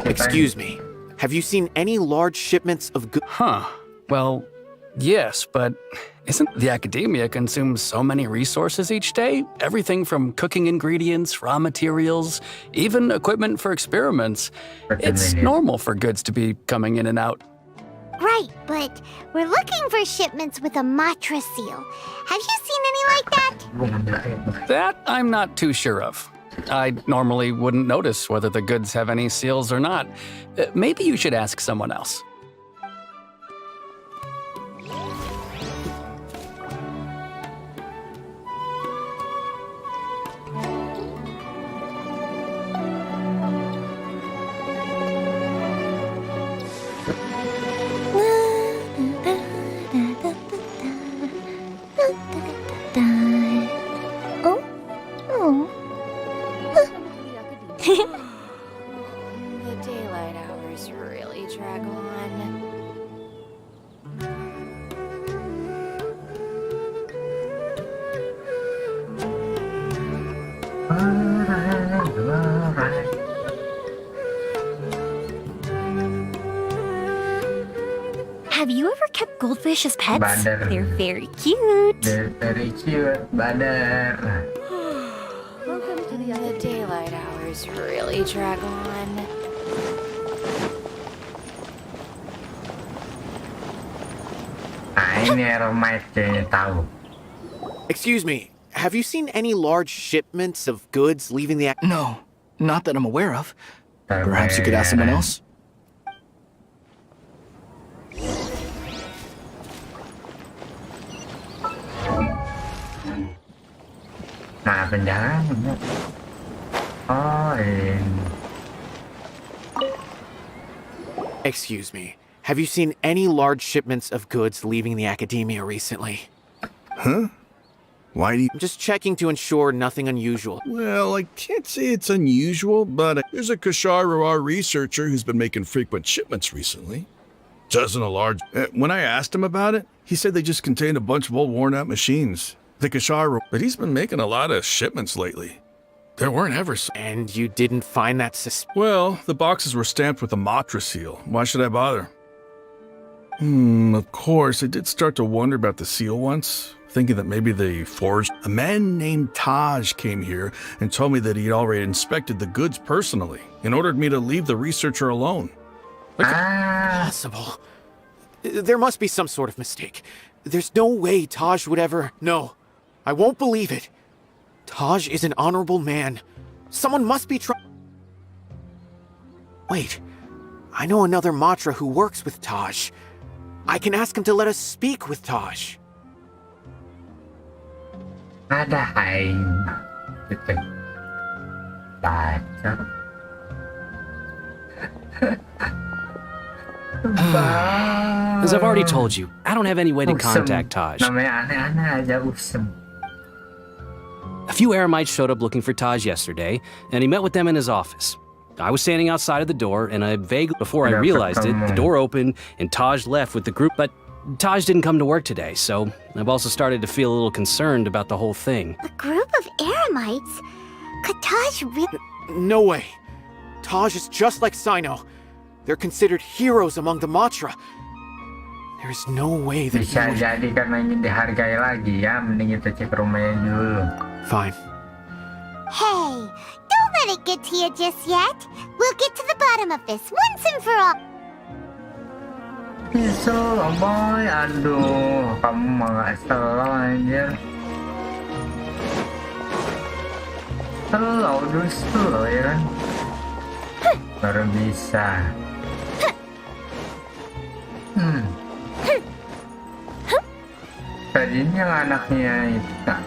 Excuse me. Have you seen any large shipments of goods? Huh. Well, yes, but isn't the academia consumes so many resources each day? Everything from cooking ingredients, raw materials, even equipment for experiments. It's normal for goods to be coming in and out. Right, but we're looking for shipments with a Matra seal. Have you seen any like that? That I'm not too sure of. I normally wouldn't notice whether the goods have any seals or not. Maybe you should ask someone else. The daylight hours really drag on. Have you ever kept goldfish as pets? Badar. They're very cute. They're very cute, Badar. The daylight hours really drag on. Ini Hermite kayaknya tahu. Excuse me. Have you seen any large shipments of goods leaving the... No, not that I'm aware of. Perhaps you could ask someone else? Nah, penjara. Oh, ini. Excuse me. Have you seen any large shipments of goods leaving the academia recently? Huh? Why do you... I'm just checking to ensure nothing unusual. Well, I can't say it's unusual, but there's a Kelarin researcher who's been making frequent shipments recently. Doesn't a large... when I asked him about it, he said they just contained a bunch of old worn-out machines. The Kelarin... But he's been making a lot of shipments lately. There weren't ever so... And you didn't find that Well, the boxes were stamped with a Matra seal. Why should I bother? Of course, I did start to wonder about the seal once, thinking that maybe they forged... A man named Taj came here and told me that he'd already inspected the goods personally and ordered me to leave the researcher alone. Impossible. There must be some sort of mistake. There's no way Taj would ever... No, I won't believe it. Taj is an honorable man. Someone must be Wait, I know another Matra who works with Taj. I can ask him to let us speak with Taj. Ada aing. Gitu. Baca. As I've already told you, I don't have any way to contact Taj. Namanya aneh-aneh aja, Usem. A few Eremites showed up looking for Taj yesterday, and he met with them in his office. I was standing outside of the door, and before I realized it, the door opened, and Taj left with the group, but Taj didn't come to work today, so I've also started to feel a little concerned about the whole thing. A group of Eremites? Could Taj really... No way. Taj is just like Sino. They're considered heroes among the Matra. There's no way that Bisa jadi karena ingin dihargai lagi ya, mending kita cek rumahnya dulu. Fine. Hey, don't let it get to you just yet. We'll get to the bottom of this once and for all. Slow boy, aduh, kamu malah slow anjir. Slow dulu slow ya kan. Baru bisa. Tadinya yang anaknya itu tak,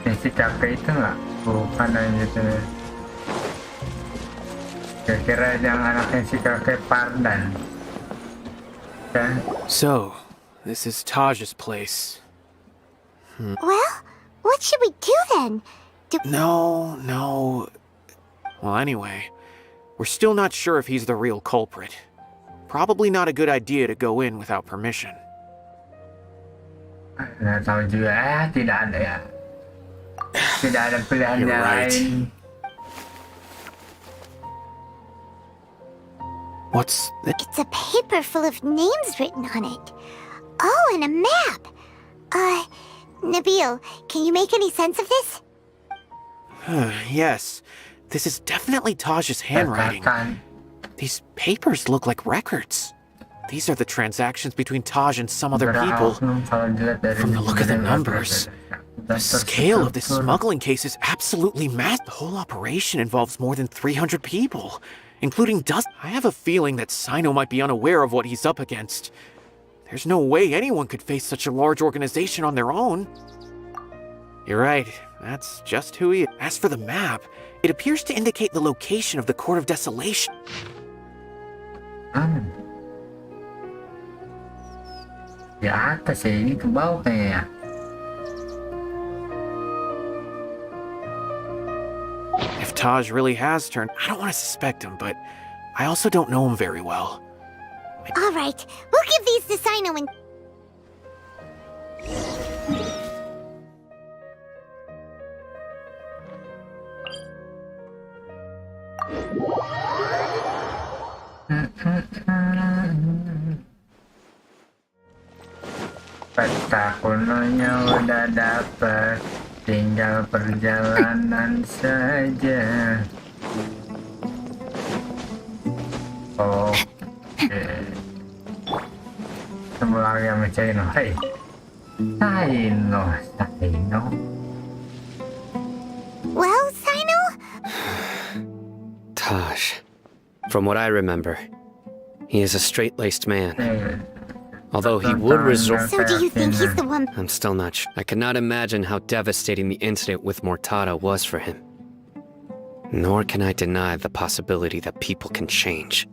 yang si kakek itu nggak, bukan aja tuh. Kira-kira yang anaknya si kakek Pardan. Kan? So, this is Taj's place. Well, what should we do then? No. Well, anyway, we're still not sure if he's the real culprit. Probably not a good idea to go in without permission. Nggak tahu juga, tidak ada ya. Tidak ada pilihan yang lain. What's that? It's a paper full of names written on it. Oh, and a map. Nabil, can you make any sense of this? Yes, this is definitely Taj's handwriting. These papers look like records. These are the transactions between Taj and some other people. From the look of the numbers, the scale of this smuggling case is absolutely massive. The whole operation involves more than 300 people, including dozens. I have a feeling that Sino might be unaware of what he's up against. There's no way anyone could face such a large organization on their own. You're right, that's just who he is. As for the map, it appears to indicate the location of the Court of Desolation. Di atas ya, ini ke bawah kayaknya. If Taj really has turned, I don't want to suspect him, but I also don't know him very well. All right, we'll give these to Sino and... Peta kunonya udah dapet, tinggal perjalanan saja. Oke. Semula lagi sama Sino. Hey, Sino. Well, Sino? Taj. From what I remember, he is a straight-laced man. Although he would resort... So do you think he's the one... I'm still not sure. I cannot imagine how devastating the incident with Mortada was for him. Nor can I deny the possibility that people can change.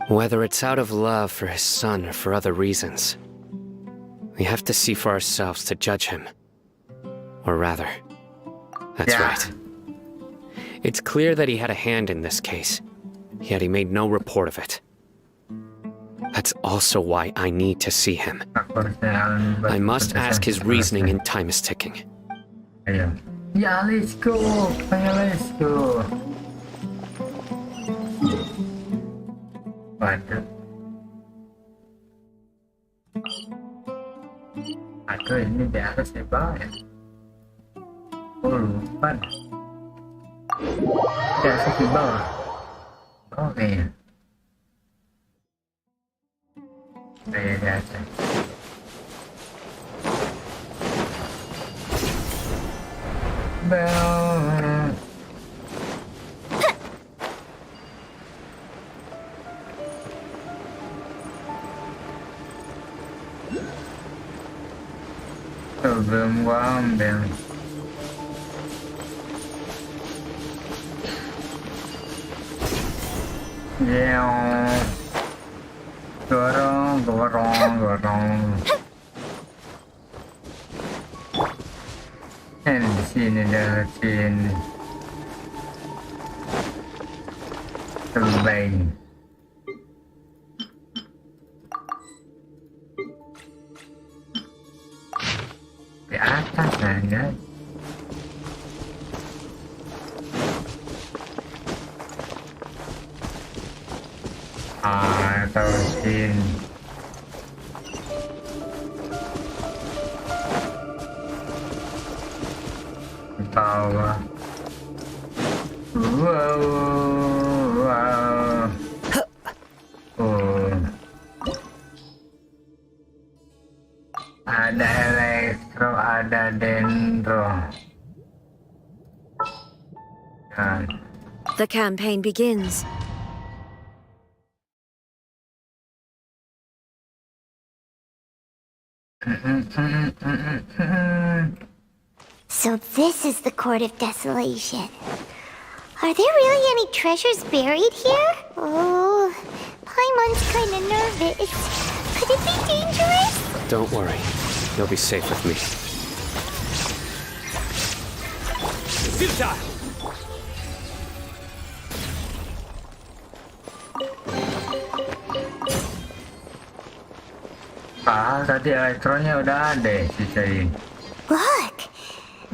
Whether it's out of love for his son or for other reasons, we have to see for ourselves to judge him. Or rather, that's right. It's clear that he had a hand in this case, yet he made no report of it. That's also why I need to see him. I must ask his reasoning, and time is ticking. Yeah, let's go. Let's go. Waduh. Aduh, ini di atas di bawah ya. Oh, lupa. Di atas di bawah. Oke. Di atas. Bell. Belum gua ambil. Yeah. Gorong. Di sini dah sini. Terbaik. Di atas saja. Atau sini. Bawah. Wow. Oh. Ada elektro, ada dendro. The campaign begins. So this is the Court of Desolation. Are there really any treasures buried here? Oh, Paimon's kinda nervous. Could it be dangerous? Don't worry. You'll be safe with me. Futile! Tadi elektronya udah ada sisain. Look!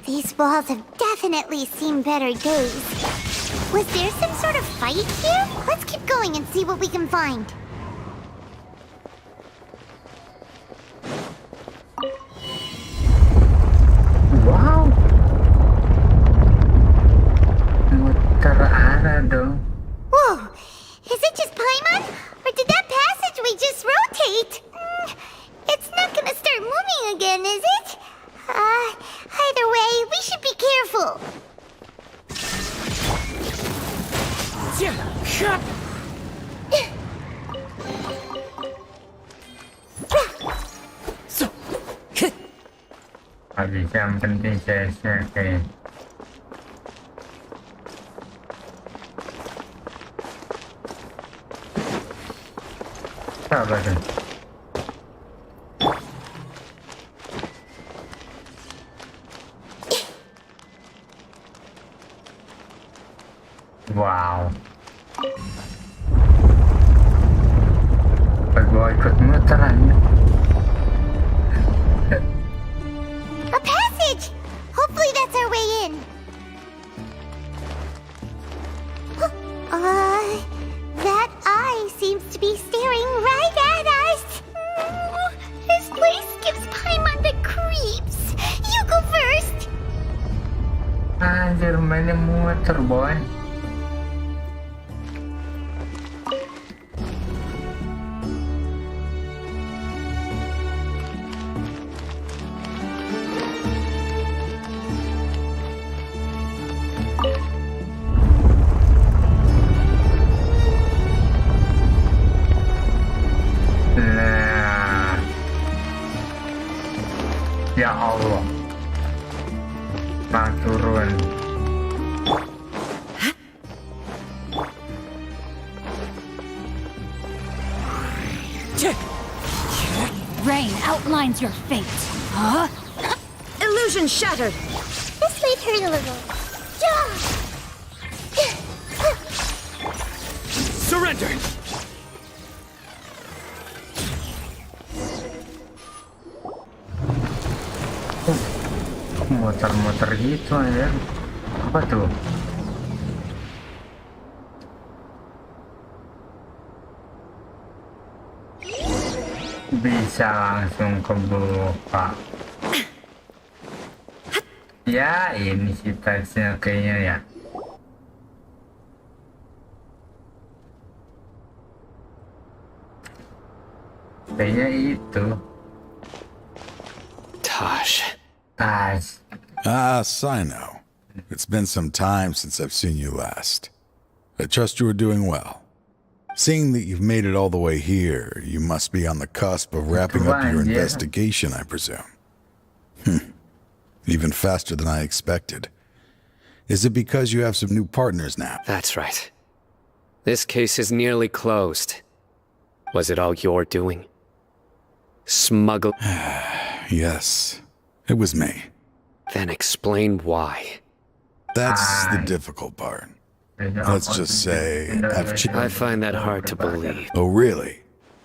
These walls have definitely seen better days. Was there some sort of fight here? Let's keep going and see what we can find. Wow! Muter arah dong. Whoa! Is it just Paimon? Or did that passageway just rotate? It's not gonna start moving again, is it? Either way, we should be careful. Habis yang penting saya kayak. Apa tuh? Wow. Gua ikut muter aja. A passage! Hopefully that's our way in. That eye seems to be staring right at us. This place gives Paimon the creeps. You go first. Anjir, mainnya muter, boy. Ya Allah, nah turun. Rain outlines your fate. Huh? Illusion shattered. This might hurt a little. Surrender! Muter-muter gitu aja. Apa tuh? Bisa langsung kebuka. Ya, ini sih teksnya kayaknya ya. Kayaknya itu. Tosh. Sino. It's been some time since I've seen you last. I trust you are doing well. Seeing that you've made it all the way here, you must be on the cusp of wrapping up your investigation, I presume. Even faster than I expected. Is it because you have some new partners now? That's right. This case is nearly closed. Was it all your doing? Smuggle... Yes, it was me. Then explain why. That's the difficult part. Let's just say I find that hard to believe. Oh, really?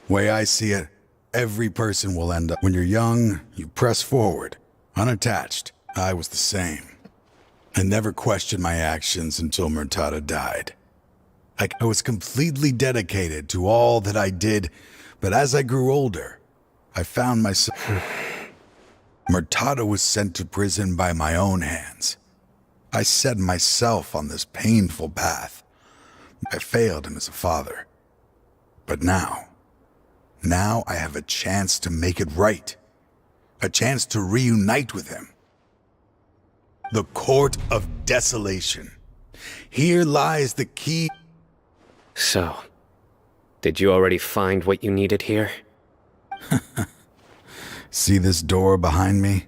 Way I see it, every person will end up... When you're young, you press forward, unattached. I was the same. I never questioned my actions until Murtada died. I was completely dedicated to all that I did, but as I grew older, I found myself... Murtada was sent to prison by my own hands. I set myself on this painful path. I failed him as a father. But now I have a chance to make it right. A chance to reunite with him. The Court of Desolation. Here lies the key... So, did you already find what you needed here? See this door behind me?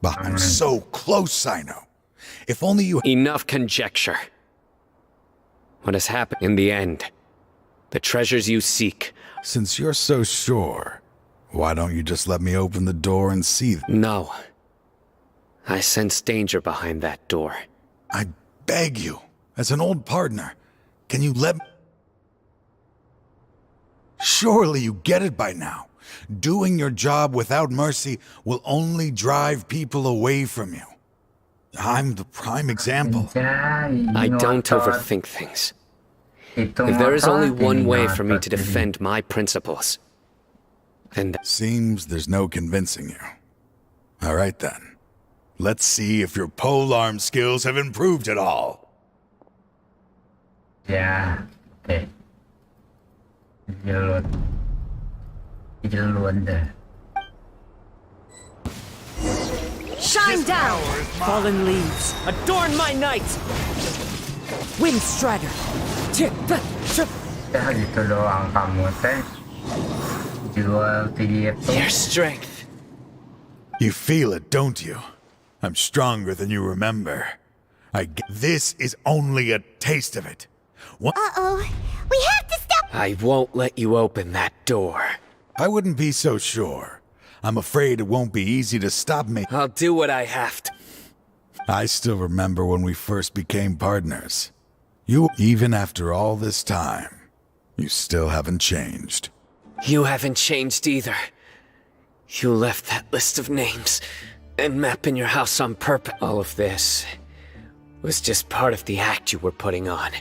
I'm so close, I know. If only you... Enough conjecture. What has happened in the end? The treasures you seek. Since you're so sure, why don't you just let me open the door and see them? No. I sense danger behind that door. I beg you, as an old partner, can you let me... Surely you get it by now. Doing your job without mercy will only drive people away from you. I'm the prime example. I don't overthink things. If there is only one way for me to defend my principles, then... Seems there's no convincing you. All right then. Let's see if your polearm skills have improved at all. Yeah. Okay. Shine down! Fallen leaves, adorn my night! Wind strider! Gitu doang kamu teh. Jual TF. Your strength. You feel it, don't you? I'm stronger than you remember. This is only a taste of it. Uh-oh. We have to stop... I won't let you open that door. I wouldn't be so sure. I'm afraid it won't be easy to stop me. I'll do what I have to. I still remember when we first became partners. Even after all this time, you still haven't changed. You haven't changed either. You left that list of names and map in your house on purpose. All of this was just part of the act you were putting on.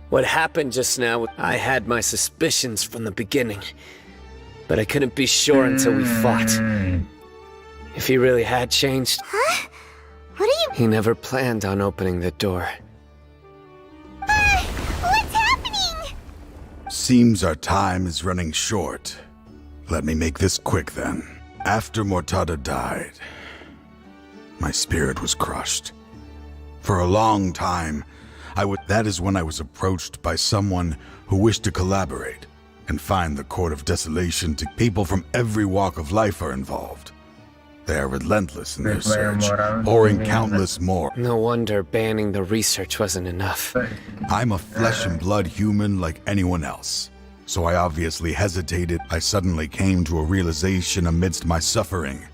What happened just now, I had my suspicions from the beginning, but I couldn't be sure until we fought. If he really had changed... Huh? What are you... He never planned on opening the door. What's happening? Seems our time is running short. Let me make this quick then. After Murtada died, my spirit was crushed. For a long time, that is when I was approached by someone who wished to collaborate and find the Court of Desolation. People from every walk of life are involved. They are relentless in their search, pouring countless more. No wonder banning the research wasn't enough. I'm a flesh and blood human like anyone else, so I obviously hesitated. I suddenly came to a realization amidst my suffering.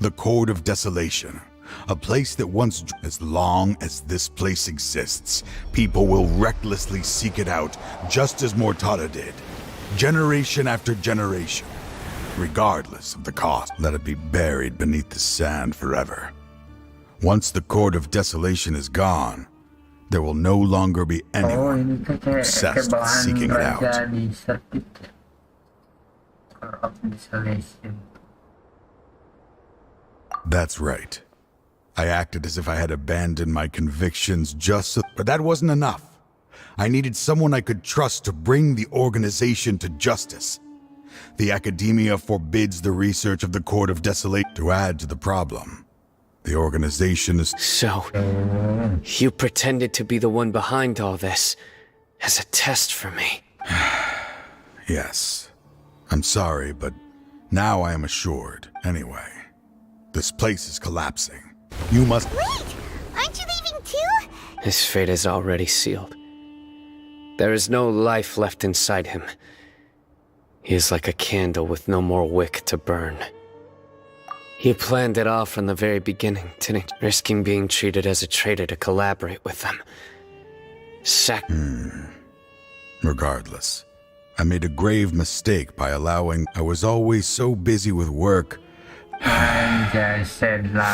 The Court of Desolation. A place that once... As long as this place exists, people will recklessly seek it out, just as Murtada did. Generation after generation. Regardless of the cost, let it be buried beneath the sand forever. Once the Court of Desolation is gone, there will no longer be anyone obsessed with seeking it out. That's right. I acted as if I had abandoned my convictions but that wasn't enough. I needed someone I could trust to bring the organization to justice. The academia forbids the research of the Court of Desolation. To add to the problem, the organization is... So, you pretended to be the one behind all this, as a test for me. Yes. I'm sorry, but now I am assured. Anyway, this place is collapsing. You must... Wait! Aren't you leaving too? His fate is already sealed. There is no life left inside him. He is like a candle with no more wick to burn. He planned it all from the very beginning, didn't he? Risking being treated as a traitor to collaborate with them. Regardless, I made a grave mistake by allowing... I was always so busy with work.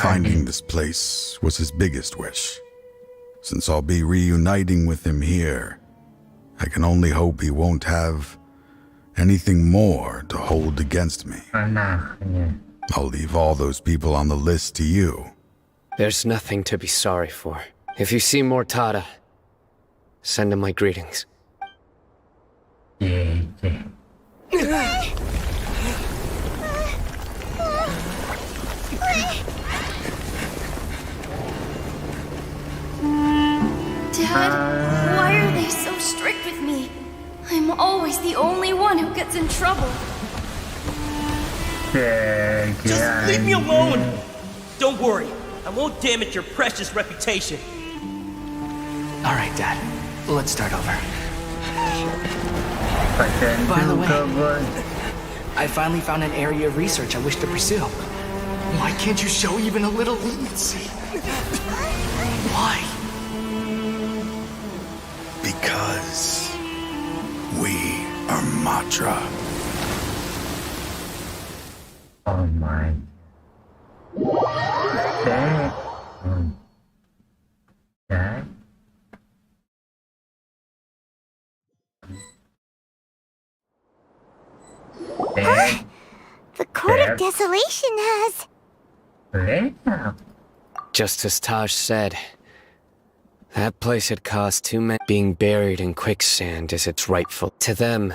Finding this place was his biggest wish. Since I'll be reuniting with him here, I can only hope he won't have anything more to hold against me. I'll leave all those people on the list to you. There's nothing to be sorry for. If you see Mortada, send him my greetings. Dad, why are they so strict with me? I'm always the only one who gets in trouble. Just leave me alone! Don't worry, I won't damage your precious reputation. Alright, Dad. Let's start over. By the way, I finally found an area of research I wish to pursue. Why can't you show even a little leniency? Why? Because we are Matra. Oh my. Dad. Dad. Dad. The Court of Desolation has... Just as Taj said, that place had caused too many. Being buried in quicksand is its rightful. To them,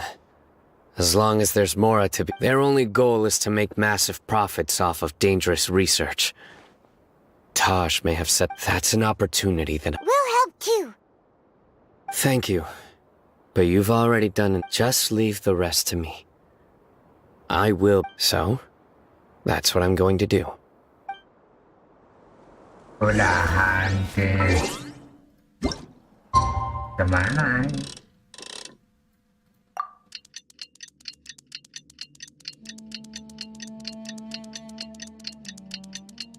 as long as there's more to be, their only goal is to make massive profits off of dangerous research. Taj may have said that's an opportunity that We'll help too. Thank you, but you've already done it. Just leave the rest to me. I will. So, that's what I'm going to do. Udahan sih. Kemana?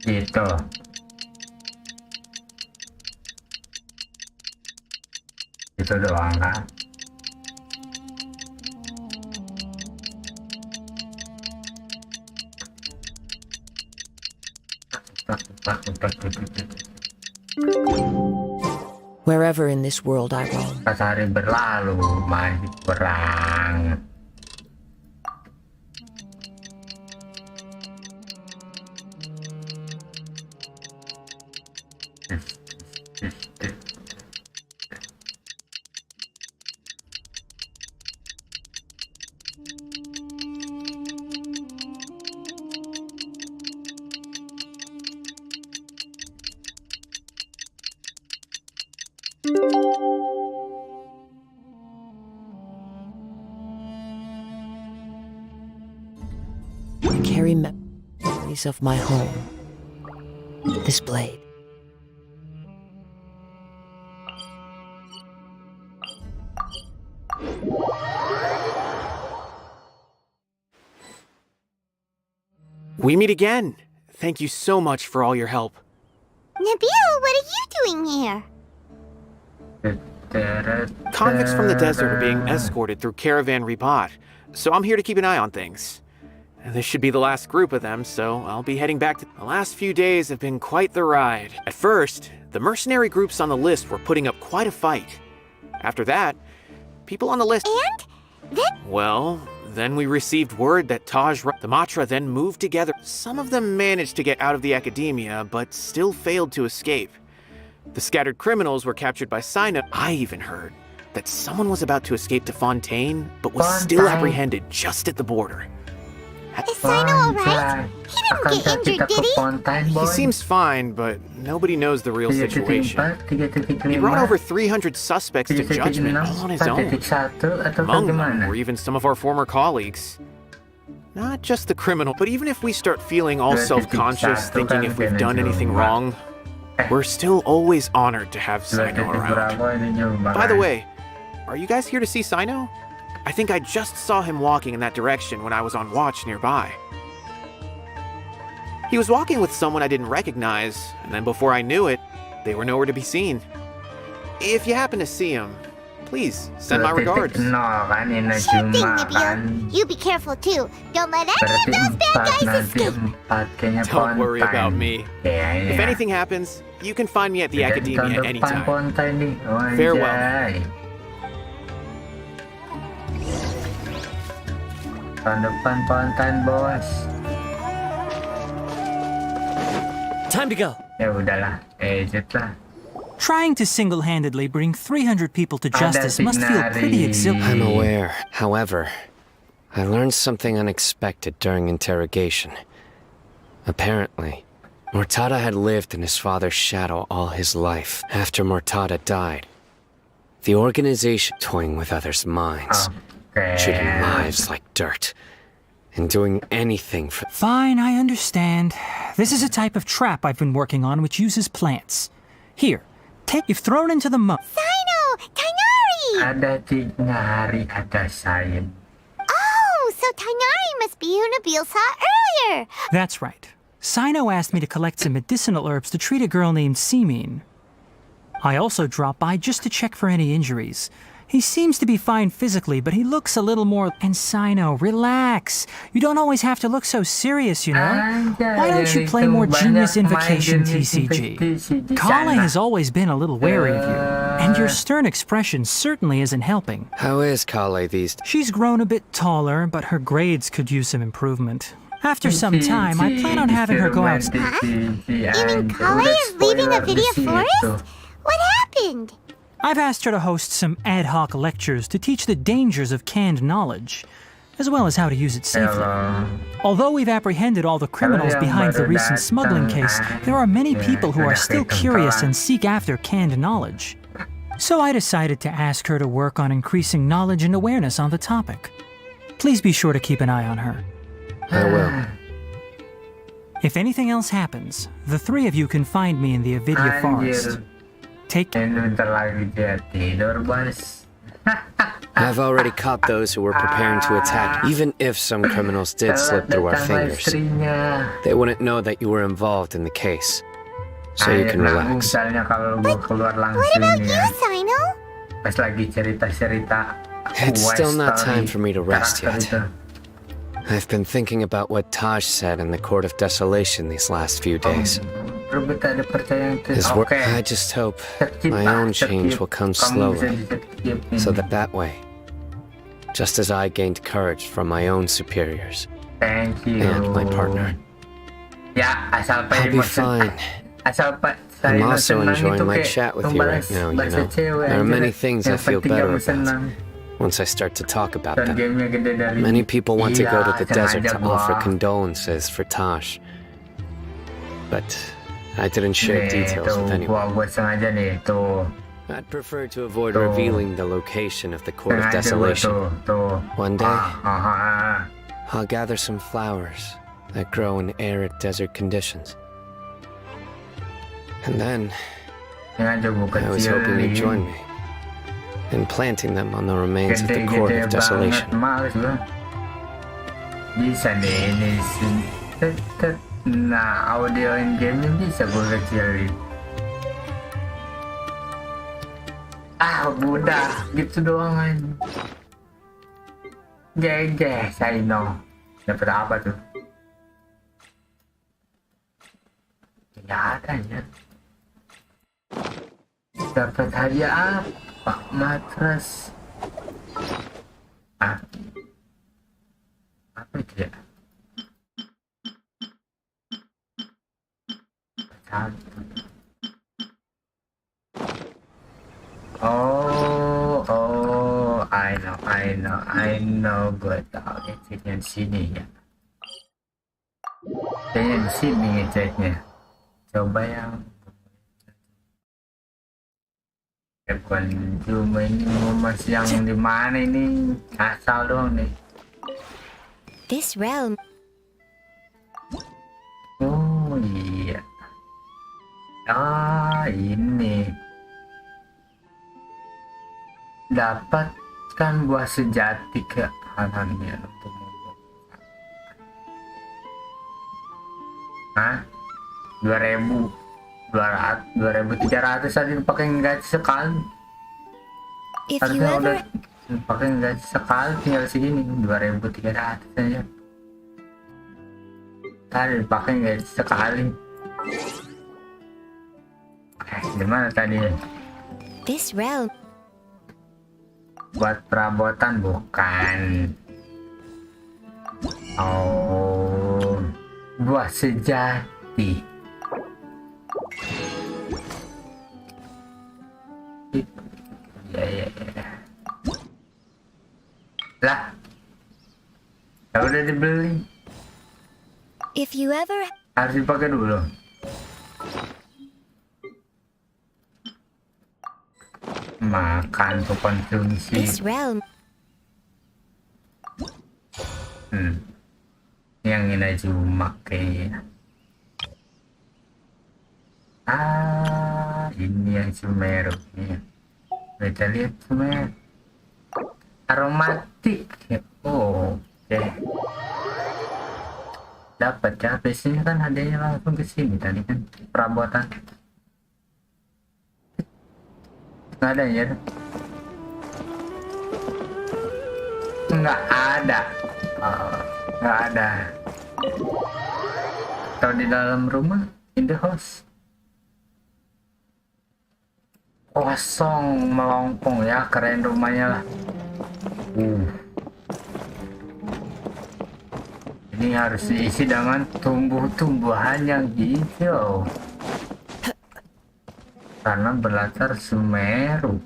Gitu. Itu doang kan? Wherever in this world I roam. Pas hari berlalu, masih perang. I carry memories of my home. This blade. We meet again. Thank you so much for all your help. Nabil, what are you doing here? Convicts from the desert are being escorted through Caravan Ribat, so I'm here to keep an eye on things. And this should be the last group of them, so I'll be heading back to... The last few days have been quite the ride. At first, the mercenary groups on the list were putting up quite a fight. After that, people on the list... And? Then... Well, then we received word that the Matra then moved together. Some of them managed to get out of the academia, but still failed to escape. The scattered criminals were captured by Sino. I even heard that someone was about to escape to Fontaine, but was still apprehended just at the border. Is Sino alright? He didn't get injured, did he? He seems fine, but nobody knows the real situation. He brought over 300 suspects to judgment all on his own. Among them were even some of our former colleagues. Not just the criminal, but even if we start feeling all self-conscious, thinking if we've done anything wrong, we're still always honored to have Sino around. By the way, are you guys here to see Sino? I think I just saw him walking in that direction when I was on watch nearby. He was walking with someone I didn't recognize, and then before I knew it, they were nowhere to be seen. If you happen to see him, please send my regards. Sure thing, Nibio. You be careful too. Don't let any of those bad guys escape. Don't worry about me. If anything happens, you can find me at the Academia anytime. Farewell. Tahun depan Valentine, bos. Time to go. Ya udahlah, exit lah. Trying to single-handedly bring 300 people to justice must feel pretty exhilarating. I'm aware. However, I learned something unexpected during interrogation. Apparently, Mortada had lived in his father's shadow all his life. After Mortada died, the organization toying with others' minds, treating lives like dirt, and doing anything for— Fine, I understand. This is a type of trap I've been working on which uses plants. Here, you've thrown into the mud. Sino! Tainari! Ada Tainari, ada Sayin. Oh, so Tainari must be who Nabil saw earlier. That's right. Sino asked me to collect some medicinal herbs to treat a girl named Simin. I also dropped by just to check for any injuries. He seems to be fine physically, but he looks a little more— And Sino, relax. You don't always have to look so serious, you know? Why don't you play more Genius Invocation TCG? Kale has always been a little wary of you, and your stern expression certainly isn't helping. How is Kale these days? She's grown a bit taller, but her grades could use some improvement. After some time, I plan on having her go out— Huh? You mean Kale is leaving the video forest? What happened? I've asked her to host some ad hoc lectures to teach the dangers of canned knowledge, as well as how to use it safely. Although we've apprehended all the criminals behind the recent smuggling case, there are many people who are still curious and seek after canned knowledge. So I decided to ask her to work on increasing knowledge and awareness on the topic. Please be sure to keep an eye on her. I will. If anything else happens, the three of you can find me in the Avidia Forest. I've already caught those who were preparing to attack. Even if some criminals did slip through our fingers, they wouldn't know that you were involved in the case. So you can relax. What about you, Sino? It's still not time for me to rest yet. I've been thinking about what Taj said in the Court of Desolation these last few days. I just hope my own change will come slowly, so that way, just as I gained courage from my own superiors Thank you. and my partner, I'll be fine. I'm also enjoying my chat with you right now, you know. There are many things I feel better about once I start to talk about them. Many people want to go to the desert to offer condolences for Taj, but I didn't share details with anyone. I'd prefer to avoid revealing the location of the Court of Desolation. One day, I'll gather some flowers that grow in arid desert conditions. And then, I was hoping you'd join me in planting them on the remains of the Court of Desolation. Bisa deh ini nah audio in game bisa gue kecilin. Udah gitu doang kan. GG Sino. Dapat apa tuh? Tidak ada ya. Dapat hadiah apa? Matras. Apa itu ya? Oh, I know, gue tau ngeceknya di sini ya. Kayaknya di sini ngeceknya. Coba yang bukan cuma ini mas yang di mana ini asal dong nih. This realm. Oh iya. Ini dapat Dapatkan buah sejati ke kahannya untuk Hah? 2.300 tadi pakai gaji sekali. If you Harusnya ever... udah pakai gaji sekali, tinggal segini 2.300 aja. Tadi pakai gaji sekali. Gimana tadi? This realm. Buat perabotan bukan. Oh, buah sejati. Ya. Lah, ya udah dibeli. If you ever... Harus dipakai dulu. Makan untuk konsumsi. This realm. Yang ini cuma kayaknya. Ini yang Sumeru nih. Kita lihat Sumeru. Aromatik. Oh, oke. Dapat ya, biasanya kan hadiahnya langsung ke sini tadi kan perabotan. Nggak ada ya? Nggak ada. Nggak ada. Atau di dalam rumah, in the house. Kosong melongkong ya, keren rumahnya lah. Ini harus diisi dengan tumbuh-tumbuhan yang hijau. Karena berlatar Sumeru.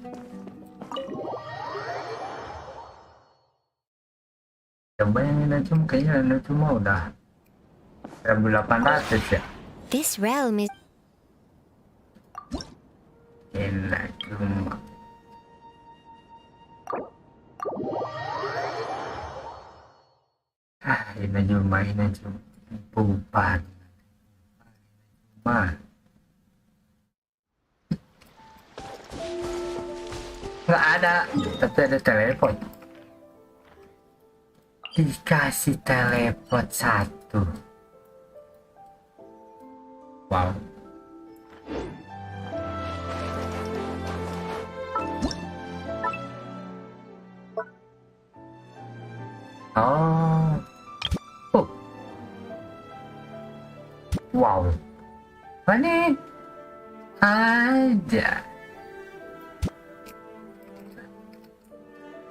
Coba yang ini cuma kayaknya ini cuma udah 1.800 ya. This realm is... Ini cuma ini cuma buban. Nggak ada, tapi ada teleport. Dikasih teleport 1. Wow. Wow. Ini aja.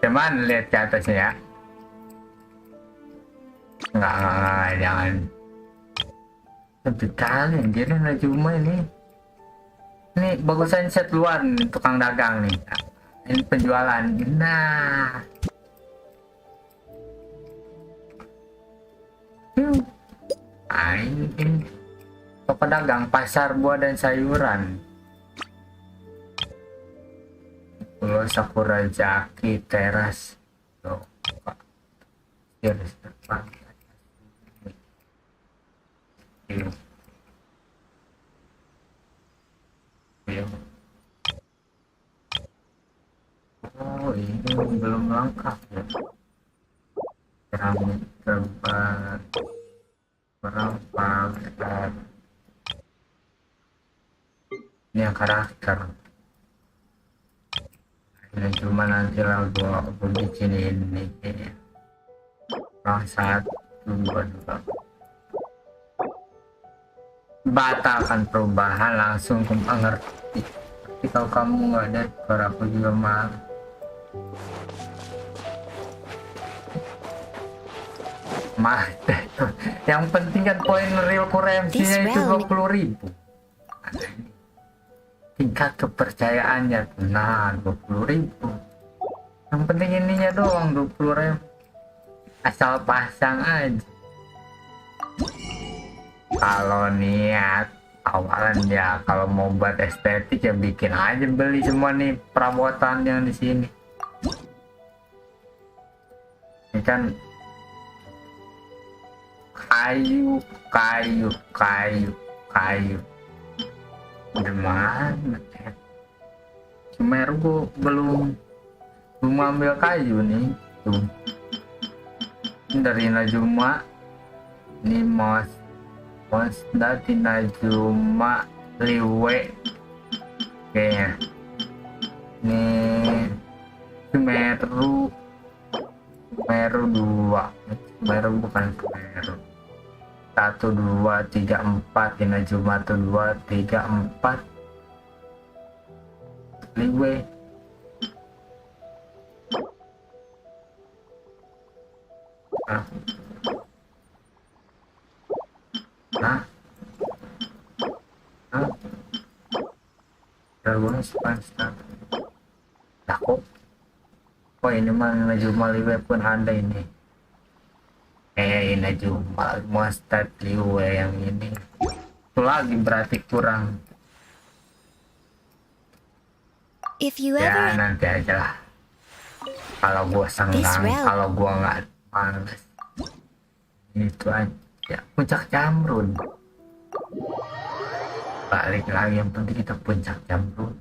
Cuman lihat ke atasnya ya. Enggak, jangan. Lebih kali anjir ini cuma ini. Ini bagusan set luar nih, tukang dagang nih. Ini penjualan. Nah. Ini toko dagang pasar buah dan sayuran. Pulau Sakura Jaki teras. Tuh. Teras depan. Oh, ini belum lengkap ya. Keramik terbang. Berapa besar? Ini yang karakter. Ini cuma nanti lah gua bikin ini. Satu, dua. Batalkan perubahan langsung ke mengerti. Tapi kalau kamu nggak ada, suara aku juga malu. Yang penting kan poin real currency-nya itu 20.000. Tingkat kepercayaannya tuh, nah 20.000. Yang penting ininya doang 20.000. Asal pasang aja. Kalau niat awalan ya, kalau mau buat estetik ya bikin aja, beli semua nih perabotan yang di sini. Ini kan kayu. Gimana? Sumeru belum Cuma ambil kayu nih tuh. Ini dari Najuma. Ini Mos dari Najuma Liwe kayaknya. Ini Semeru 2. Semeru bukan Semeru. 1 2 3 4 ini Najuma tuh 2 3 4 Liwe. Terus pasta. Takut. Oh ini mah Najuma Liwe pun ada ini. Ini Najuma Mousepad Liwe yang ini. Itu lagi berarti kurang. Ya nanti aja lah. Kalau gua senggang, kalau gua nggak males. Itu aja. Puncak Jamrud. Balik lagi, yang penting kita puncak Jamrud.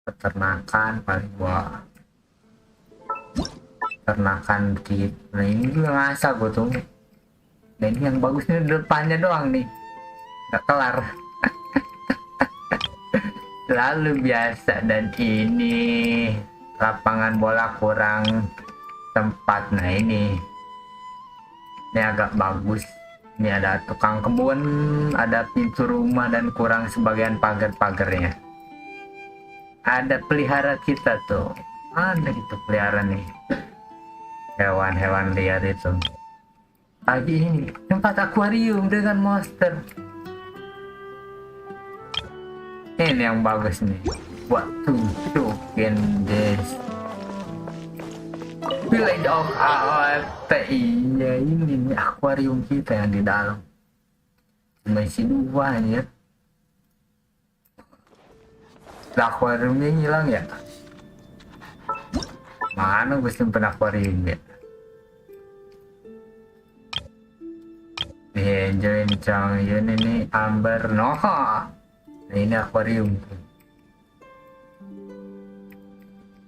Peternakan paling gua. Peternakan dikit. Nah ini juga ngasal gua tuh. Nah ini yang bagusnya depannya doang nih. Nggak kelar. Lalu biasa, dan ini lapangan bola kurang tempat. Nah ini agak bagus. Ini ada tukang kebun, ada pintu rumah, dan kurang sebagian pagar-pagarnya. Ada pelihara kita tuh, ada gitu pelihara nih, hewan-hewan liar itu. Lagi ini tempat akuarium dengan monster. Ini yang bagus nih buat tunjukin this Village of AOT. Iya ini nih akuarium kita yang di dalam. Masih 2 ya. Akuariumnya hilang ya. Mana gue simpen akuarium ya. Enjoy ini cang, ini amber no. Nah ini akuarium.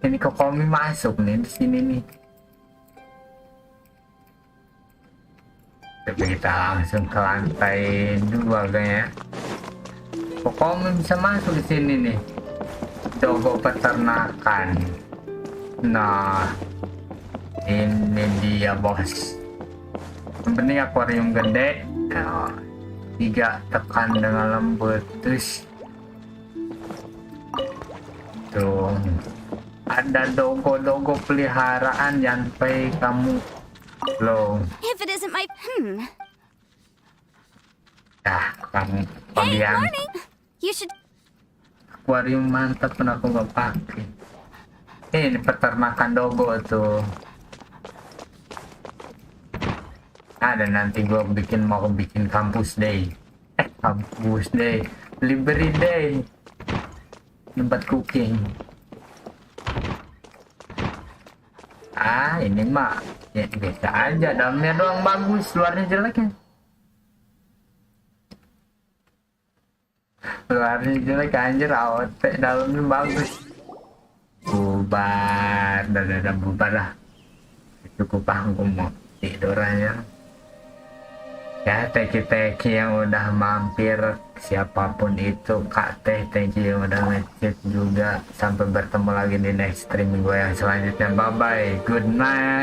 Ini Kokomi masuk nih di sini nih. Tapi kita langsung ke lantai 2 kayaknya. Kokomi bisa masuk di sini nih. Dogo peternakan. Nah, ini dia bos. Yang penting akuarium gede. Nah, 3 tekan dengan lembut terus. Tuh ada dogo-dogo peliharaan sampai kamu low. If it isn't my Kamu bagian You should. akuarium mantap pun aku nggak pakai. Ini peternakan dogo tuh. Ada nanti gua mau bikin kampus day. Kampus day, library day, tempat cooking. Ini mah ya biasa aja, dalamnya doang bagus, luarnya jelek ya. Luarnya jelek anjir, AOT dalamnya bagus. Bubar, dah bubar lah. Cukup aku mau tidur aja. Ya teki-teki yang udah mampir, siapapun itu, Kak Teh, thank you yang udah ngechat juga. Sampai bertemu lagi di next streaming gue yang selanjutnya. Bye bye, good night.